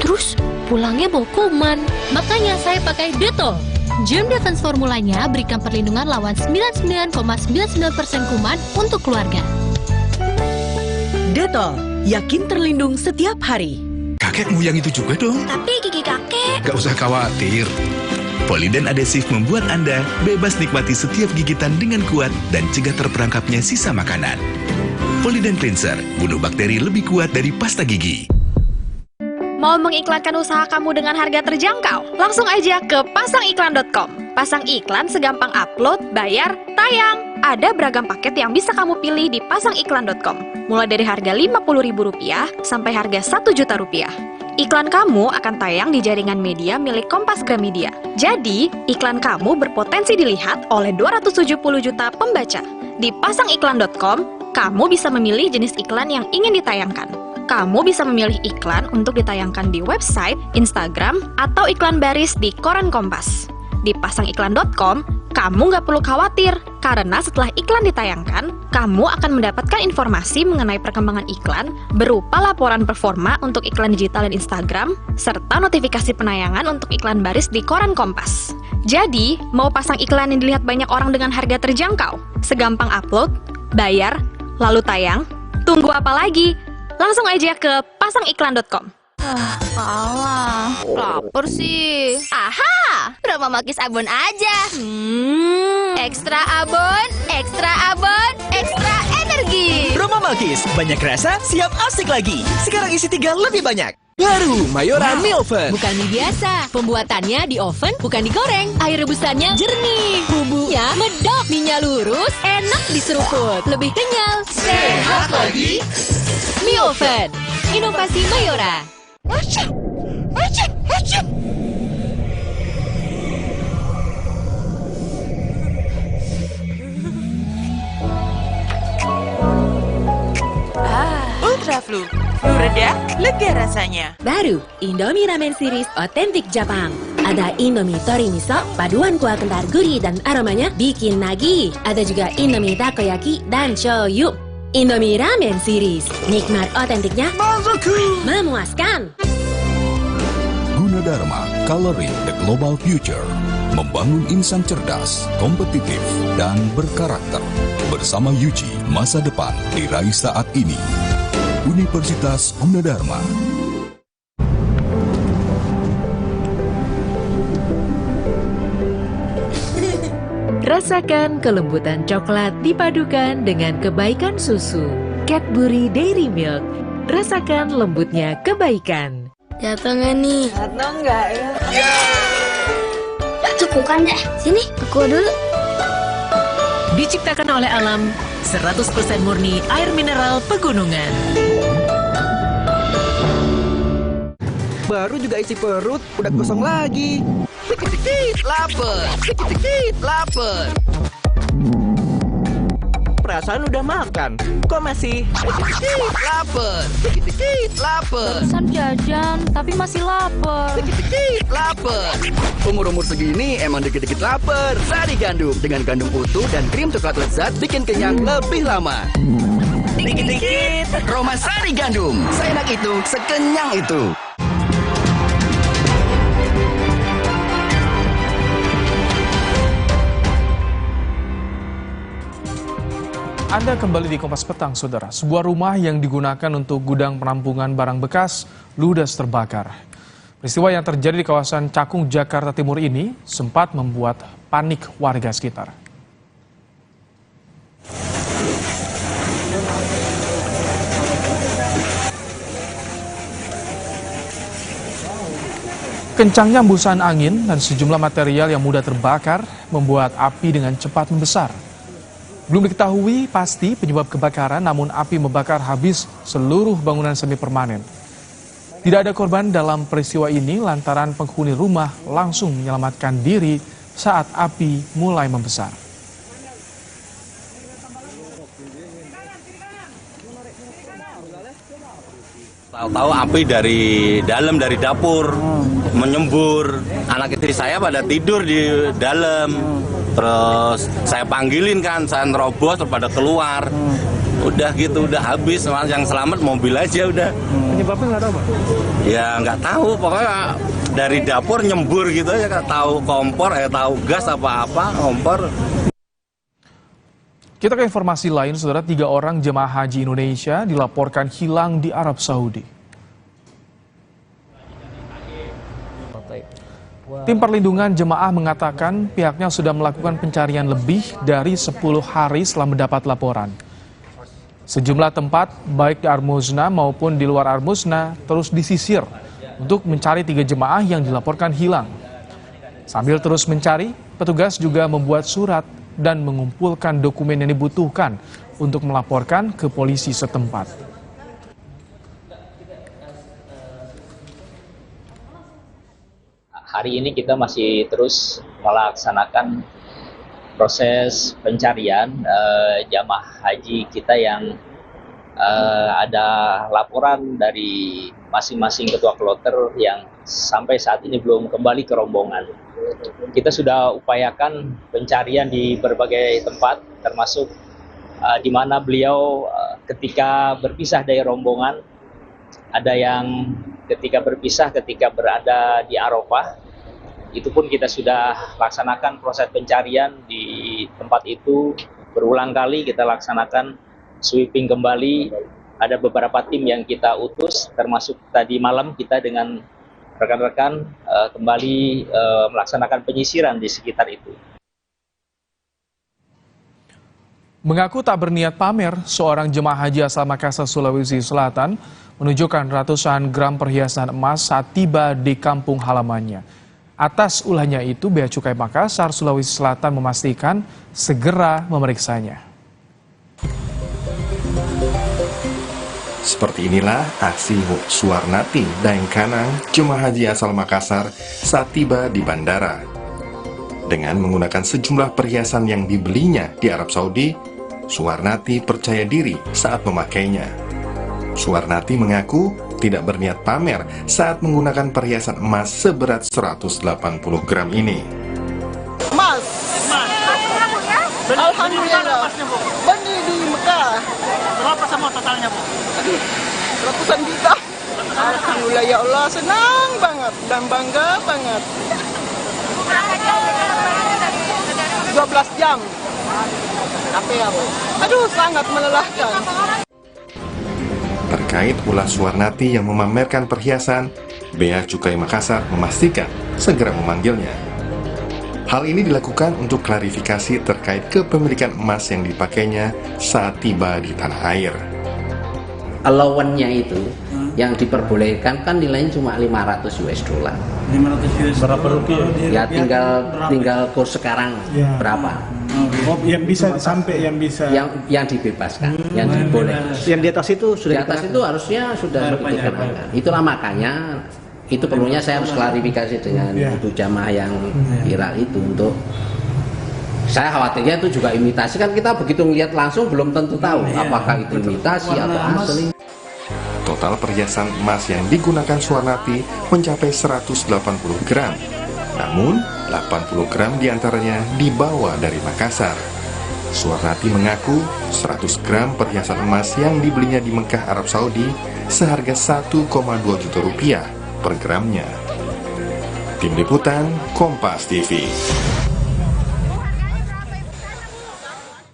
Terus pulangnya bawa kuman. Makanya saya pakai Dettol. Germ Defense formulanya berikan perlindungan lawan 99,99% kuman untuk keluarga. Dettol, yakin terlindung setiap hari. Kakekmu yang itu juga dong. Tapi gigi kakek. Gak usah khawatir. Poliden adhesif membuat Anda bebas nikmati setiap gigitan dengan kuat dan cegah terperangkapnya sisa makanan. Poliden Cleanser, bunuh bakteri lebih kuat dari pasta gigi. Mau mengiklankan usaha kamu dengan harga terjangkau? Langsung aja ke pasangiklan.com. Pasang iklan segampang upload, bayar, tayang. Ada beragam paket yang bisa kamu pilih di pasangiklan.com. Mulai dari harga Rp50.000 sampai harga Rp1.000.000. Iklan kamu akan tayang di jaringan media milik Kompas Gramedia. Jadi, iklan kamu berpotensi dilihat oleh 270 juta pembaca. Di pasangiklan.com, kamu bisa memilih jenis iklan yang ingin ditayangkan. Kamu bisa memilih iklan untuk ditayangkan di website, Instagram, atau iklan baris di koran Kompas. Di pasangiklan.com, kamu nggak perlu khawatir, karena setelah iklan ditayangkan, kamu akan mendapatkan informasi mengenai perkembangan iklan berupa laporan performa untuk iklan digital dan Instagram, serta notifikasi penayangan untuk iklan baris di koran Kompas. Jadi, mau pasang iklan yang dilihat banyak orang dengan harga terjangkau? Segampang upload, bayar, lalu tayang? Tunggu apa lagi? Langsung aja ke pasangiklan.com. Alah, lapar sih. Aha, Roma Makis abon aja. Ekstra abon, ekstra abon, ekstra energi. Roma Malkis, banyak rasa, siap asik lagi. Sekarang isi 3 lebih banyak. Baru Mayora Mie Oven. Bukan mie biasa, pembuatannya di oven bukan digoreng. Air rebusannya jernih, bumbunya medok, mie-nya lurus, enak diseruput, lebih kenyal, sehat lagi. Mie Oven, inovasi Mayora. Acik, acik, acik. Ultra Flu. Flu reda, lega rasanya. Baru, Indomie Ramen Series otentik Jepang. Ada Indomie Tori Miso, paduan kuah kental gurih dan aromanya bikin nagih. Ada juga Indomie Takoyaki dan shoyu. Indomie Ramen Series, nikmat otentiknya memuaskan. Gunadarma, Coloring the Global Future. Membangun insan cerdas, kompetitif, dan berkarakter. Bersama Yuji, masa depan diraih saat ini. Universitas Gunadarma. Rasakan kelembutan coklat dipadukan dengan kebaikan susu. Cadbury Dairy Milk. Rasakan lembutnya kebaikan. Jatuh nggak nih? Jatuh nggak ya? Cepukan deh. Sini, aku dulu. Diciptakan oleh alam, 100% murni air mineral pegunungan. Baru juga isi perut, udah kosong lagi. Dikit-dikit lapar, dikit-dikit lapar. Perasaan udah makan, kok masih dikit-dikit lapar, dikit-dikit lapar. Barusan jajan, tapi masih lapar. Dikit-dikit lapar. Umur-umur segini emang dikit-dikit lapar. Sari Gandum dengan gandum utuh dan krim coklat lezat bikin kenyang lebih lama. Dikit-dikit Roma Sari Gandum. Seenak itu, sekenyang itu. Anda kembali di Kompas Petang, Saudara. Sebuah rumah yang digunakan untuk gudang penampungan barang bekas ludes terbakar. Peristiwa yang terjadi di kawasan Cakung, Jakarta Timur ini sempat membuat panik warga sekitar. Kencangnya hembusan angin dan sejumlah material yang mudah terbakar membuat api dengan cepat membesar. Belum diketahui pasti penyebab kebakaran, namun api membakar habis seluruh bangunan semi permanen. Tidak ada korban dalam peristiwa ini lantaran penghuni rumah langsung menyelamatkan diri saat api mulai membesar. Tahu-tahu api dari dalam, dari dapur, menyembur. Anak istri saya pada tidur di dalam. Terus saya panggilin kan, saya nerobos, terus pada keluar. Udah gitu, udah habis. Yang selamat mobil aja udah. Penyebabnya nggak tahu, Pak? Ya nggak tahu, pokoknya dari dapur nyembur gitu ya, nggak tahu kompor, tahu gas apa-apa, kompor. Kita ke informasi lain, saudara. 3 orang jemaah haji Indonesia dilaporkan hilang di Arab Saudi. Tim perlindungan jemaah mengatakan pihaknya sudah melakukan pencarian lebih dari 10 hari setelah mendapat laporan. Sejumlah tempat, baik di Armuzna maupun di luar Armuzna, terus disisir untuk mencari 3 jemaah yang dilaporkan hilang. Sambil terus mencari, petugas juga membuat surat dan mengumpulkan dokumen yang dibutuhkan untuk melaporkan ke polisi setempat. Hari ini kita masih terus melaksanakan proses pencarian jamaah haji kita yang ada laporan dari masing-masing ketua kloter yang sampai saat ini belum kembali ke rombongan. Kita sudah upayakan pencarian di berbagai tempat, termasuk di mana beliau ketika berpisah dari rombongan, ada yang ketika berpisah ketika berada di Arafah, itu pun kita sudah laksanakan proses pencarian di tempat itu. Berulang kali kita laksanakan sweeping kembali, ada beberapa tim yang kita utus, termasuk tadi malam kita dengan rekan-rekan kembali melaksanakan penyisiran di sekitar itu. Mengaku tak berniat pamer, seorang jemaah haji asal Makassar, Sulawesi Selatan menunjukkan ratusan gram perhiasan emas saat tiba di kampung halamannya. Atas ulahnya itu, Bea Cukai Makassar, Sulawesi Selatan memastikan segera memeriksanya. Seperti inilah aksi Suwarnati Daengkanang, jemaah haji asal Makassar saat tiba di bandara. Dengan menggunakan sejumlah perhiasan yang dibelinya di Arab Saudi, Suwarnati percaya diri saat memakainya. Suwarnati mengaku tidak berniat pamer saat menggunakan perhiasan emas seberat 180 gram ini. Emas. Alhamdulillah. Beli di Mekah. Berapa sama totalnya, Bu? Ratusan juta. Alhamdulillah ya Allah, senang banget dan bangga banget. 12 jam. Capek ya, Bu? Aduh, sangat melelahkan. Terkait ulah Suwarnati yang memamerkan perhiasan, Bea Cukai Makassar memastikan segera memanggilnya. Hal ini dilakukan untuk klarifikasi terkait kepemilikan emas yang dipakainya saat tiba di tanah air. Allowance-nya itu yang diperbolehkan kan nilainya cuma 500 US dollar. 500 US. Berapa rupiah? Ya tinggal kurs sekarang berapa? Oh, yang bisa sampai yang bisa yang dibebaskan, yang dibolehkan. Yang di atas itu sudah di atas itu harusnya sudah dikenakan. Itulah makanya itu perlunya saya harus klarifikasi dengan ibu jamaah yang viral itu untuk saya khawatirnya itu juga imitasi, kan kita begitu melihat langsung belum tentu tahu apakah itu imitasi atau asli. Total perhiasan emas yang digunakan Suwarnati mencapai 180 gram. Namun, 80 gram diantaranya dibawa dari Makassar. Suwarnati mengaku 100 gram perhiasan emas yang dibelinya di Mekah, Arab Saudi seharga 1,2 juta rupiah per gramnya. Tim Liputan, Kompas TV.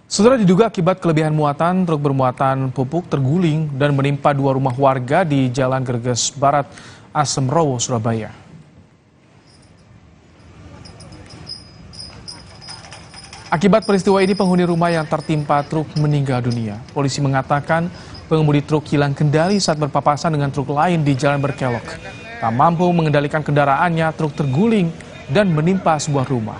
Saudara, diduga akibat kelebihan muatan, truk bermuatan pupuk terguling dan menimpa 2 rumah warga di Jalan Greges Barat, Asemrowo, Surabaya. Akibat peristiwa ini, penghuni rumah yang tertimpa truk meninggal dunia. Polisi mengatakan pengemudi truk hilang kendali saat berpapasan dengan truk lain di jalan berkelok. Tak mampu mengendalikan kendaraannya, truk terguling dan menimpa sebuah rumah.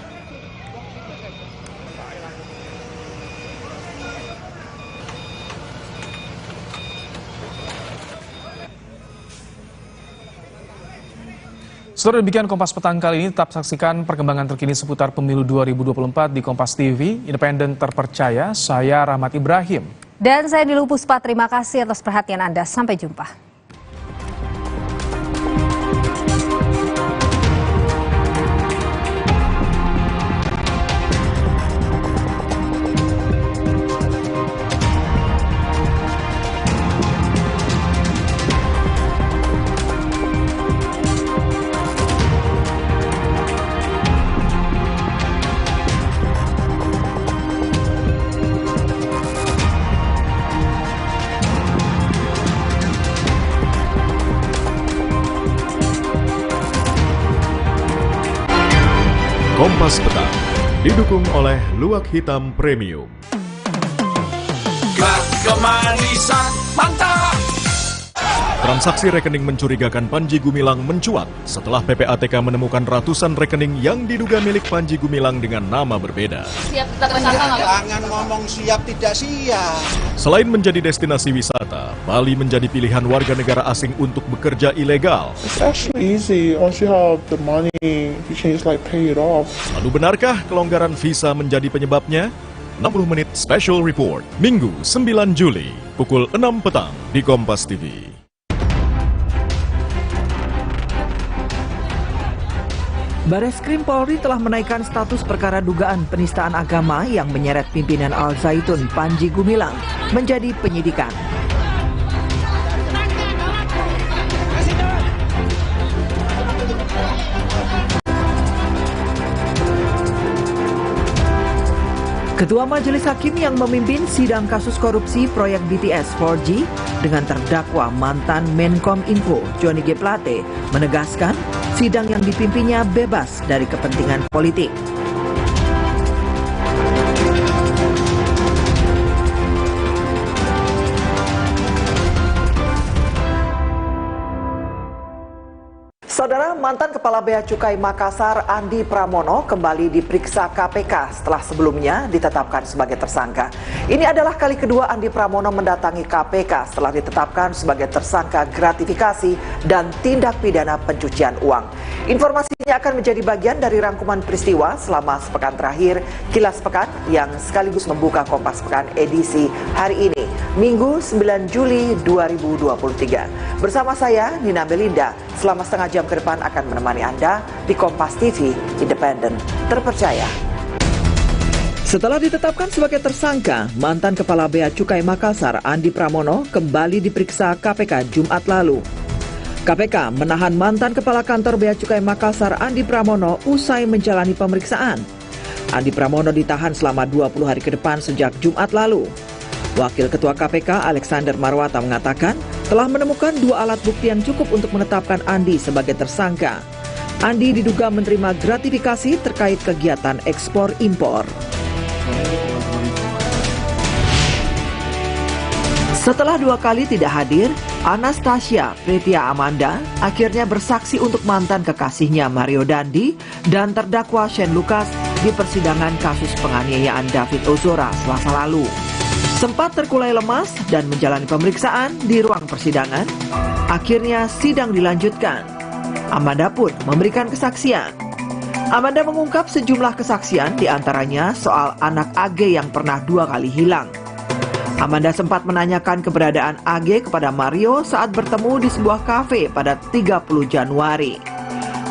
Saudara, demikian Kompas Petang kali ini. Tetap saksikan perkembangan terkini seputar pemilu 2024 di Kompas TV, independen terpercaya. Saya Rahmat Ibrahim. Dan saya Nilu Puspa, terima kasih atas perhatian Anda. Sampai jumpa. Kompas Petang didukung oleh Luwak Hitam Premium. Kemanisan mantap. Transaksi rekening mencurigakan Panji Gumilang mencuat setelah PPATK menemukan ratusan rekening yang diduga milik Panji Gumilang dengan nama berbeda. Siap tersangka nggak? Jangan ngomong siap tidak siap. Selain menjadi destinasi wisata, Bali menjadi pilihan warga negara asing untuk bekerja ilegal. It's actually easy once you have the money, you can just like pay it off. Lalu benarkah kelonggaran visa menjadi penyebabnya? 60 menit special report, Minggu 9 Juli, pukul 6 petang di Kompas TV. Bareskrim Polri telah menaikkan status perkara dugaan penistaan agama yang menyeret pimpinan Al Zaitun Panji Gumilang menjadi penyidikan. Ketua Majelis Hakim yang memimpin sidang kasus korupsi proyek BTS 4G dengan terdakwa mantan Menkom Info Johnny G. Plate menegaskan sidang yang dipimpinnya bebas dari kepentingan politik. Saudara, mantan Kepala Bea Cukai Makassar Andi Pramono kembali diperiksa KPK setelah sebelumnya ditetapkan sebagai tersangka. Ini adalah kali kedua Andi Pramono mendatangi KPK setelah ditetapkan sebagai tersangka gratifikasi dan tindak pidana pencucian uang. Informasinya akan menjadi bagian dari rangkuman peristiwa selama sepekan terakhir Kilas Pekan yang sekaligus membuka Kompas Pekan edisi hari ini, Minggu 9 Juli 2023. Bersama saya, Nina Belinda, selama setengah jam ke depan akan menemani Anda di Kompas TV, independen, terpercaya. Setelah ditetapkan sebagai tersangka, mantan Kepala Bea Cukai Makassar Andi Pramono kembali diperiksa KPK Jumat lalu. KPK menahan mantan Kepala Kantor Bea Cukai Makassar Andi Pramono usai menjalani pemeriksaan. Andi Pramono ditahan selama 20 hari ke depan sejak Jumat lalu. Wakil Ketua KPK Alexander Marwata mengatakan telah menemukan 2 alat bukti yang cukup untuk menetapkan Andi sebagai tersangka. Andi diduga menerima gratifikasi terkait kegiatan ekspor-impor. Setelah 2 kali tidak hadir, Anastasia Pretia Amanda akhirnya bersaksi untuk mantan kekasihnya Mario Dandi dan terdakwa Shane Lucas di persidangan kasus penganiayaan David Ozora Selasa lalu. Sempat terkulai lemas dan menjalani pemeriksaan di ruang persidangan, akhirnya sidang dilanjutkan. Amanda pun memberikan kesaksian. Amanda mengungkap sejumlah kesaksian, diantaranya soal anak AG yang pernah 2 kali hilang. Amanda sempat menanyakan keberadaan AG kepada Mario saat bertemu di sebuah kafe pada 30 Januari.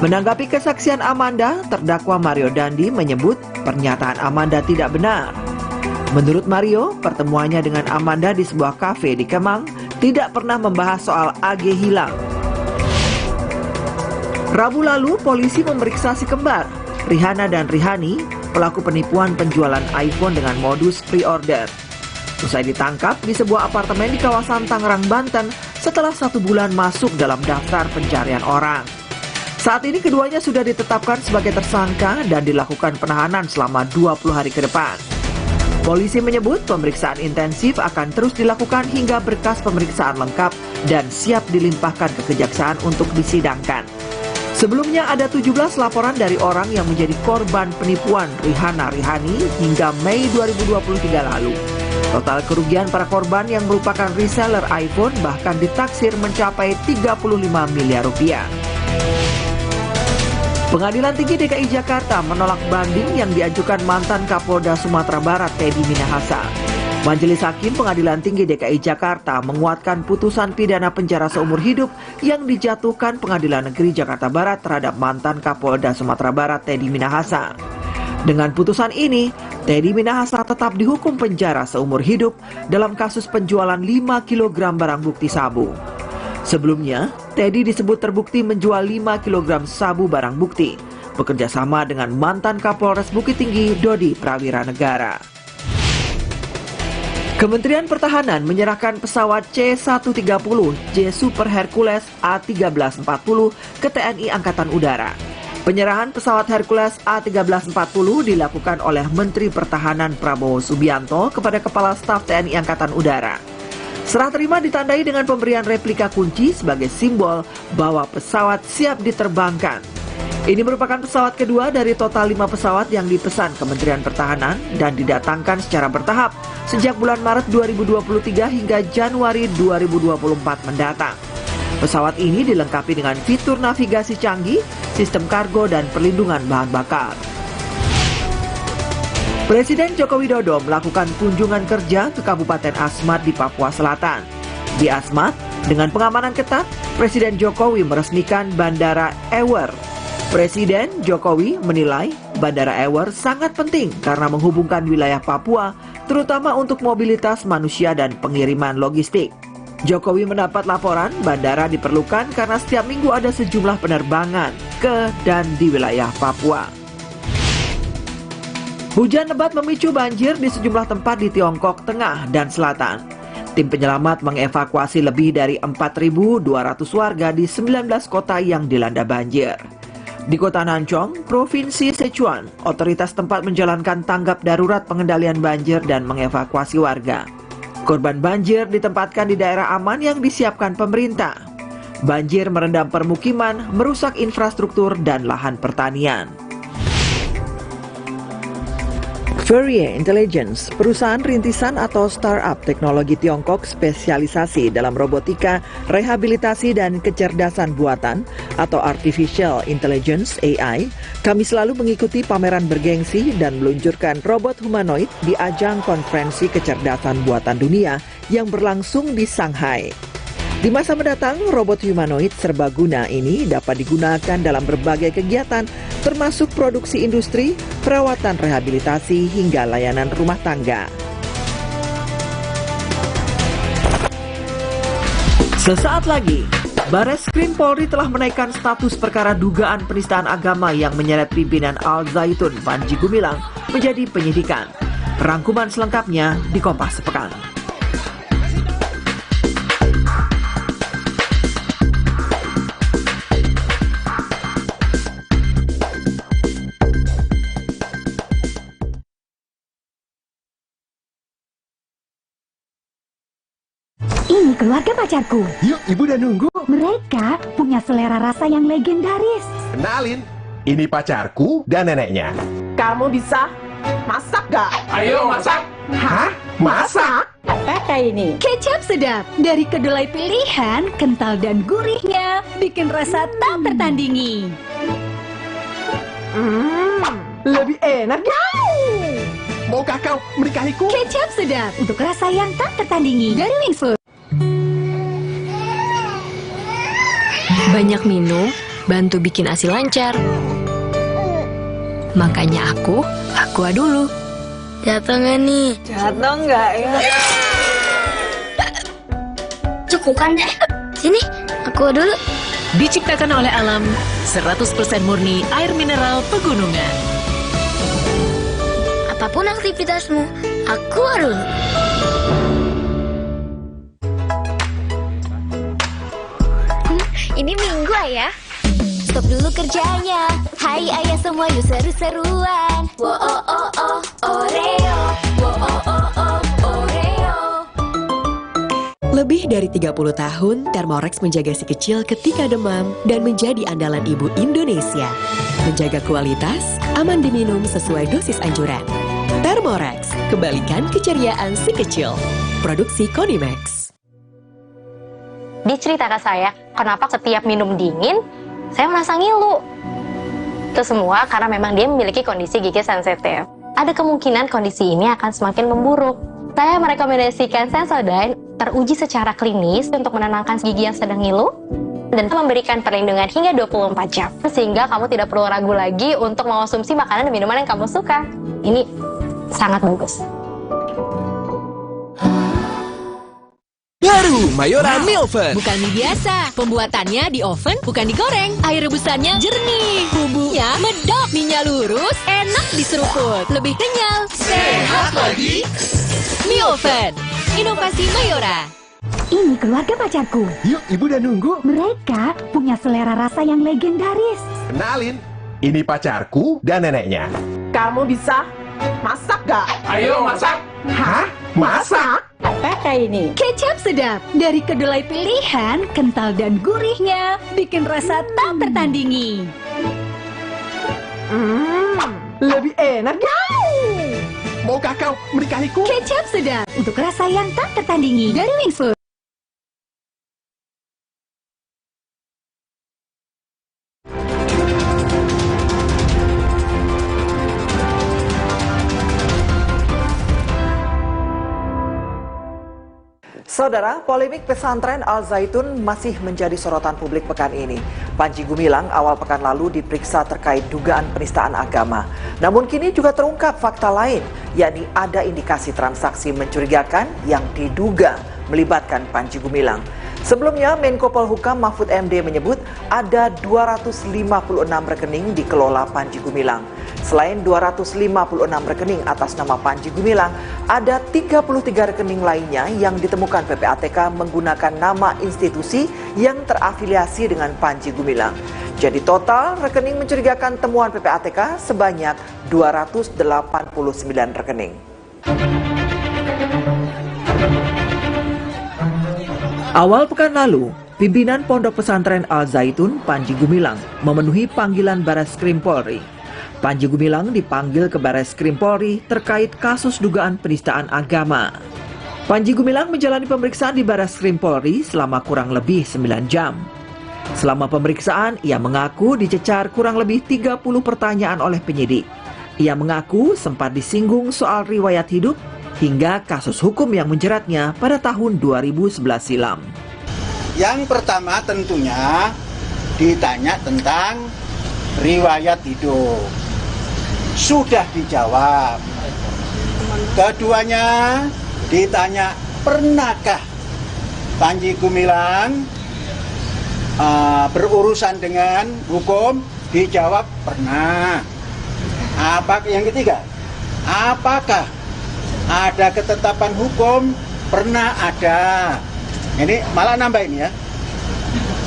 Menanggapi kesaksian Amanda, terdakwa Mario Dandi menyebut pernyataan Amanda tidak benar. Menurut Mario, pertemuannya dengan Amanda di sebuah kafe di Kemang tidak pernah membahas soal AG hilang. Rabu lalu, polisi memeriksa si kembar, Rihana dan Rihani, pelaku penipuan penjualan iPhone dengan modus pre-order. Usai ditangkap di sebuah apartemen di kawasan Tangerang, Banten setelah 1 bulan masuk dalam daftar pencarian orang. Saat ini keduanya sudah ditetapkan sebagai tersangka dan dilakukan penahanan selama 20 hari ke depan. Polisi menyebut pemeriksaan intensif akan terus dilakukan hingga berkas pemeriksaan lengkap dan siap dilimpahkan ke kejaksaan untuk disidangkan. Sebelumnya ada 17 laporan dari orang yang menjadi korban penipuan Rihanna Rihani hingga Mei 2023 lalu. Total kerugian para korban yang merupakan reseller iPhone bahkan ditaksir mencapai 35 miliar rupiah. Pengadilan Tinggi DKI Jakarta menolak banding yang diajukan mantan Kapolda Sumatera Barat Teddy Minahasa. Majelis Hakim Pengadilan Tinggi DKI Jakarta menguatkan putusan pidana penjara seumur hidup yang dijatuhkan Pengadilan Negeri Jakarta Barat terhadap mantan Kapolda Sumatera Barat Teddy Minahasa. Dengan putusan ini, Teddy Minahasa tetap dihukum penjara seumur hidup dalam kasus penjualan 5 kg barang bukti sabu. Sebelumnya, Teddy disebut terbukti menjual 5 kg sabu barang bukti, bekerja sama dengan mantan Kapolres Bukit Tinggi Dodi Prawira Negara. Kementerian Pertahanan menyerahkan pesawat C-130 J Super Hercules A-1340 ke TNI Angkatan Udara. Penyerahan pesawat Hercules A-1340 dilakukan oleh Menteri Pertahanan Prabowo Subianto kepada Kepala Staf TNI Angkatan Udara. Serah terima ditandai dengan pemberian replika kunci sebagai simbol bahwa pesawat siap diterbangkan. Ini merupakan pesawat kedua dari total 5 pesawat yang dipesan Kementerian Pertahanan dan didatangkan secara bertahap sejak bulan Maret 2023 hingga Januari 2024 mendatang. Pesawat ini dilengkapi dengan fitur navigasi canggih, sistem kargo, dan perlindungan bahan bakar. Presiden Joko Widodo melakukan kunjungan kerja ke Kabupaten Asmat di Papua Selatan. Di Asmat, dengan pengamanan ketat, Presiden Jokowi meresmikan Bandara Ewer. Presiden Jokowi menilai Bandara Ewer sangat penting karena menghubungkan wilayah Papua, terutama untuk mobilitas manusia dan pengiriman logistik. Jokowi mendapat laporan bandara diperlukan karena setiap minggu ada sejumlah penerbangan ke dan di wilayah Papua. Hujan lebat memicu banjir di sejumlah tempat di Tiongkok Tengah dan Selatan. Tim penyelamat mengevakuasi lebih dari 4.200 warga di 19 kota yang dilanda banjir. Di kota Nanchong, Provinsi Sichuan, otoritas tempat menjalankan tanggap darurat pengendalian banjir dan mengevakuasi warga. Korban banjir ditempatkan di daerah aman yang disiapkan pemerintah. Banjir merendam permukiman, merusak infrastruktur dan lahan pertanian. Fourier Intelligence, perusahaan rintisan atau startup teknologi Tiongkok spesialisasi dalam robotika, rehabilitasi dan kecerdasan buatan atau Artificial Intelligence AI, kami selalu mengikuti pameran bergengsi dan meluncurkan robot humanoid di ajang konferensi kecerdasan buatan dunia yang berlangsung di Shanghai. Di masa mendatang, robot humanoid serbaguna ini dapat digunakan dalam berbagai kegiatan, termasuk produksi industri, perawatan rehabilitasi, hingga layanan rumah tangga. Sesaat lagi, Bareskrim Polri telah menaikkan status perkara dugaan penistaan agama yang menyeret pimpinan Al Zaitun Panji Gumilang menjadi penyidikan. Rangkuman selengkapnya di Kompas Sepekan. Ini keluarga pacarku. Yuk, ibu udah nunggu. Mereka punya selera rasa yang legendaris. Kenalin, ini pacarku dan neneknya. Kamu bisa masak gak? Ayo masak. Hah? Masak? Apa ini? Kecap sedap dari kedelai pilihan, kental dan gurihnya, bikin rasa tak tertandingi. Lebih enak jauh. Maukah kau menikahiku? Kecap sedap untuk rasa yang tak tertandingi dari Wings Food. Banyak minum, bantu bikin ASI lancar. Makanya aku dulu. Jatuh nggak nih? Jatuh nggak ya? Cukup kan deh. Sini, aku dulu. Diciptakan oleh alam, 100% murni air mineral pegunungan. Apapun aktivitasmu, aku dulu. Ini Minggu ayah. Stop dulu kerjanya. Hai ayah semua yuk seru-seruan. Wo oh oh oh Oreo. Wo oh Lebih dari 30 tahun, Thermorex menjaga si kecil ketika demam dan menjadi andalan ibu Indonesia. Menjaga kualitas, aman diminum sesuai dosis anjuran. Thermorex, kembalikan keceriaan si kecil. Produksi Konimax. Dia cerita ke saya, kenapa setiap minum dingin, saya merasa ngilu. Itu semua karena memang dia memiliki kondisi gigi sensitif. Ada kemungkinan kondisi ini akan semakin memburuk. Saya merekomendasikan Sensodyne teruji secara klinis untuk menenangkan gigi yang sedang ngilu dan memberikan perlindungan hingga 24 jam. Sehingga kamu tidak perlu ragu lagi untuk mengonsumsi makanan dan minuman yang kamu suka. Ini sangat bagus. Baru Mayora Milven. Bukan mie biasa, pembuatannya di oven bukan digoreng. Air rebusannya jernih, bumbunya medok, minyak lurus, enak diseruput, lebih kenyal, sehat lagi. Mie oven, inovasi Mayora. Ini keluarga pacarku. Yuk, ibu udah nunggu. Mereka punya selera rasa yang legendaris. Kenalin, ini pacarku dan neneknya. Kamu bisa masak gak? Ayo masak. Hah? Masak? Pakai ini. Kecap sedap dari kedelai pilihan, kental dan gurihnya, bikin rasa tak tertandingi. Lebih enak jauh. Maukah kau menikahiku? Kecap sedap untuk rasa yang tak tertandingi dari Wingfood. Saudara, polemik pesantren Al Zaitun masih menjadi sorotan publik pekan ini. Panji Gumilang awal pekan lalu diperiksa terkait dugaan penistaan agama. Namun kini juga terungkap fakta lain, yakni ada indikasi transaksi mencurigakan yang diduga melibatkan Panji Gumilang. Sebelumnya, Menko Polhukam Mahfud MD menyebut ada 256 rekening dikelola Panji Gumilang. Selain 256 rekening atas nama Panji Gumilang, ada 33 rekening lainnya yang ditemukan PPATK menggunakan nama institusi yang terafiliasi dengan Panji Gumilang. Jadi total rekening mencurigakan temuan PPATK sebanyak 289 rekening. Awal pekan lalu, pimpinan Pondok Pesantren Al Zaitun, Panji Gumilang, memenuhi panggilan Barreskrim Polri. Panji Gumilang dipanggil ke Barreskrim Polri terkait kasus dugaan penistaan agama. Panji Gumilang menjalani pemeriksaan di Barreskrim Polri selama kurang lebih 9 jam. Selama pemeriksaan, ia mengaku dicecar kurang lebih 30 pertanyaan oleh penyidik. Ia mengaku sempat disinggung soal riwayat hidup hingga kasus hukum yang menjeratnya pada tahun 2011 silam. Yang pertama tentunya ditanya tentang riwayat hidup. Sudah dijawab. Keduanya ditanya, pernahkah Panji Gumilang berurusan dengan hukum? Dijawab pernah. Yang ketiga, apakah ada ketetapan hukum? Pernah ada. Ini malah nambahin ya.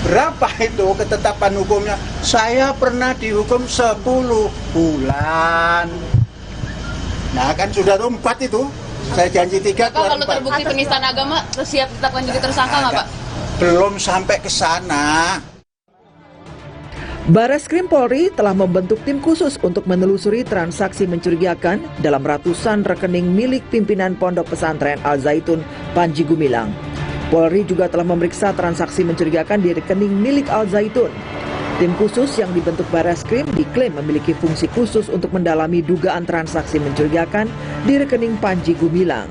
Berapa itu ketetapan hukumnya? Saya pernah dihukum 10 bulan. Nah kan sudah 4 itu. Saya janji 3 keluar 4. Kalau terbukti penistaan agama, siap ditetapkan jadi tersangka nggak Pak? Belum sampai ke sana. Barreskrim Polri telah membentuk tim khusus untuk menelusuri transaksi mencurigakan dalam ratusan rekening milik pimpinan Pondok Pesantren Al Zaitun, Panji Gumilang. Polri juga telah memeriksa transaksi mencurigakan di rekening milik Al Zaitun. Tim khusus yang dibentuk Barreskrim diklaim memiliki fungsi khusus untuk mendalami dugaan transaksi mencurigakan di rekening Panji Gumilang.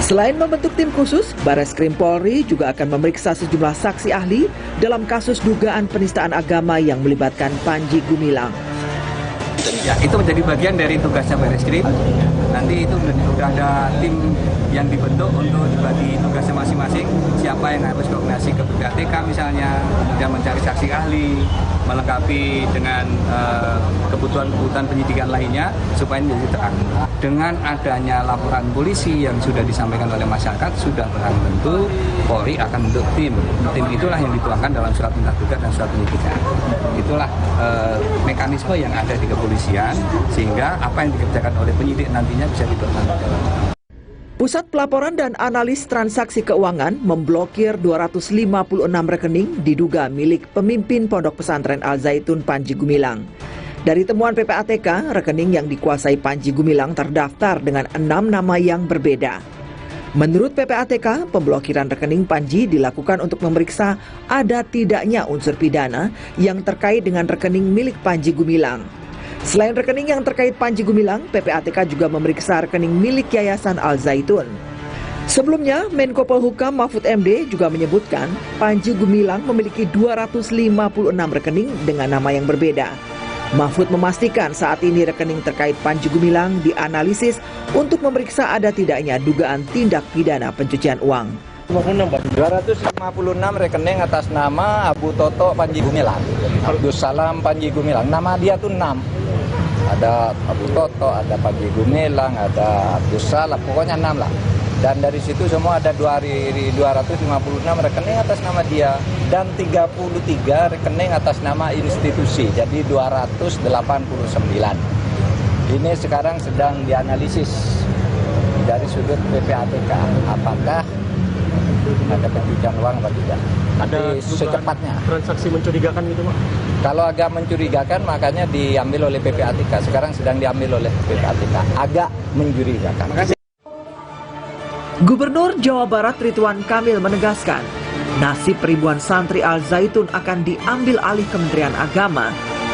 Selain membentuk tim khusus, Barreskrim Polri juga akan memeriksa sejumlah saksi ahli dalam kasus dugaan penistaan agama yang melibatkan Panji Gumilang. Ya, itu menjadi bagian dari tugasnya Barreskrim. Nanti itu sudah ada tim yang dibentuk untuk dibagi tugasnya masing-masing. Siapa yang harus koordinasi ke PPATK misalnya, kemudian mencari saksi ahli, melengkapi dengan kebutuhan-kebutuhan penyidikan lainnya supaya menjadi terang. Dengan adanya laporan polisi yang sudah disampaikan oleh masyarakat, sudah barang tentu Polri akan bentuk tim. Tim itulah yang dituangkan dalam surat perintah tugas dan surat penyidikan. Itulah mekanisme yang ada di kepolisian, sehingga apa yang dikerjakan oleh penyidik nantinya bisa dipertanggungjawabkan. Pusat Pelaporan dan Analis Transaksi Keuangan memblokir 256 rekening diduga milik pemimpin Pondok Pesantren Al Zaitun Panji Gumilang. Dari temuan PPATK, rekening yang dikuasai Panji Gumilang terdaftar dengan 6 nama yang berbeda. Menurut PPATK, pemblokiran rekening Panji dilakukan untuk memeriksa ada tidaknya unsur pidana yang terkait dengan rekening milik Panji Gumilang. Selain rekening yang terkait Panji Gumilang, PPATK juga memeriksa rekening milik Yayasan Al Zaitun. Sebelumnya, Menko Polhukam Mahfud MD juga menyebutkan Panji Gumilang memiliki 256 rekening dengan nama yang berbeda. Mahfud memastikan saat ini rekening terkait Panji Gumilang dianalisis untuk memeriksa ada tidaknya dugaan tindak pidana pencucian uang. 256 rekening atas nama Abu Toto Panji Gumilang, Abdus Salam Panji Gumilang. Nama dia tuh 6. Ada Abu Toto, ada Panji Gumilang, ada Abdus Salam, pokoknya 6 lah. Dan dari situ semua ada 256 rekening atas nama dia dan 33 rekening atas nama institusi, jadi 289. Ini sekarang sedang dianalisis dari sudut PPATK, apakah ada pencucian uang atau tidak. Nanti secepatnya. Transaksi mencurigakan gitu, Pak? Kalau agak mencurigakan makanya diambil oleh PPATK. Sekarang sedang diambil oleh PPATK. Agak mencurigakan. Gubernur Jawa Barat Ridwan Kamil menegaskan, nasib ribuan santri Al Zaitun akan diambil alih Kementerian Agama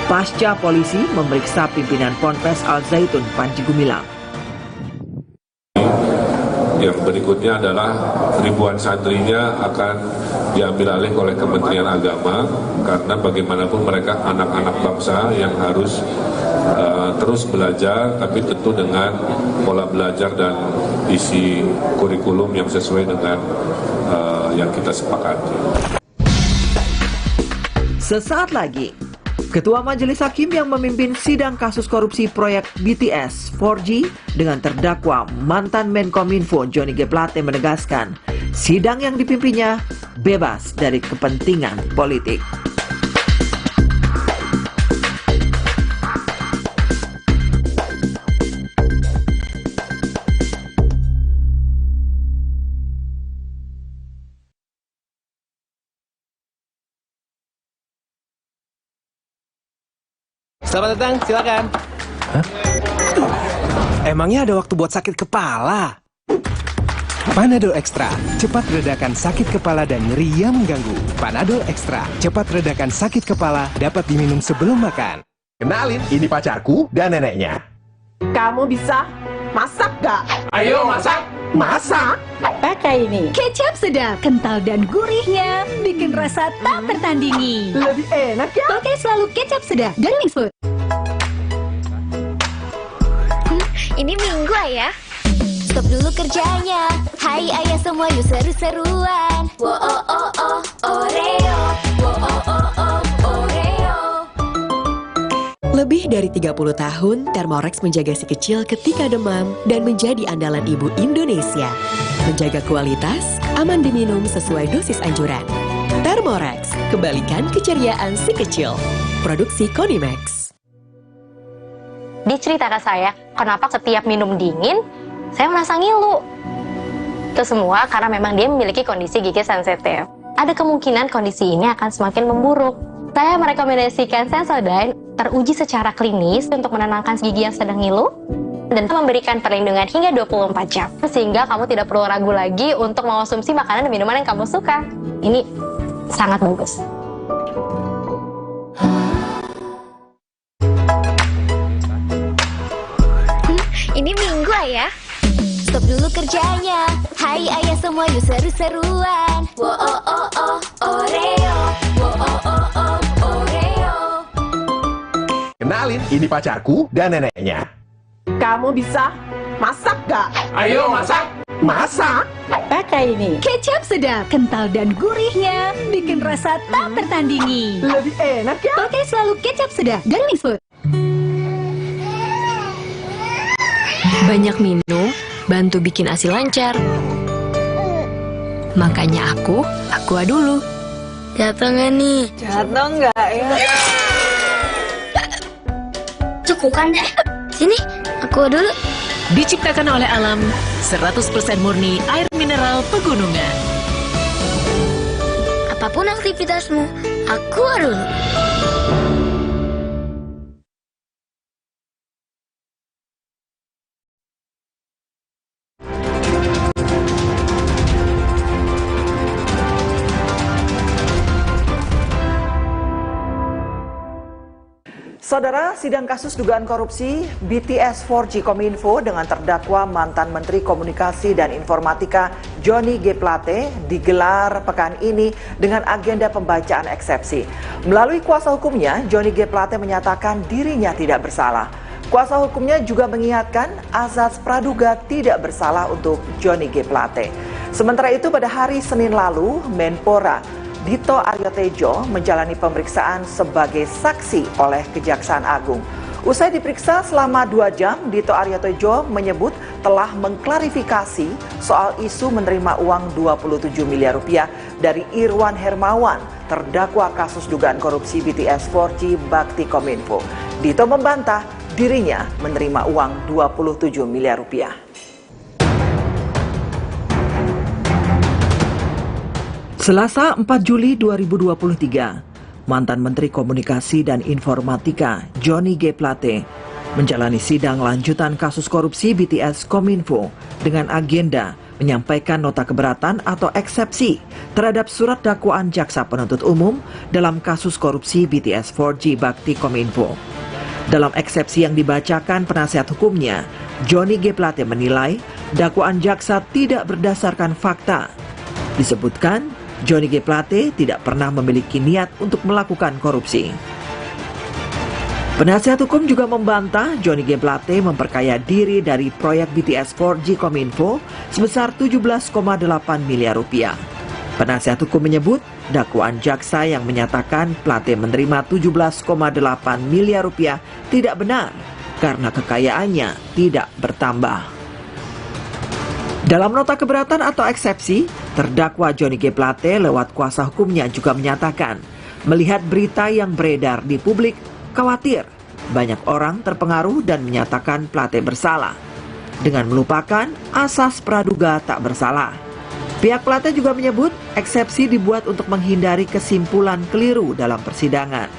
pasca polisi memeriksa pimpinan Ponpes Al Zaitun Panji Gumilang. Yang berikutnya adalah ribuan santrinya akan diambil alih oleh Kementerian Agama karena bagaimanapun mereka anak-anak bangsa yang harus terus belajar, tapi tentu dengan pola belajar dan isi kurikulum yang sesuai dengan yang kita sepakati. Sesaat lagi, Ketua Majelis Hakim yang memimpin sidang kasus korupsi proyek BTS 4G dengan terdakwa mantan Menkominfo Johnny G. Plate menegaskan, sidang yang dipimpinnya bebas dari kepentingan politik. Selamat datang, silakan. Hah? Emangnya ada waktu buat sakit kepala? Panadol Extra, cepat redakan sakit kepala dan nyeri yang mengganggu. Panadol Extra, cepat redakan sakit kepala, dapat diminum sebelum makan. Kenalin, ini pacarku dan neneknya. Kamu bisa masak gak? Ayo masak! Masak! Pakai ini. Kecap sedap, kental dan gurihnya, bikin rasa tak tertandingi. Lebih enak ya? Pakai selalu kecap sedap dari Mix Food. Ini Minggu, Ayah. Stop dulu kerjanya. Hai Ayah semua, yuk seru-seruan. Wo oh oh oh Oreo. Wo oh oh oh Oreo. Lebih dari 30 tahun, Thermorex menjaga si kecil ketika demam dan menjadi andalan ibu Indonesia. Menjaga kualitas, aman diminum sesuai dosis anjuran. Thermorex, kembalikan keceriaan si kecil. Produksi Konimax. Dia cerita ke saya, kenapa setiap minum dingin, saya merasa ngilu. Itu semua karena memang dia memiliki kondisi gigi sensitif. Ada kemungkinan kondisi ini akan semakin memburuk. Saya merekomendasikan Sensodyne, teruji secara klinis untuk menenangkan gigi yang sedang ngilu, dan memberikan perlindungan hingga 24 jam. Sehingga kamu tidak perlu ragu lagi untuk mengonsumsi makanan dan minuman yang kamu suka. Ini sangat bagus. Ini Minggu, Ayah. Stop dulu kerjanya. Hai Ayah semua, yuk seru-seruan. Wo oh oh oh Oreo. Wo oh oh oh Oreo. Kenalin, ini pacarku dan neneknya. Kamu bisa masak gak? Ayo masak! Masak! Pakai ini. Kecap sedap, kental dan gurihnya, bikin rasa tak tertandingi. Lebih enak ya? Pakai selalu kecap sedap dari Mix Food. Banyak minum, bantu bikin ASI lancar. Makanya aku dulu. Jatuh nggak nih? Jatuh nggak ya? Cukup kan deh. Sini, aku dulu. Diciptakan oleh alam, 100% murni air mineral pegunungan. Apapun aktivitasmu, aku dulu. Saudara, sidang kasus dugaan korupsi BTS 4G Kominfo dengan terdakwa mantan Menteri Komunikasi dan Informatika Johnny G. Plate digelar pekan ini dengan agenda pembacaan eksepsi. Melalui kuasa hukumnya, Johnny G. Plate menyatakan dirinya tidak bersalah. Kuasa hukumnya juga mengingatkan azas praduga tidak bersalah untuk Johnny G. Plate. Sementara itu pada hari Senin lalu, Menpora Dito Aryo Tejo menjalani pemeriksaan sebagai saksi oleh Kejaksaan Agung. Usai diperiksa selama 2 jam, Dito Aryo Tejo menyebut telah mengklarifikasi soal isu menerima uang 27 miliar rupiah dari Irwan Hermawan, terdakwa kasus dugaan korupsi BTS 4G Bakti Kominfo. Dito membantah dirinya menerima uang 27 miliar rupiah. Selasa 4 Juli 2023, mantan Menteri Komunikasi dan Informatika Johnny G. Plate menjalani sidang lanjutan kasus korupsi BTS Kominfo dengan agenda menyampaikan nota keberatan atau eksepsi terhadap surat dakwaan jaksa penuntut umum dalam kasus korupsi BTS 4G Bakti Kominfo. Dalam eksepsi yang dibacakan penasihat hukumnya, Johnny G. Plate menilai dakwaan jaksa tidak berdasarkan fakta. Disebutkan, Johnny G. Plate tidak pernah memiliki niat untuk melakukan korupsi. Penasihat hukum juga membantah Johnny G. Plate memperkaya diri dari proyek BTS 4G Kominfo sebesar 17,8 miliar rupiah. Penasihat hukum menyebut dakwaan jaksa yang menyatakan Plate menerima 17,8 miliar rupiah tidak benar karena kekayaannya tidak bertambah. Dalam nota keberatan atau eksepsi, terdakwa Johnny G. Plate lewat kuasa hukumnya juga menyatakan melihat berita yang beredar di publik khawatir banyak orang terpengaruh dan menyatakan Plate bersalah dengan melupakan asas praduga tak bersalah. Pihak Plate juga menyebut eksepsi dibuat untuk menghindari kesimpulan keliru dalam persidangan.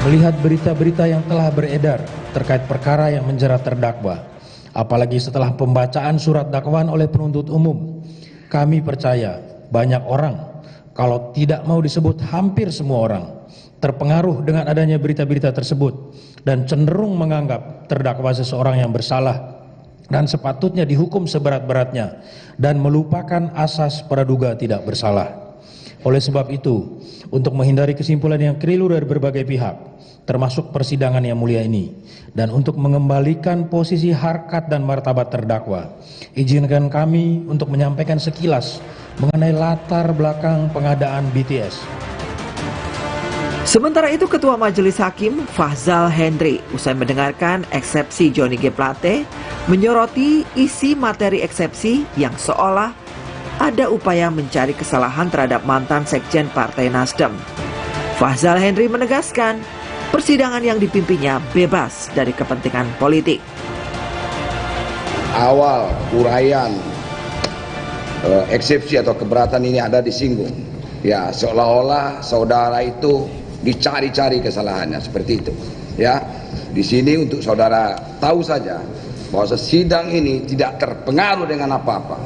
Melihat berita-berita yang telah beredar terkait perkara yang menjerat terdakwa, apalagi setelah pembacaan surat dakwaan oleh penuntut umum, kami percaya banyak orang, kalau tidak mau disebut hampir semua orang, terpengaruh dengan adanya berita-berita tersebut dan cenderung menganggap terdakwa seseorang yang bersalah dan sepatutnya dihukum seberat-beratnya dan melupakan asas praduga tidak bersalah. Oleh sebab itu, untuk menghindari kesimpulan yang keliru dari berbagai pihak, termasuk persidangan yang mulia ini, dan untuk mengembalikan posisi harkat dan martabat terdakwa, izinkan kami untuk menyampaikan sekilas mengenai latar belakang pengadaan BTS. Sementara itu, Ketua Majelis Hakim Fahzal Hendri usai mendengarkan eksepsi Johnny G. Plate menyoroti isi materi eksepsi yang seolah ada upaya mencari kesalahan terhadap mantan Sekjen Partai Nasdem. Fahzal Hendri menegaskan persidangan yang dipimpinnya bebas dari kepentingan politik. Awal uraian eksepsi atau keberatan ini ada disinggung. Ya, seolah-olah saudara itu dicari-cari kesalahannya, seperti itu. Ya, di sini untuk saudara tahu saja bahwa sidang ini tidak terpengaruh dengan apa-apa.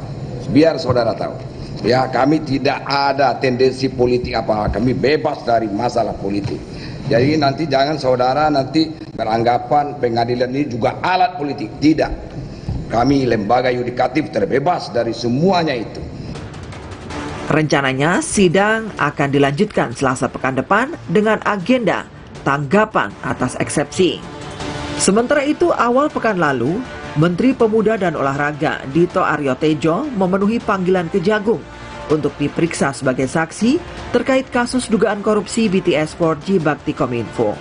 Biar saudara tahu, ya, kami tidak ada tendensi politik apa, kami bebas dari masalah politik. Jadi nanti jangan saudara nanti beranggapan pengadilan ini juga alat politik. Tidak, kami lembaga yudikatif terbebas dari semuanya itu. Rencananya sidang akan dilanjutkan Selasa pekan depan dengan agenda tanggapan atas eksepsi. Sementara itu, awal pekan lalu, Menteri Pemuda dan Olahraga Dito Aryo Tejo memenuhi panggilan Kejagung untuk diperiksa sebagai saksi terkait kasus dugaan korupsi BTS 4G Bakti Kominfo.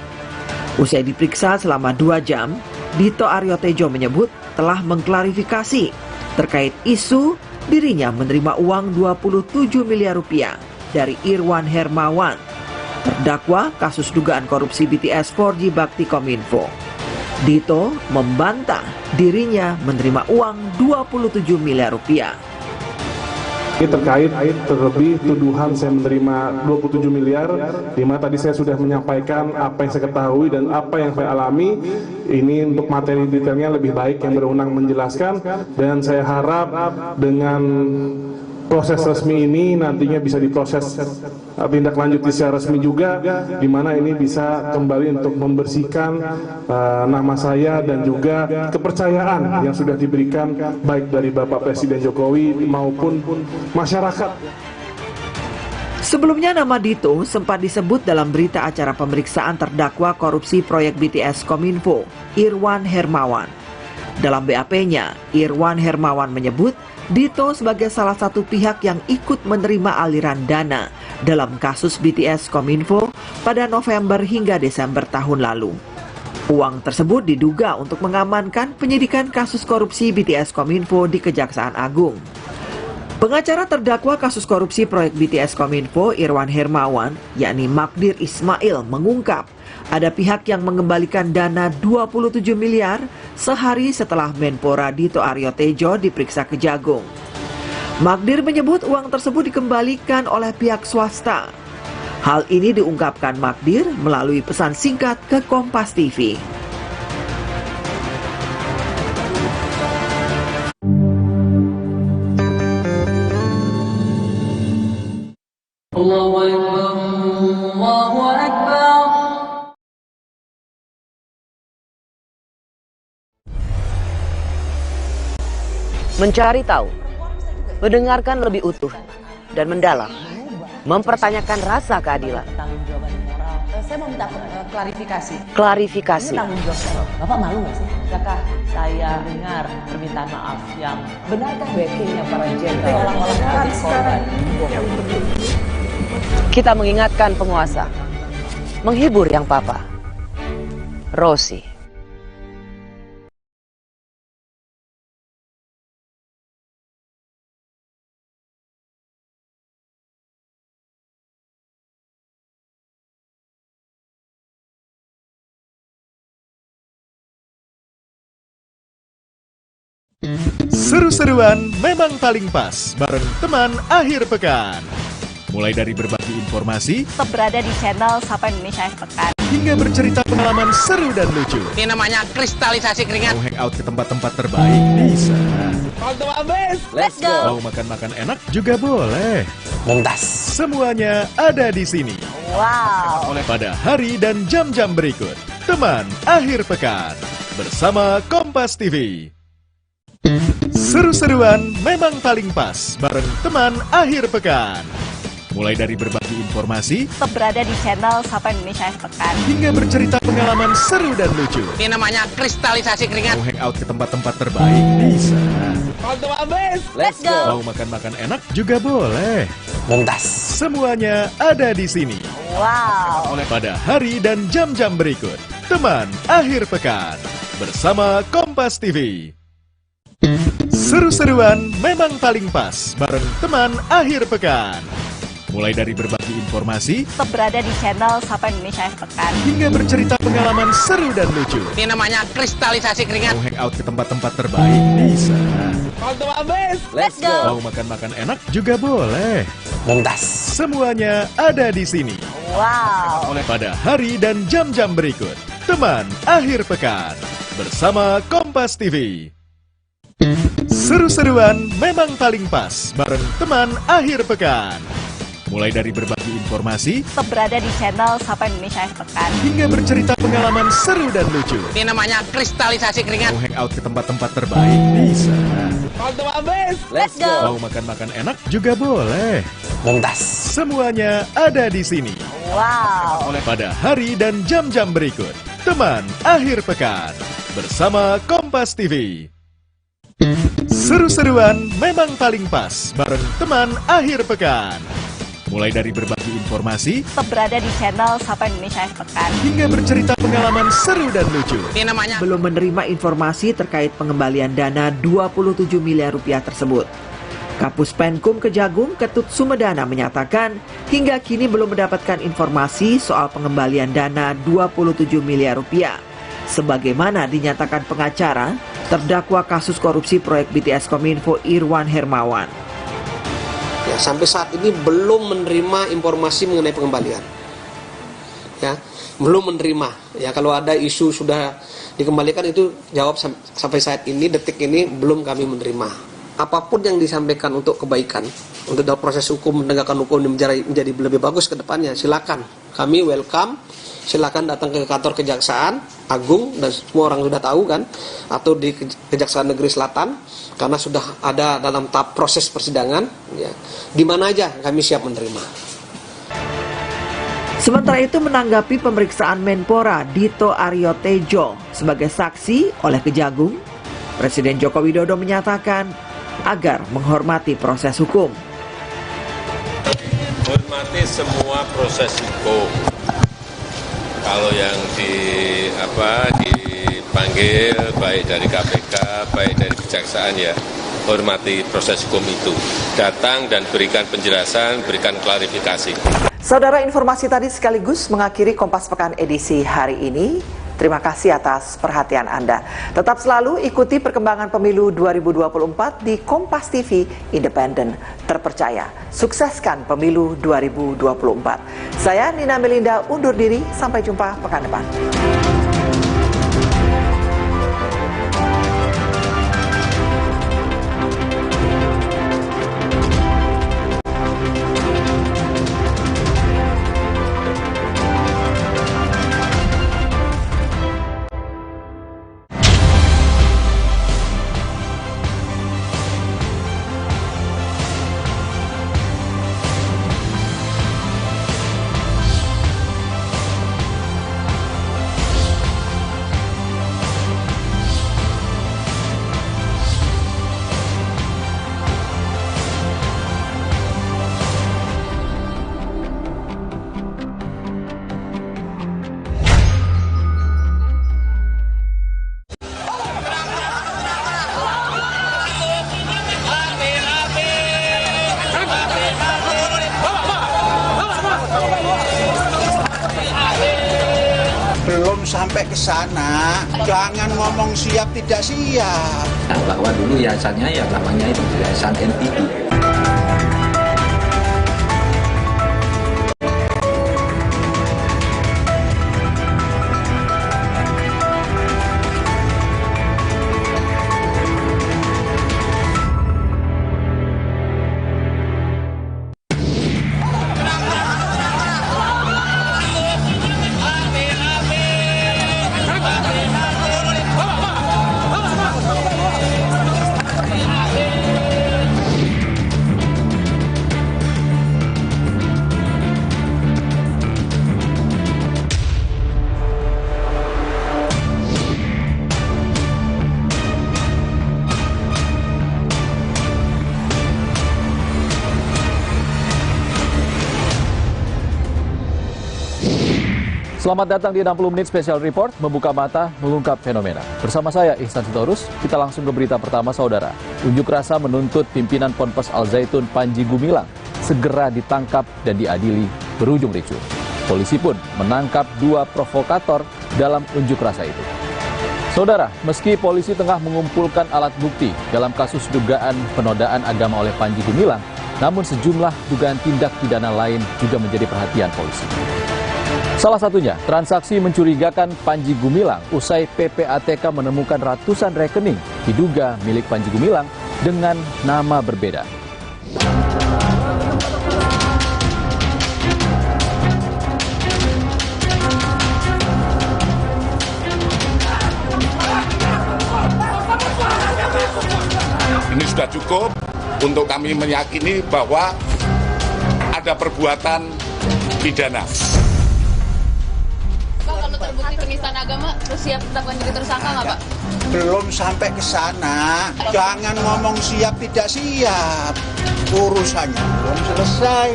Usai diperiksa selama 2 jam, Dito Aryo Tejo menyebut telah mengklarifikasi terkait isu dirinya menerima uang 27 miliar rupiah dari Irwan Hermawan, terdakwa kasus dugaan korupsi BTS 4G Bakti Kominfo. Dito membantah dirinya menerima uang 27 miliar rupiah. Ini terlebih tuduhan saya menerima 27 miliar, di mana tadi saya sudah menyampaikan apa yang saya ketahui dan apa yang saya alami. Ini untuk materi detailnya lebih baik yang berwenang menjelaskan, dan saya harap dengan proses resmi ini nantinya bisa diproses tindak lanjut secara resmi juga, di mana ini bisa kembali untuk membersihkan nama saya dan juga kepercayaan yang sudah diberikan baik dari Bapak Presiden Jokowi maupun masyarakat. Sebelumnya nama Dito sempat disebut dalam berita acara pemeriksaan terdakwa korupsi proyek BTS Kominfo, Irwan Hermawan. Dalam BAP-nya, Irwan Hermawan menyebut Dito sebagai salah satu pihak yang ikut menerima aliran dana dalam kasus BTS Kominfo pada November hingga Desember tahun lalu. Uang tersebut diduga untuk mengamankan penyidikan kasus korupsi BTS Kominfo di Kejaksaan Agung. Pengacara terdakwa kasus korupsi proyek BTS Kominfo, Irwan Hermawan, yakni Magdir Ismail, mengungkap ada pihak yang mengembalikan dana 27 miliar sehari setelah Menpora Dito Aryo Tejo diperiksa Kejagung. Magdir menyebut uang tersebut dikembalikan oleh pihak swasta. Hal ini diungkapkan Magdir melalui pesan singkat ke Kompas TV. Allahu Akbar, Allahu Akbar. Mencari tahu, mendengarkan lebih utuh dan mendalam, mempertanyakan rasa keadilan. Saya mau minta klarifikasi. Klarifikasi. Ini tanggung jawab. Bapak malu nggak sih? Apakah saya dengar permintaan maaf yang benarkah backingnya para jenderal olah-olah menjadi korban? Kita mengingatkan penguasa, menghibur yang papa. Rosi. Seru-seruan memang paling pas bareng teman akhir pekan. Mulai dari berbagi informasi, tetap berada di channel Sapa Indonesia Akhir Pekan, hingga bercerita pengalaman seru dan lucu. Ini namanya kristalisasi keringat. Mau hangout ke tempat-tempat terbaik bisa. Untuk habis, let's go. Mau makan-makan enak juga boleh. Mumtaz. Semuanya ada di sini. Wow. Pada hari dan jam-jam berikut, teman akhir pekan bersama Kompas TV. Seru-seruan memang paling pas bareng teman akhir pekan. Mulai dari berbagi informasi, tetap berada di channel Sapa Indonesia Akhir Pekan, hingga bercerita pengalaman seru dan lucu. Ini namanya kristalisasi keringat. Mau hangout ke tempat-tempat terbaik bisa. Untuk habis, let's go. Mau makan-makan enak juga boleh. Mumtaz. Semuanya ada di sini. Wow. Pada hari dan jam-jam berikut, teman akhir pekan bersama Kompas TV. Seru-seruan memang paling pas bareng teman akhir pekan. Mulai dari berbagi informasi, tetap berada di channel Sapa Indonesia Akhir Pekan, hingga bercerita pengalaman seru dan lucu. Ini namanya kristalisasi keringat. Mau hangout ke tempat-tempat terbaik bisa. Untuk habis, let's go. Mau makan-makan enak juga boleh. Mumtaz. Semuanya ada di sini. Wow. Pada hari dan jam-jam berikut, teman akhir pekan bersama Kompas TV. Seru-seruan memang paling pas bareng teman akhir pekan. Mulai dari berbagi informasi, tetap berada di channel Sapa Indonesia Akhir Pekan, hingga bercerita pengalaman seru dan lucu. Ini namanya kristalisasi keringat. Mau hangout ke tempat-tempat terbaik bisa. Untuk habis, let's go. Mau makan-makan enak juga boleh. Mumtaz. Semuanya ada di sini. Wow. Pada hari dan jam-jam berikut, teman akhir pekan bersama Kompas TV. Seru-seruan memang paling pas bareng teman akhir pekan. Mulai dari berbagi informasi, tetap berada di channel Sapa Indonesia Akhir Pekan, hingga bercerita pengalaman seru dan lucu. Ini namanya belum menerima informasi terkait pengembalian dana 27 miliar rupiah tersebut. Kapus Penkum Kejagung Ketut Sumedana menyatakan hingga kini belum mendapatkan informasi soal pengembalian dana 27 miliar rupiah. sebagaimana dinyatakan pengacara terdakwa kasus korupsi proyek BTS Kominfo Irwan Hermawan. Ya, sampai saat ini belum menerima informasi mengenai pengembalian. Ya, belum menerima. Ya, kalau ada isu sudah dikembalikan itu jawab sampai saat ini, detik ini belum kami menerima. Apapun yang disampaikan untuk kebaikan, untuk dalam proses hukum, menegakkan hukum menjadi lebih bagus ke depannya, silakan. Kami welcome, silakan datang ke kantor Kejaksaan Agung, dan semua orang sudah tahu kan, atau di Kejaksaan Negeri Selatan, karena sudah ada dalam tahap proses persidangan, ya, di mana aja kami siap menerima. Sementara itu menanggapi pemeriksaan Menpora Dito Aryo Tejo sebagai saksi oleh Kejagung, Presiden Joko Widodo menyatakan agar menghormati proses hukum. Hormati semua proses hukum. Kalau yang dipanggil baik dari KPK, baik dari Kejaksaan, ya hormati proses hukum itu. Datang dan berikan penjelasan, berikan klarifikasi. Saudara, informasi tadi sekaligus mengakhiri Kompas Pekan edisi hari ini. Terima kasih atas perhatian Anda. Tetap selalu ikuti perkembangan pemilu 2024 di Kompas TV Independen Terpercaya. Sukseskan pemilu 2024. Saya Nina Melinda undur diri, sampai jumpa pekan depan. Belum sampai ke sana, jangan ngomong siap tidak siap. Nah, bahwa dulu yayasannya ya namanya itu Yayasan NTI. Selamat datang di 60 Menit Special Report, membuka mata, mengungkap fenomena. Bersama saya, Ihsan Sitorus, kita langsung ke berita pertama, saudara. Unjuk rasa menuntut pimpinan Ponpes Al Zaitun Panji Gumilang segera ditangkap dan diadili berujung ricuh. Polisi pun menangkap 2 provokator dalam unjuk rasa itu. Saudara, meski polisi tengah mengumpulkan alat bukti dalam kasus dugaan penodaan agama oleh Panji Gumilang, namun sejumlah dugaan tindak pidana lain juga menjadi perhatian polisi. Salah satunya, transaksi mencurigakan Panji Gumilang usai PPATK menemukan ratusan rekening diduga milik Panji Gumilang dengan nama berbeda. Ini sudah cukup untuk kami meyakini bahwa ada perbuatan pidana. Kalau terbukti penistaan agama, terus siap tetapkan jadi tersangka nggak, Pak? Belum sampai ke sana, jangan ngomong siap tidak siap. Urusannya belum selesai.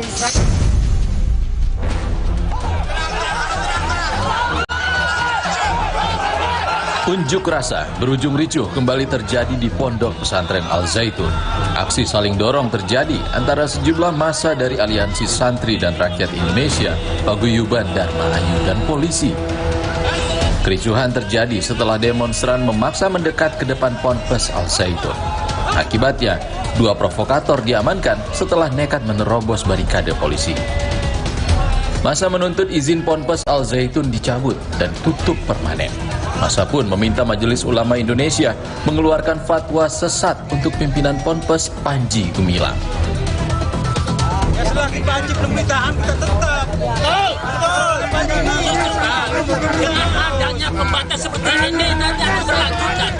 Unjuk rasa berujung ricuh kembali terjadi di Pondok Pesantren Al Zaitun. Aksi saling dorong terjadi antara sejumlah massa dari Aliansi Santri dan Rakyat Indonesia, Paguyuban Dharma Ayu dan polisi. Kericuhan terjadi setelah demonstran memaksa mendekat ke depan Ponpes Al Zaitun. Akibatnya, 2 provokator diamankan setelah nekat menerobos barikade polisi. Masa menuntut izin Ponpes Al Zaitun dicabut dan tutup permanen. Masa pun meminta Majelis Ulama Indonesia mengeluarkan fatwa sesat untuk pimpinan Ponpes Panji Gumilang. Ya selagi Panji belum ditahan, kita tetap. Betul. Panji dengan adanya pembatas seperti ini nanti akan berlanjutan.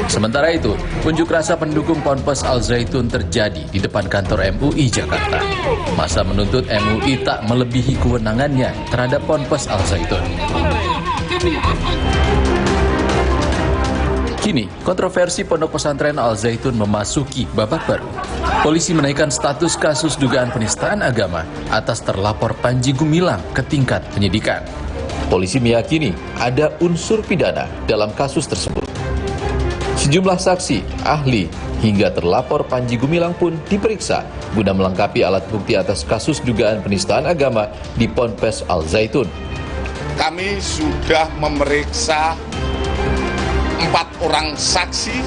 Sementara itu, unjuk rasa pendukung Ponpes Al Zaitun terjadi di depan kantor MUI Jakarta. Masa menuntut MUI tak melebihi kewenangannya terhadap Ponpes Al Zaitun. Kini, kontroversi Pondok Pesantren Al Zaitun memasuki babak baru. Polisi menaikkan status kasus dugaan penistaan agama atas terlapor Panji Gumilang ke tingkat penyidikan. Polisi meyakini ada unsur pidana dalam kasus tersebut. Sejumlah saksi, ahli, hingga terlapor Panji Gumilang pun diperiksa guna melengkapi alat bukti atas kasus dugaan penistaan agama di Ponpes Al Zaitun. Kami sudah memeriksa 4 orang saksi,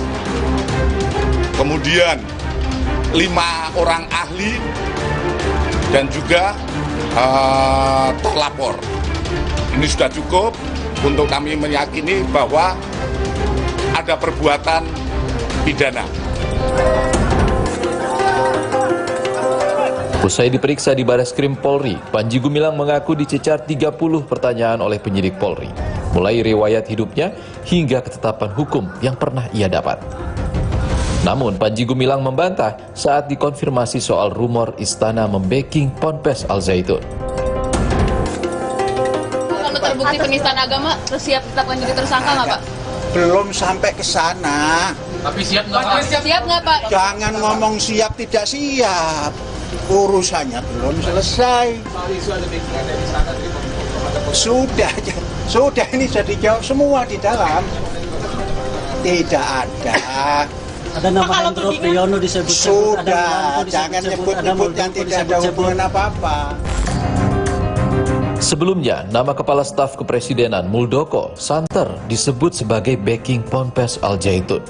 kemudian 5 orang ahli, dan juga terlapor. Ini sudah cukup untuk kami meyakini bahwa ada perbuatan pidana. Usai diperiksa di Bareskrim Polri, Panji Gumilang mengaku dicecar 30 pertanyaan oleh penyidik Polri, mulai riwayat hidupnya hingga ketetapan hukum yang pernah ia dapat. Namun, Panji Gumilang membantah saat dikonfirmasi soal rumor istana membacking Ponpes Al Zaitun. Kalau terbukti penistaan agama, terus siap ditetapkan jadi tersangka nggak, Pak? Belum sampai ke sana. Tapi siap nggak, Pak? Siap nggak, Pak? Jangan ngomong siap tidak siap. Urusannya belum selesai. Sudah ini sudah dijawab semua di dalam. Tidak ada. Ada nama Hendro Priyono disebut. Sudah, jangan nyebut-nyebut yang tidak ada hubungan apa-apa. Sebelumnya, nama Kepala Staf Kepresidenan Muldoko santer disebut sebagai backing Ponpes Al Zaitun.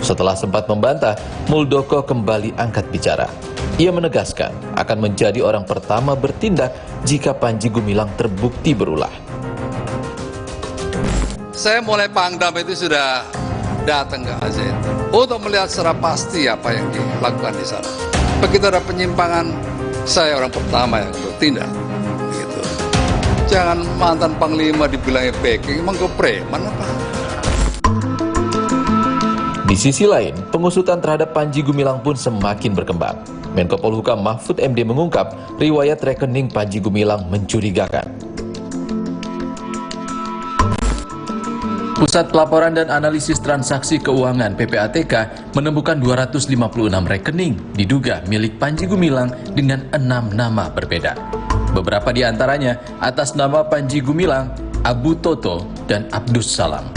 Setelah sempat membantah, Muldoko kembali angkat bicara. Ia menegaskan akan menjadi orang pertama bertindak jika Panji Gumilang terbukti berulah. Saya mulai Pangdam itu sudah datang ke Al Zaitun untuk melihat secara pasti apa yang dilakukan di sana. Begitu ada penyimpangan, saya orang pertama yang bertindak. Begitu. Jangan mantan Panglima dibilangnya backing, emang gue preman apa? Di sisi lain, pengusutan terhadap Panji Gumilang pun semakin berkembang. Menko Polhukam Mahfud MD mengungkap riwayat rekening Panji Gumilang mencurigakan. Pusat Pelaporan dan Analisis Transaksi Keuangan PPATK menemukan 256 rekening diduga milik Panji Gumilang dengan 6 nama berbeda. Beberapa di antaranya atas nama Panji Gumilang, Abu Toto, dan Abdus Salam.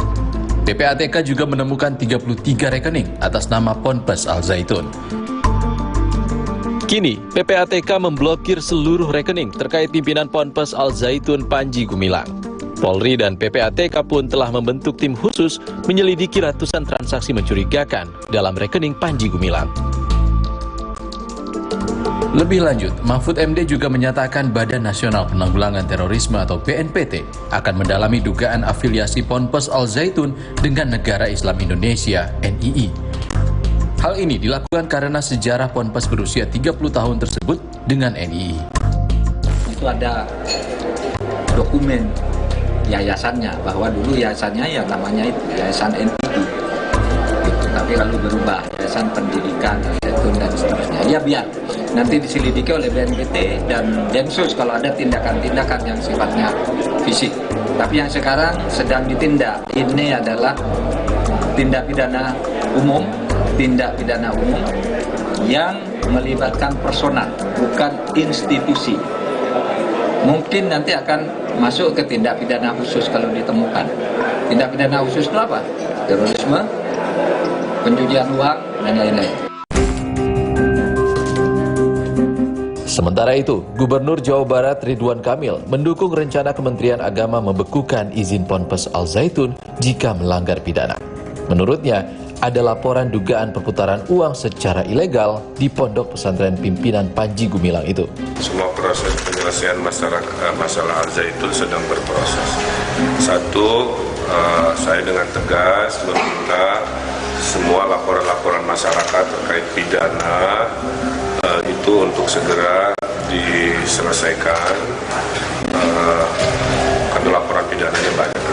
PPATK juga menemukan 33 rekening atas nama Ponpes Al Zaitun. Kini, PPATK memblokir seluruh rekening terkait pimpinan Ponpes Al Zaitun Panji Gumilang. Polri dan PPATK pun telah membentuk tim khusus menyelidiki ratusan transaksi mencurigakan dalam rekening Panji Gumilang. Lebih lanjut, Mahfud MD juga menyatakan Badan Nasional Penanggulangan Terorisme atau BNPT akan mendalami dugaan afiliasi Ponpes Al Zaitun dengan Negara Islam Indonesia (NII). Hal ini dilakukan karena sejarah Ponpes berusia 30 tahun tersebut dengan NII. Itu ada dokumen yayasannya, bahwa dulu yayasannya ya namanya itu Yayasan NII. Gitu. Tapi lalu berubah Yayasan Pendidikan Zaitun dan seterusnya. Ya biar nanti diselidiki oleh BNPT dan Densus kalau ada tindakan-tindakan yang sifatnya fisik. Tapi yang sekarang sedang ditindak ini adalah tindak pidana umum yang melibatkan personal, bukan institusi. Mungkin nanti akan masuk ke tindak pidana khusus kalau ditemukan. Tindak pidana khusus itu apa? Terorisme, pencucian uang, dan lain-lain. Sementara itu, Gubernur Jawa Barat Ridwan Kamil mendukung rencana Kementerian Agama membekukan izin Ponpes Al Zaitun jika melanggar pidana. Menurutnya, ada laporan dugaan perputaran uang secara ilegal di pondok pesantren pimpinan Panji Gumilang itu. Semua proses penyelesaian masalah Al Zaitun sedang berproses. Satu, saya dengan tegas meminta semua laporan-laporan masyarakat terkait pidana itu untuk segera diselesaikan karena laporan pidananya banyak.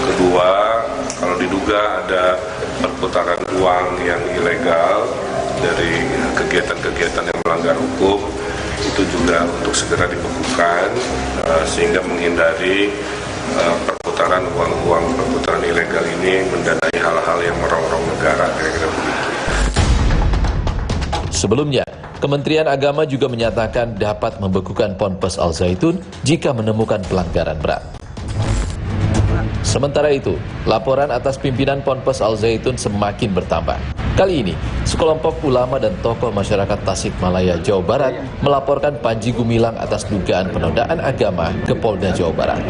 Kedua, kalau diduga ada perputaran uang yang ilegal dari kegiatan-kegiatan yang melanggar hukum, itu juga untuk segera dibekukan sehingga menghindari perputaran uang-uang perputaran ilegal ini mendanai hal-hal yang merongrong negara, kira-kira begitu. Sebelumnya, Kementerian Agama juga menyatakan dapat membekukan Ponpes Al Zaitun jika menemukan pelanggaran berat. Sementara itu, laporan atas pimpinan Ponpes Al Zaitun semakin bertambah. Kali ini, sekelompok ulama dan tokoh masyarakat Tasikmalaya, Jawa Barat melaporkan Panji Gumilang atas dugaan penodaan agama ke Polda Jawa Barat.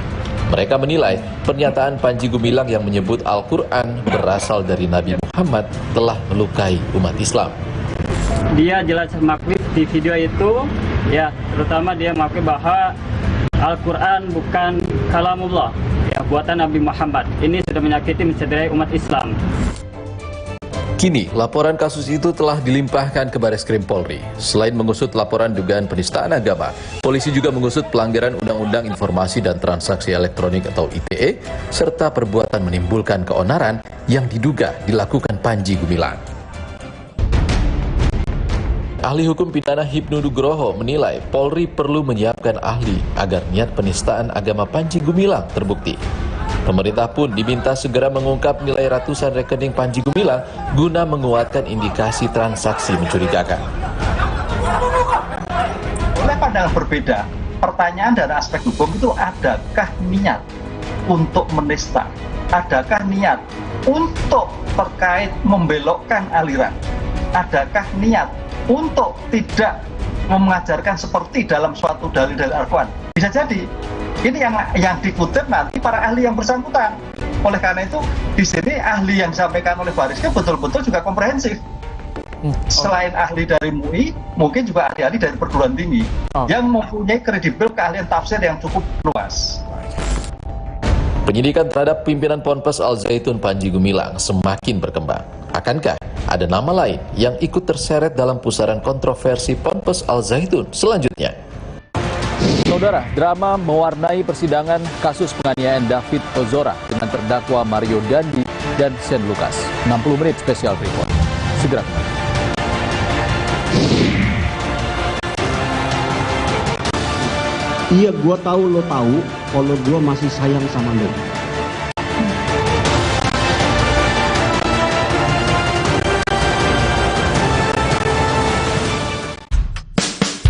Mereka menilai pernyataan Panji Gumilang yang menyebut Al-Quran berasal dari Nabi Muhammad telah melukai umat Islam. Dia jelas mengakui di video itu, ya, terutama dia mengakui bahwa Al-Quran bukan kalamullah, ya, buatan Nabi Muhammad. Ini sudah menyakiti, mencederai umat Islam. Kini, laporan kasus itu telah dilimpahkan ke Bareskrim Polri. Selain mengusut laporan dugaan penistaan agama, polisi juga mengusut pelanggaran Undang-Undang Informasi dan Transaksi Elektronik atau ITE, serta perbuatan menimbulkan keonaran yang diduga dilakukan Panji Gumilang. Ahli hukum pidana Hipnu Nugroho menilai Polri perlu menyiapkan ahli agar niat penistaan agama Panji Gumilang terbukti. Pemerintah pun diminta segera mengungkap nilai ratusan rekening Panji Gumilang guna menguatkan indikasi transaksi mencurigakan. Oleh pandangan berbeda, pertanyaan dari aspek hukum itu adakah niat untuk menista? Adakah niat untuk terkait membelokkan aliran? Adakah niat untuk tidak mengajarkan seperti dalam suatu dalil-dalil Al-Quran? Bisa jadi. Ini yang dikutip nanti para ahli yang bersangkutan. Oleh karena itu, di sini ahli yang disampaikan oleh Bareskrim betul-betul juga komprehensif. Selain ahli dari MUI, mungkin juga ahli-ahli dari perguruan tinggi yang mempunyai kredibel keahlian tafsir yang cukup luas. Penyidikan terhadap pimpinan Ponpes Al Zaitun Panji Gumilang semakin berkembang. Akankah ada nama lain yang ikut terseret dalam pusaran kontroversi Ponpes Al Zaitun selanjutnya? Saudara, drama mewarnai persidangan kasus penganiayaan David Ozora dengan terdakwa Mario Dandi dan Shane Lucas. 60 menit spesial report. Segera kembali. Iya, gua tahu lo tahu kalau gua masih sayang sama lo.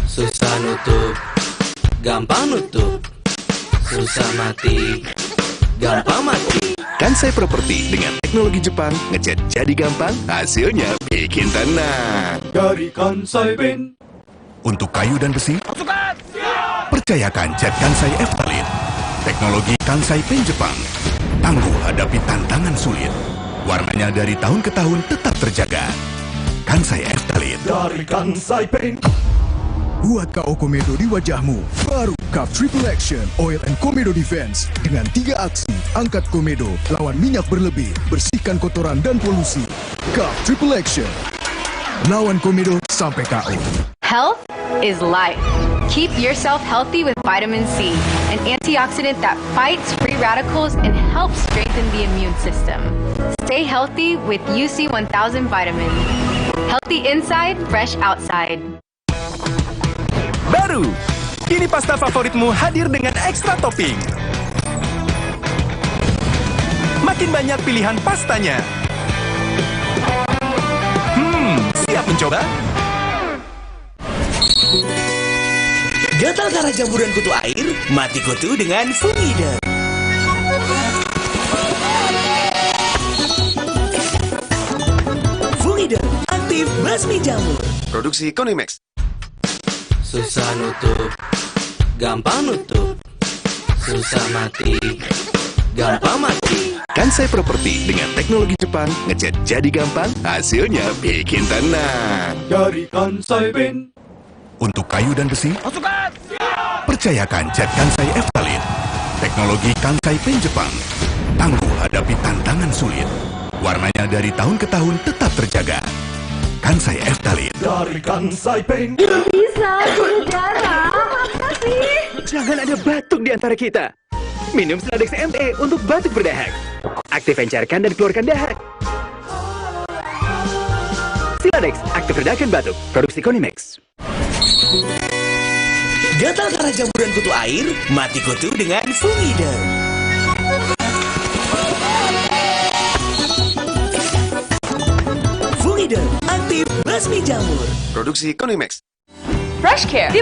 Susah nutup, gampang nutup, susah mati, gampang mati. Kansai Properti dengan teknologi Jepang, ngecat jadi gampang, hasilnya bikin tenang. Dari Kansai Ben. Untuk kayu dan besi, percayakan cat Kansai Eftalin. Teknologi Kansai Pen Jepang, tangguh hadapi tantangan sulit. Warnanya dari tahun ke tahun tetap terjaga. Kansai Eftalin. Dari Kansai Pen. Buat KO Komedo di wajahmu. Baru Cup Triple Action Oil and Komedo Defense. Dengan 3 aksi, angkat Komedo, lawan minyak berlebih, bersihkan kotoran dan polusi. Cup Triple Action. Lawan Komedo sampai KO. Health is life. Keep yourself healthy with vitamin C, an antioxidant that fights free radicals and helps strengthen the immune system. Stay healthy with UC 1000 vitamin. Healthy inside, fresh outside. Baru, kini pasta favoritmu hadir dengan ekstra topping. Makin banyak pilihan pastanya. Siap mencoba? Gatal karena jamburan kutu air, mati kutu dengan Fungider. Fungider, aktif basmi jamur. Produksi Konimax. susah nutup, gampang nutup, susah mati, gampang mati. Kansai Properti dengan teknologi Jepang, ngecat jadi gampang, hasilnya bikin tenang. Dari Kansai Ben. Untuk kayu dan besi, percayakan cat Kansai Eftalin. Teknologi Kansai Pen Jepang. Tangguh hadapi tantangan sulit. Warnanya dari tahun ke tahun tetap terjaga. Kansai Eftalin. Dari Kansai Pen. Bisa, saudara. Apa sih? Jangan ada batuk di antara kita. Minum Siladex ME untuk batuk berdahak. Aktif encerkan dan keluarkan dahak. Siladex, aktif redakan batuk. Produksi Konimex. Gatal karena jamburan kutu air, mati kutu dengan Fungider. Fungider, aktif basmi jamur. Produksi Konimex. Fresh Care.